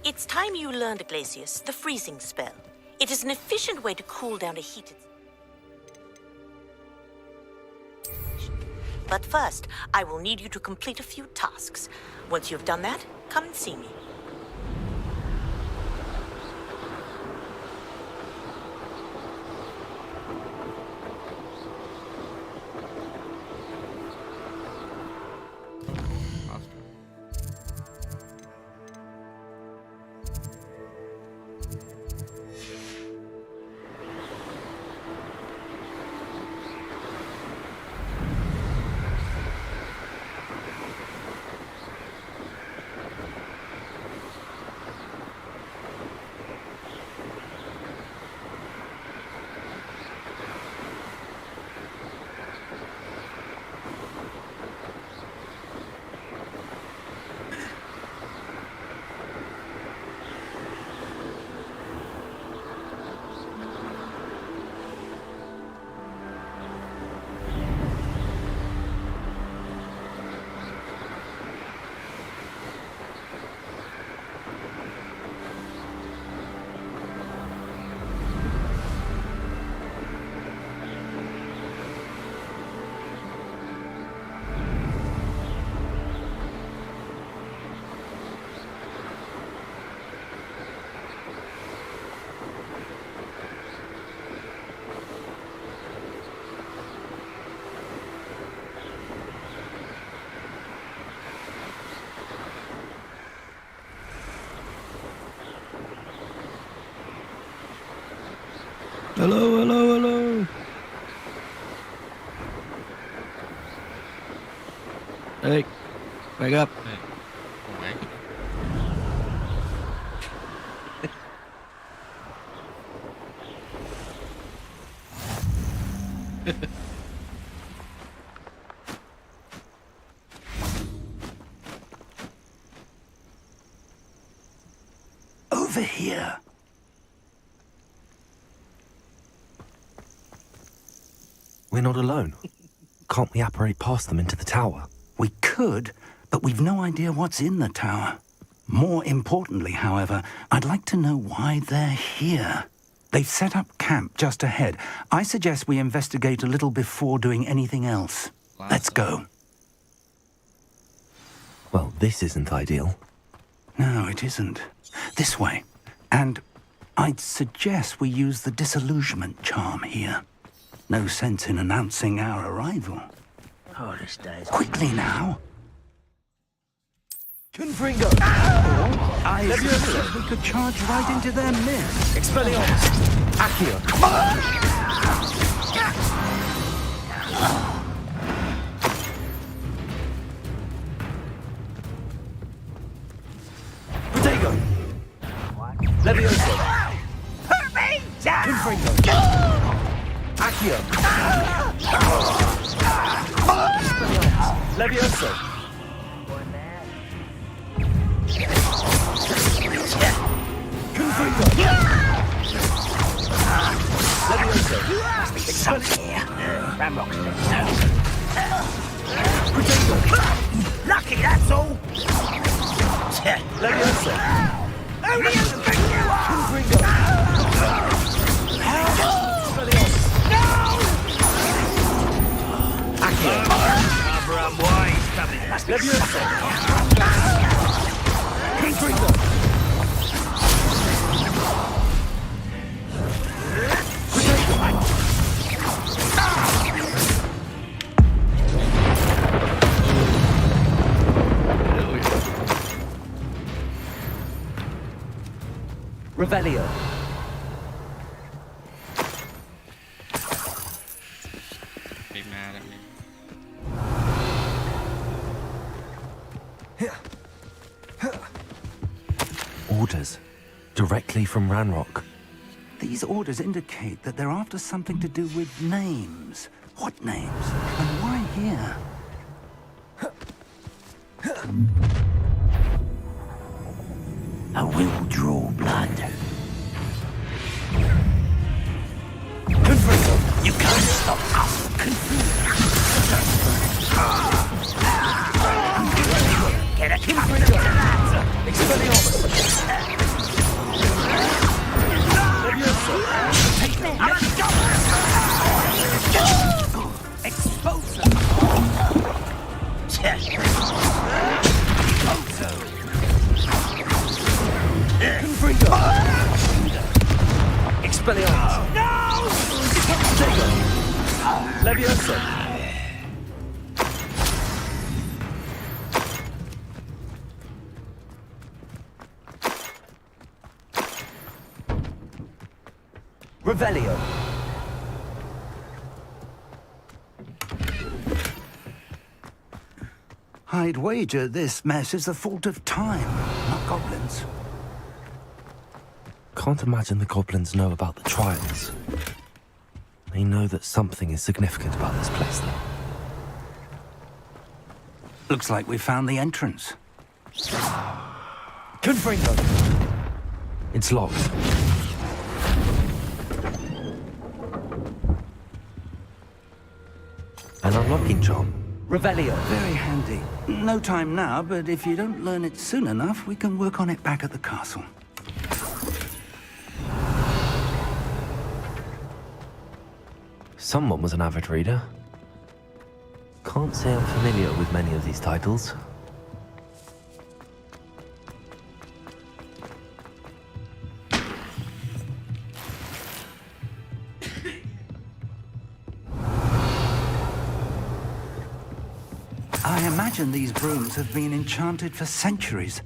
It's time you learned, Glacius, the freezing spell. It is an efficient way to cool down a heated... But first, I will need you to complete a few tasks. Once you've done that, come and see me. Hello, hello, hello. Hey, wake up. Over here. We're not alone. Can't we apparate past them into the tower? We could, but we've no idea what's in the tower. More importantly, however, I'd like to know why they're here. They've set up camp just ahead. I suggest we investigate a little before doing anything else. Let's go. Well, this isn't ideal. No, it isn't. This way. And I'd suggest we use the disillusionment charm here. No sense in announcing our arrival. Oh, this day's... Quickly now. Confringo! I suggest we could charge right into their midst. Expelliarmus! Accio! Protego! Levioso! Hurt me! Confringo! Accio! Levioso! Confringo! Levioso! Ramrock's Protego! lucky, that's all! Levioso! Who do you think you are? Confringo! Accio! Barbara, why is coming? Levioso! Confringo! Revelio. Be mad at me. Orders. Directly from Ranrock. These orders indicate that they're after something to do with names. What names? And why here? I will draw blood. Confringo! You can't stop us, Get a confringo! Expelliarmus! No! Leviosa! Revelio! I'd wager this mess is the fault of time, not goblins. Can't imagine the goblins know about the trials. They know that something is significant about this place, though. Looks like we found the entrance. Confringo! It's locked. An unlocking charm. Revelio. Very handy. No time now, but if you don't learn it soon enough, we can work on it back at the castle. Someone was an avid reader. Can't say I'm familiar with many of these titles. I imagine these brooms have been enchanted for centuries.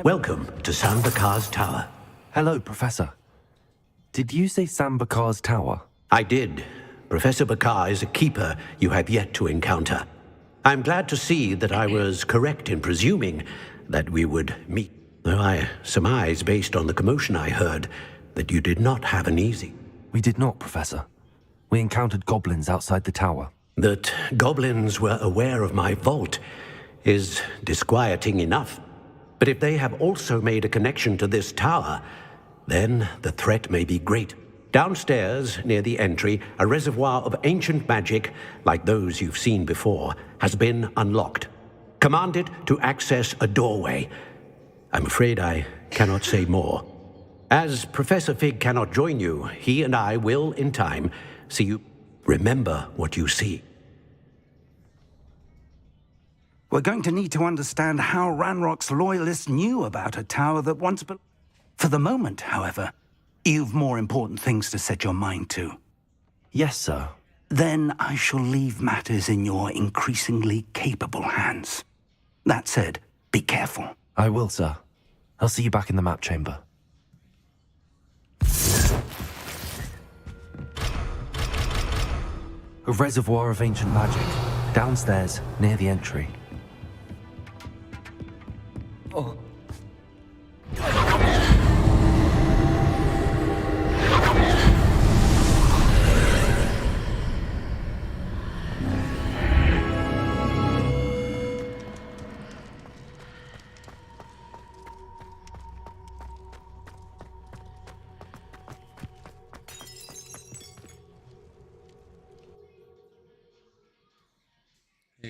Welcome to Sambakar's Tower. Hello, Professor. Did you say Sambakar's Tower? I did. Professor Bakar is a keeper you have yet to encounter. I'm glad to see that I was correct in presuming that we would meet. Though I surmise, based on the commotion I heard, that you did not have an easy. We did not, Professor. We encountered goblins outside the tower. That goblins were aware of my vault is disquieting enough. But if they have also made a connection to this tower, then the threat may be great. Downstairs, near the entry, a reservoir of ancient magic, like those you've seen before, has been unlocked. Command it to access a doorway. I'm afraid I cannot say more. As Professor Fig cannot join you, he and I will, in time, see you. Remember what you see. We're going to need to understand how Ranrock's loyalists knew about a tower that once... For the moment, however, you've more important things to set your mind to. Yes, sir. Then I shall leave matters in your increasingly capable hands. That said, be careful. I will, sir. I'll see you back in the map chamber. A reservoir of ancient magic, downstairs, near the entry. Oh.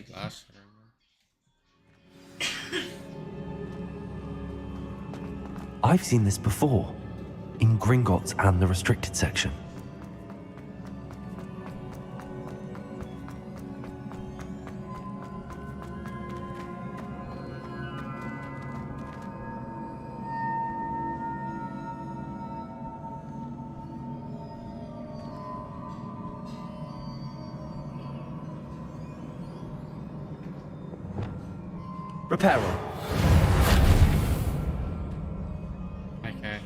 Glass. I've seen this before, in Gringotts and the restricted section. Reparo. Okay.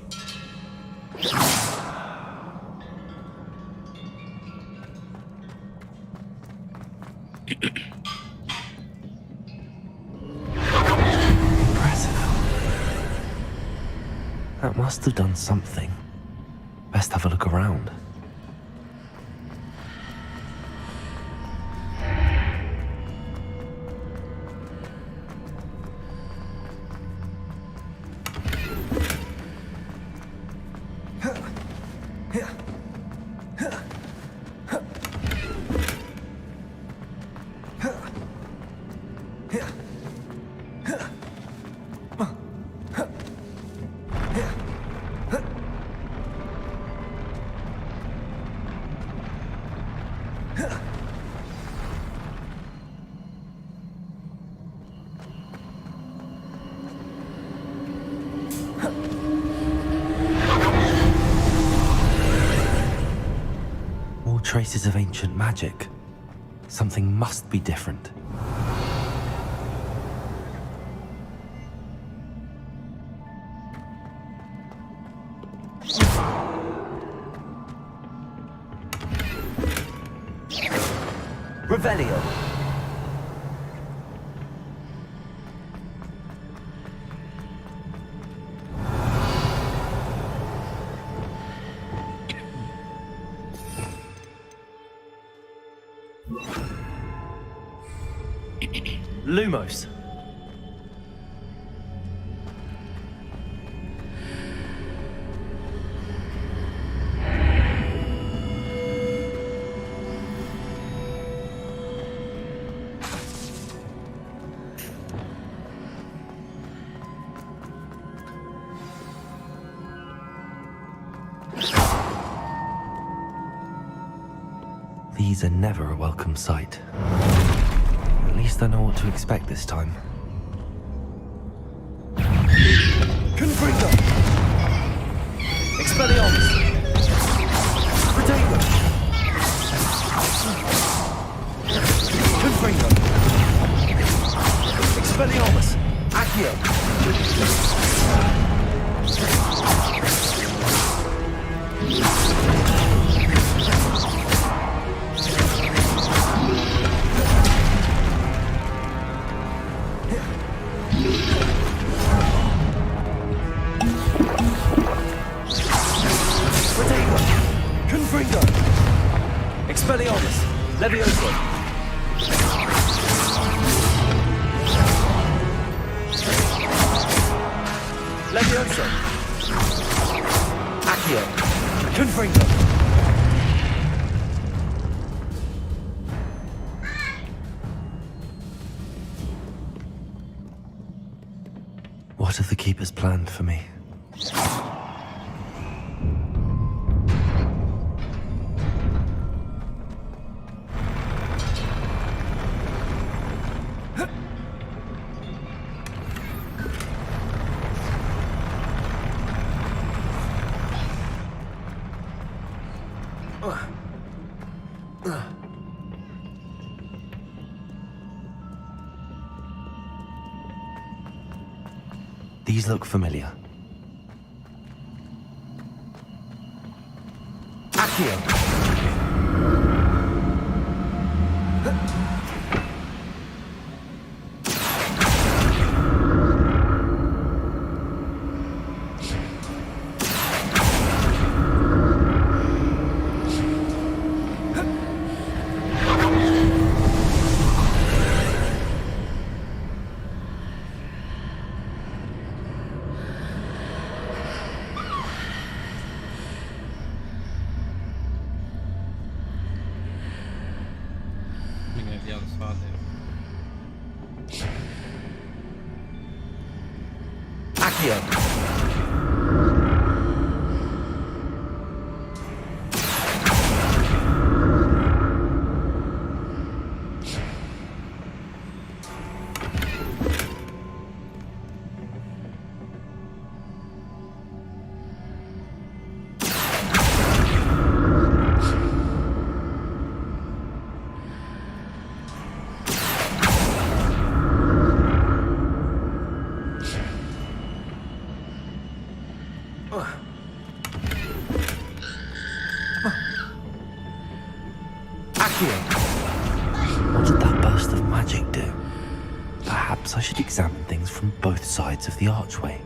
Impressive. That must have done something. Best have a look around. More traces of ancient magic. Something must be different. Revelio. Lumos. These are never a welcome sight. At least I know what to expect this time. Confringo! Expelliarmus! Protego! Confringo! Expelliarmus! Accio! Confringo! Expelliarmus! Levioso! Levioso! Accio! Confringo! What have the Keepers planned for me? These look familiar. Accio! The other side there. Accio! What did that burst of magic do? Perhaps I should examine things from both sides of the archway.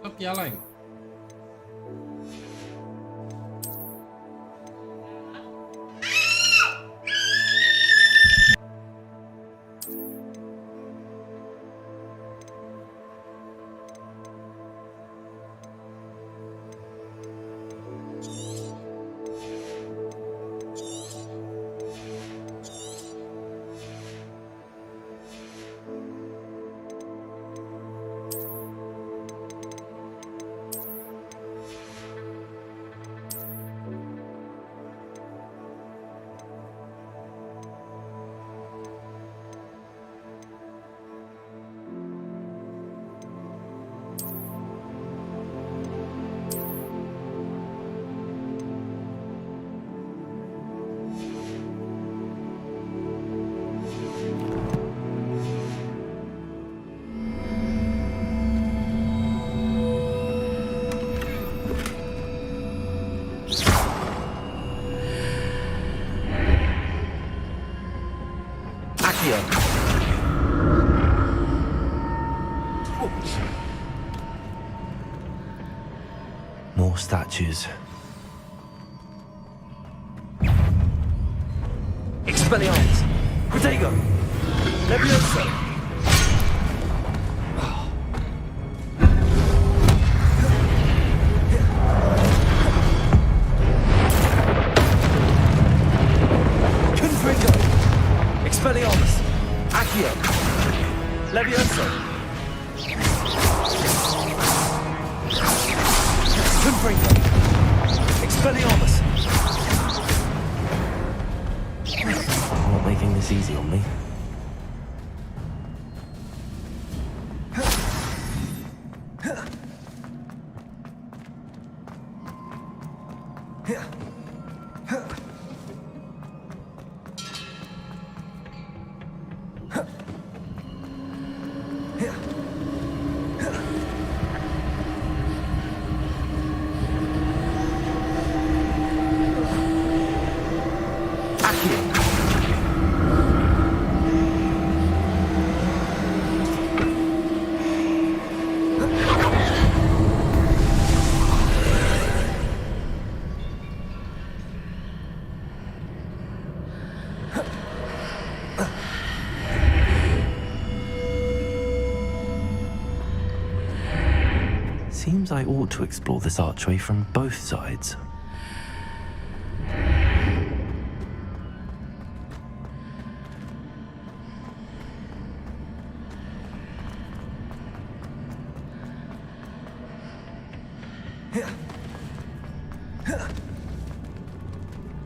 Stop yelling. more statues. Expelliarmus! Protego! Levioso! Confringo! Expelliarmus! Accio! Levioso! Confringo! Expelliarmus! You're not making this easy on me. Seems I ought to explore this archway from both sides.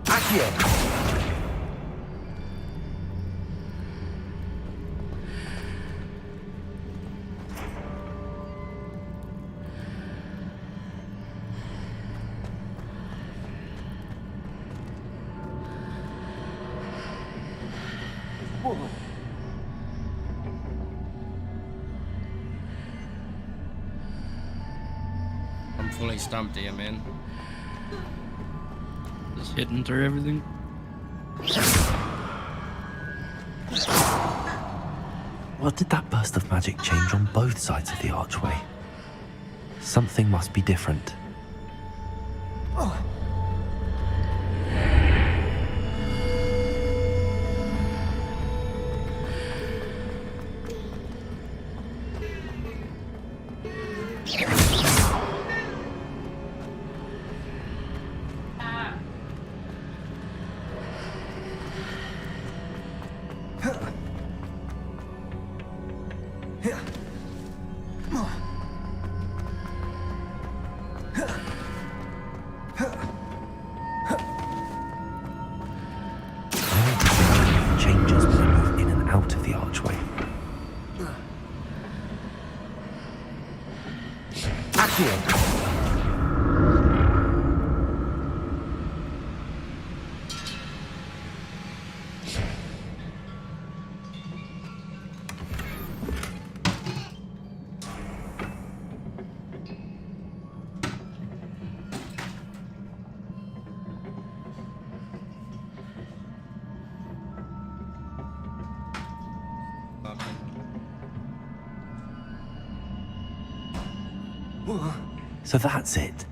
Accio! I'm fully stumped here, man. Just hitting through everything. What did that burst of magic change on both sides of the archway? Something must be different. Changes when I move in and out of the archway. Accio! So that's it.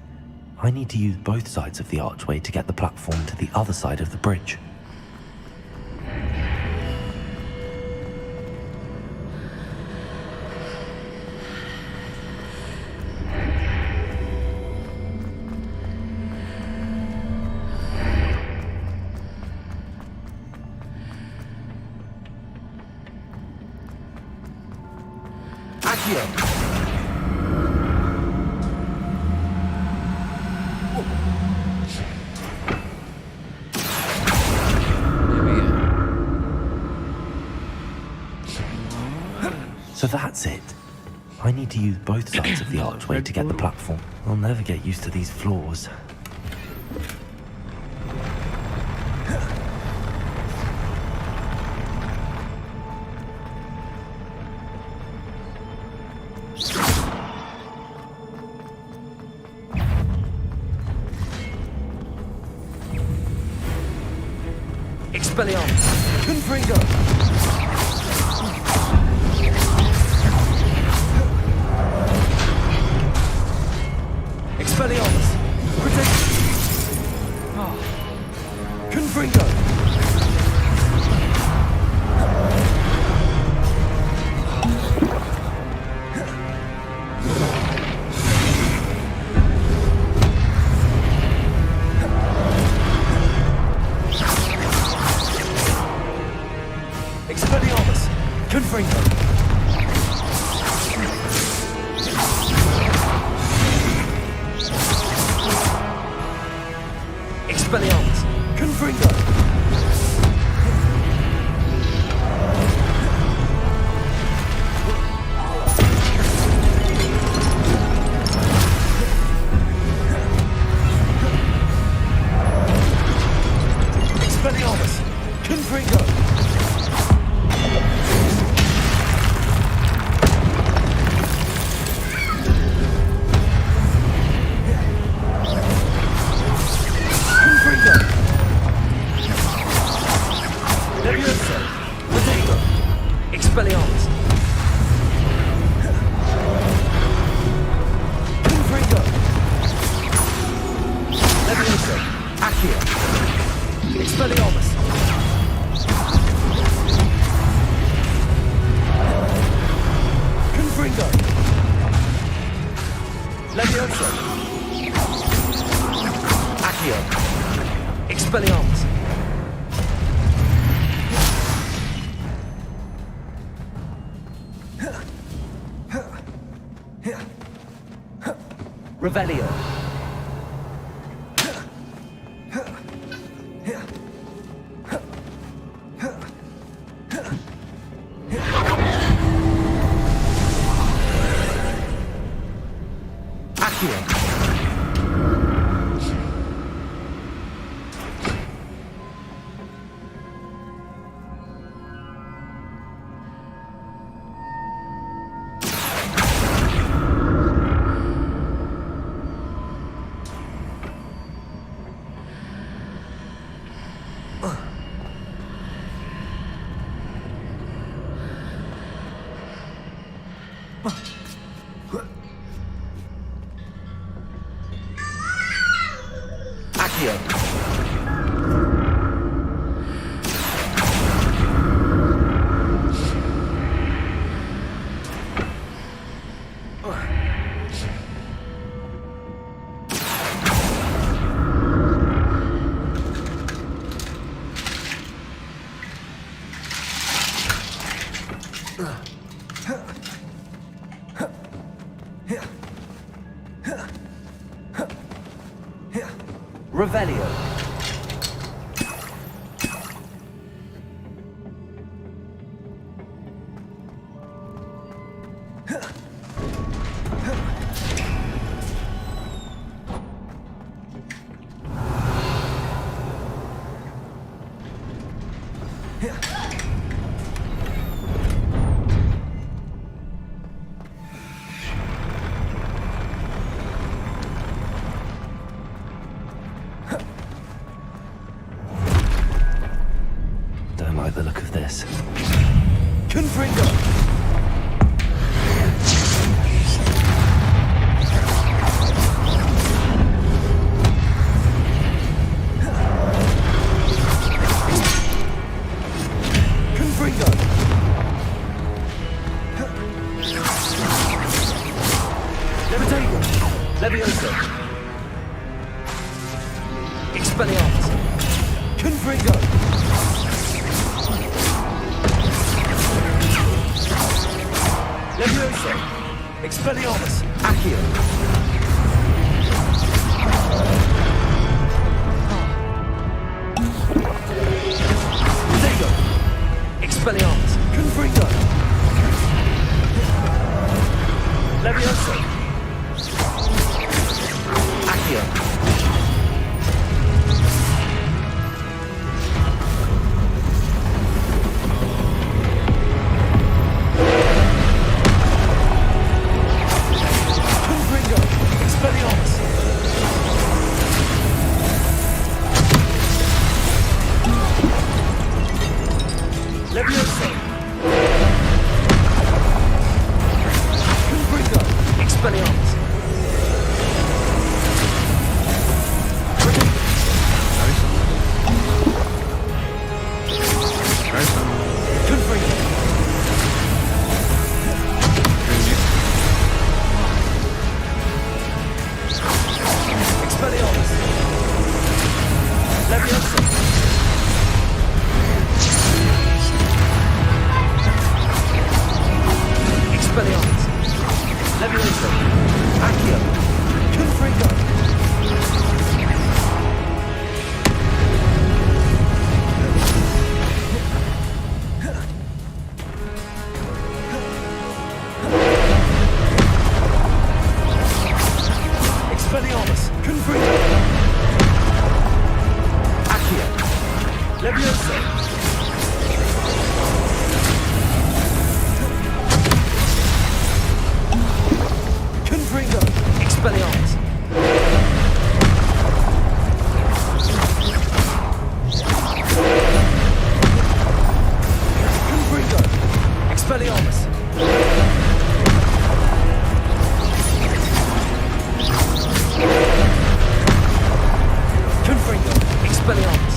I need to use both sides of the archway to get the platform to the other side of the bridge. Accio! So that's it. I need to use both sides of the archway to get the platform. I'll never get used to these floors. Expelliarmus! Confringo! Expelliarmus! Confringo! Levioso! Accio! Expelliarmus! Revelio! Revelio. Don't like the look of this. Confringo! Levioso! Expelliarmus! Confringo! Levioso! Expelliarmus! Accio! Zego! Expelliarmus! Confringo! Levioso! Accio! Levioso! Confringo! Expelliarmus! Confringo! Expelliarmus! Levioso! Expelliarmus! Levioso! Accio! Confringo! Expelliarmus! Confringo! Accio! Levioso! Confringo! Expelliarmus! Confringo! Expelliarmus! Confringo! Expelliarmus!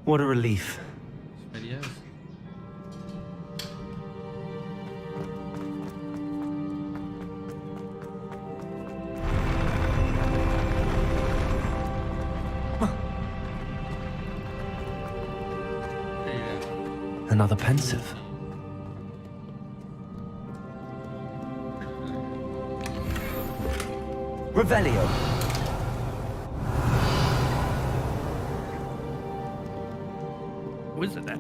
What a relief. Videos. Another pensive. Revelio. What is it then?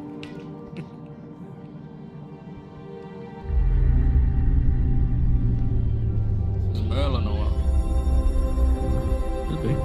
Is it Merlin or what? Could be.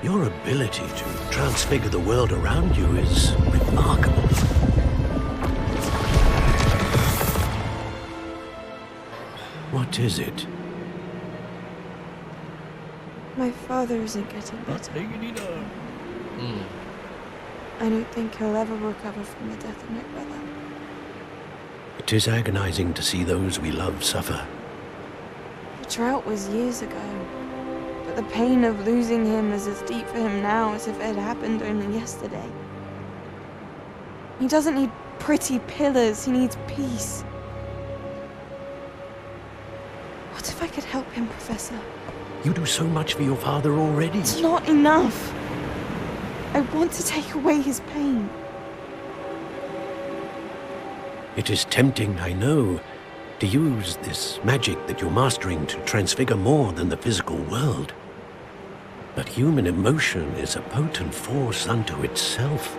Your ability to transfigure the world around you is remarkable. What is it? My father isn't getting better. I don't think he'll ever recover from the death of my brother. It is agonizing to see those we love suffer. The drought was years ago, but the pain of losing him is as deep for him now as if it had happened only yesterday. He doesn't need pretty pillars, he needs peace. What if I could help him, Professor? You do so much for your father already. It's not enough. I want to take away his pain. It is tempting, I know, to use this magic that you're mastering to transfigure more than the physical world. But human emotion is a potent force unto itself.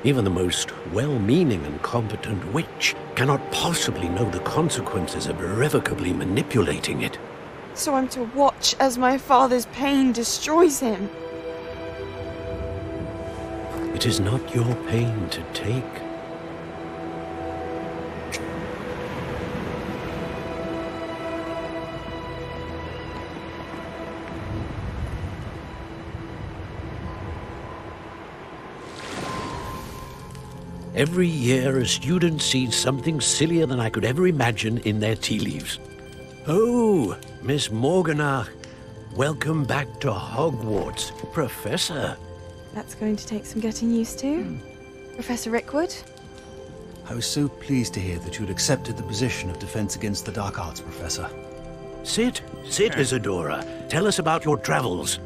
Even the most well-meaning and competent witch cannot possibly know the consequences of irrevocably manipulating it. So I'm to watch as my father's pain destroys him. It is not your pain to take. Every year, a student sees something sillier than I could ever imagine in their tea leaves. Oh, Miss Morganach, welcome back to Hogwarts, Professor. That's going to take some getting used to. Professor Rickwood? I was so pleased to hear that you'd accepted the position of Defense Against the Dark Arts, Professor. Sit, Isadora. Tell us about your travels.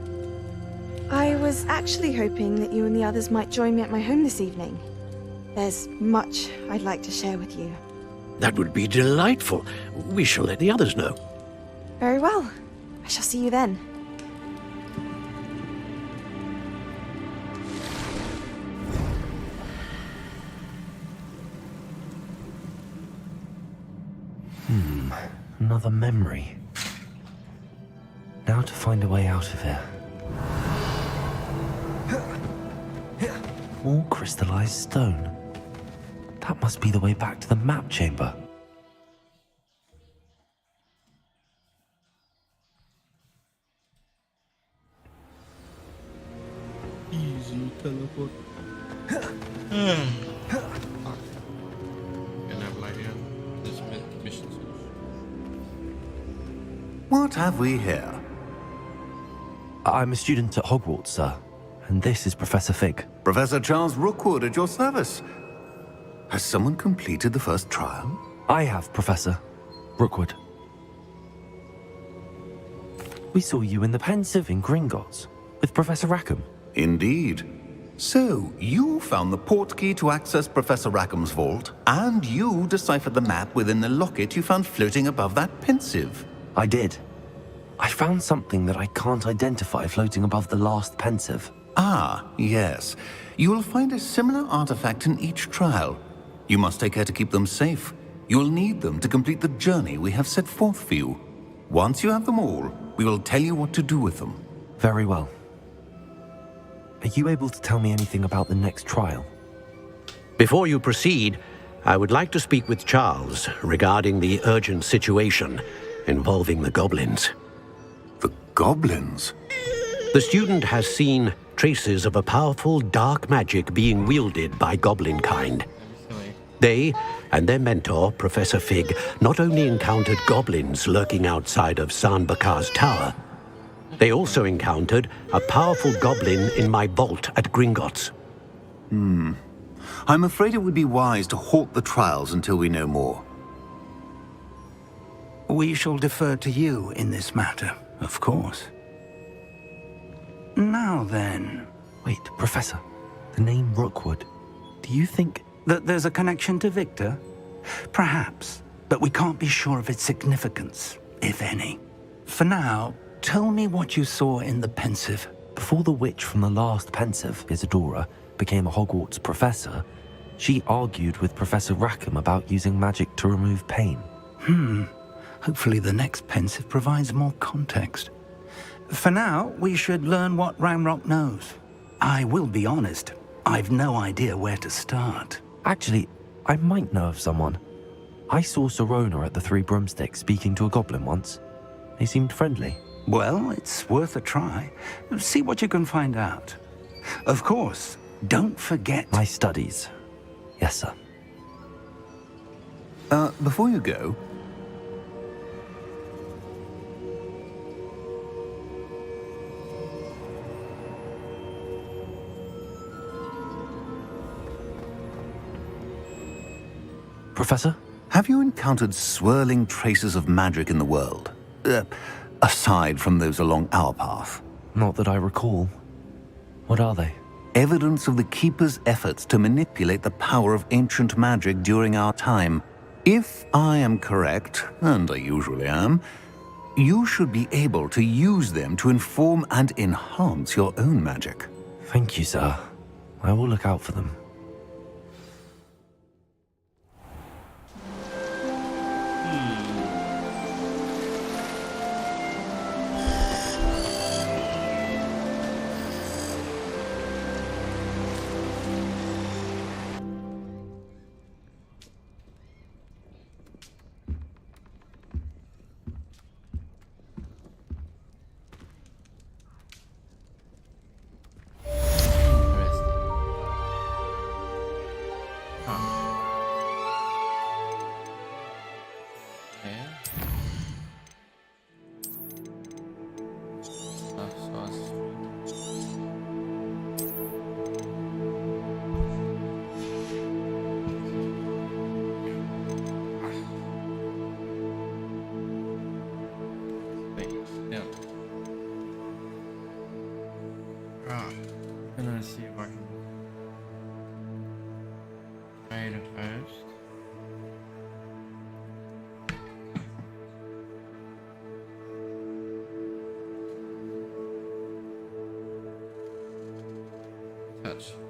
I was actually hoping that you and the others might join me at my home this evening. There's much I'd like to share with you. That would be delightful. We shall let the others know. Very well. I shall see you then. Another memory. Now to find a way out of here. More crystallized stone. That must be the way back to the map chamber. Easy teleport. Gonna have my this mission. What have we here? I'm a student at Hogwarts, sir. And this is Professor Fig. Professor Charles Rookwood at your service. Has someone completed the first trial? I have, Professor Rookwood. We saw you in the Pensive in Gringotts with Professor Rackham. Indeed. So, you found the portkey to access Professor Rackham's vault, and you deciphered the map within the locket you found floating above that Pensive. I did. I found something that I can't identify floating above the last Pensive. Ah, yes. You will find a similar artifact in each trial. You must take care to keep them safe. You will need them to complete the journey we have set forth for you. Once you have them all, We will tell you what to do with them. Very well. Are you able to tell me anything about the next trial? Before you proceed, I would like to speak with Charles regarding the urgent situation involving the goblins. The goblins? The student has seen traces of a powerful dark magic being wielded by goblin kind. They and their mentor, Professor Fig, not only encountered goblins lurking outside of San Bakar's tower, they also encountered a powerful goblin in my vault at Gringotts. I'm afraid it would be wise to halt the trials until we know more. We shall defer to you in this matter, of course. Now then... Wait, Professor. The name Rookwood. Do you think... that there's a connection to Victor? Perhaps, but we can't be sure of its significance, if any. For now, tell me what you saw in the Pensive. Before the witch from the last Pensive, Isadora, became a Hogwarts professor, she argued with Professor Rackham about using magic to remove pain. Hopefully the next Pensive provides more context. For now, we should learn what Ranrock knows. I will be honest, I've no idea where to start. Actually, I might know of someone. I saw Serona at the Three Broomsticks speaking to a goblin once. They seemed friendly. Well, it's worth a try. See what you can find out. Of course, don't forget... my studies. Yes, sir. Before you go... Professor? Have you encountered swirling traces of magic in the world? Aside from those along our path? Not that I recall. What are they? Evidence of the Keeper's efforts to manipulate the power of ancient magic during our time. If I am correct, and I usually am, you should be able to use them to inform and enhance your own magic. Thank you, sir. I will look out for them. Gonna see if I can trade it first. Touch.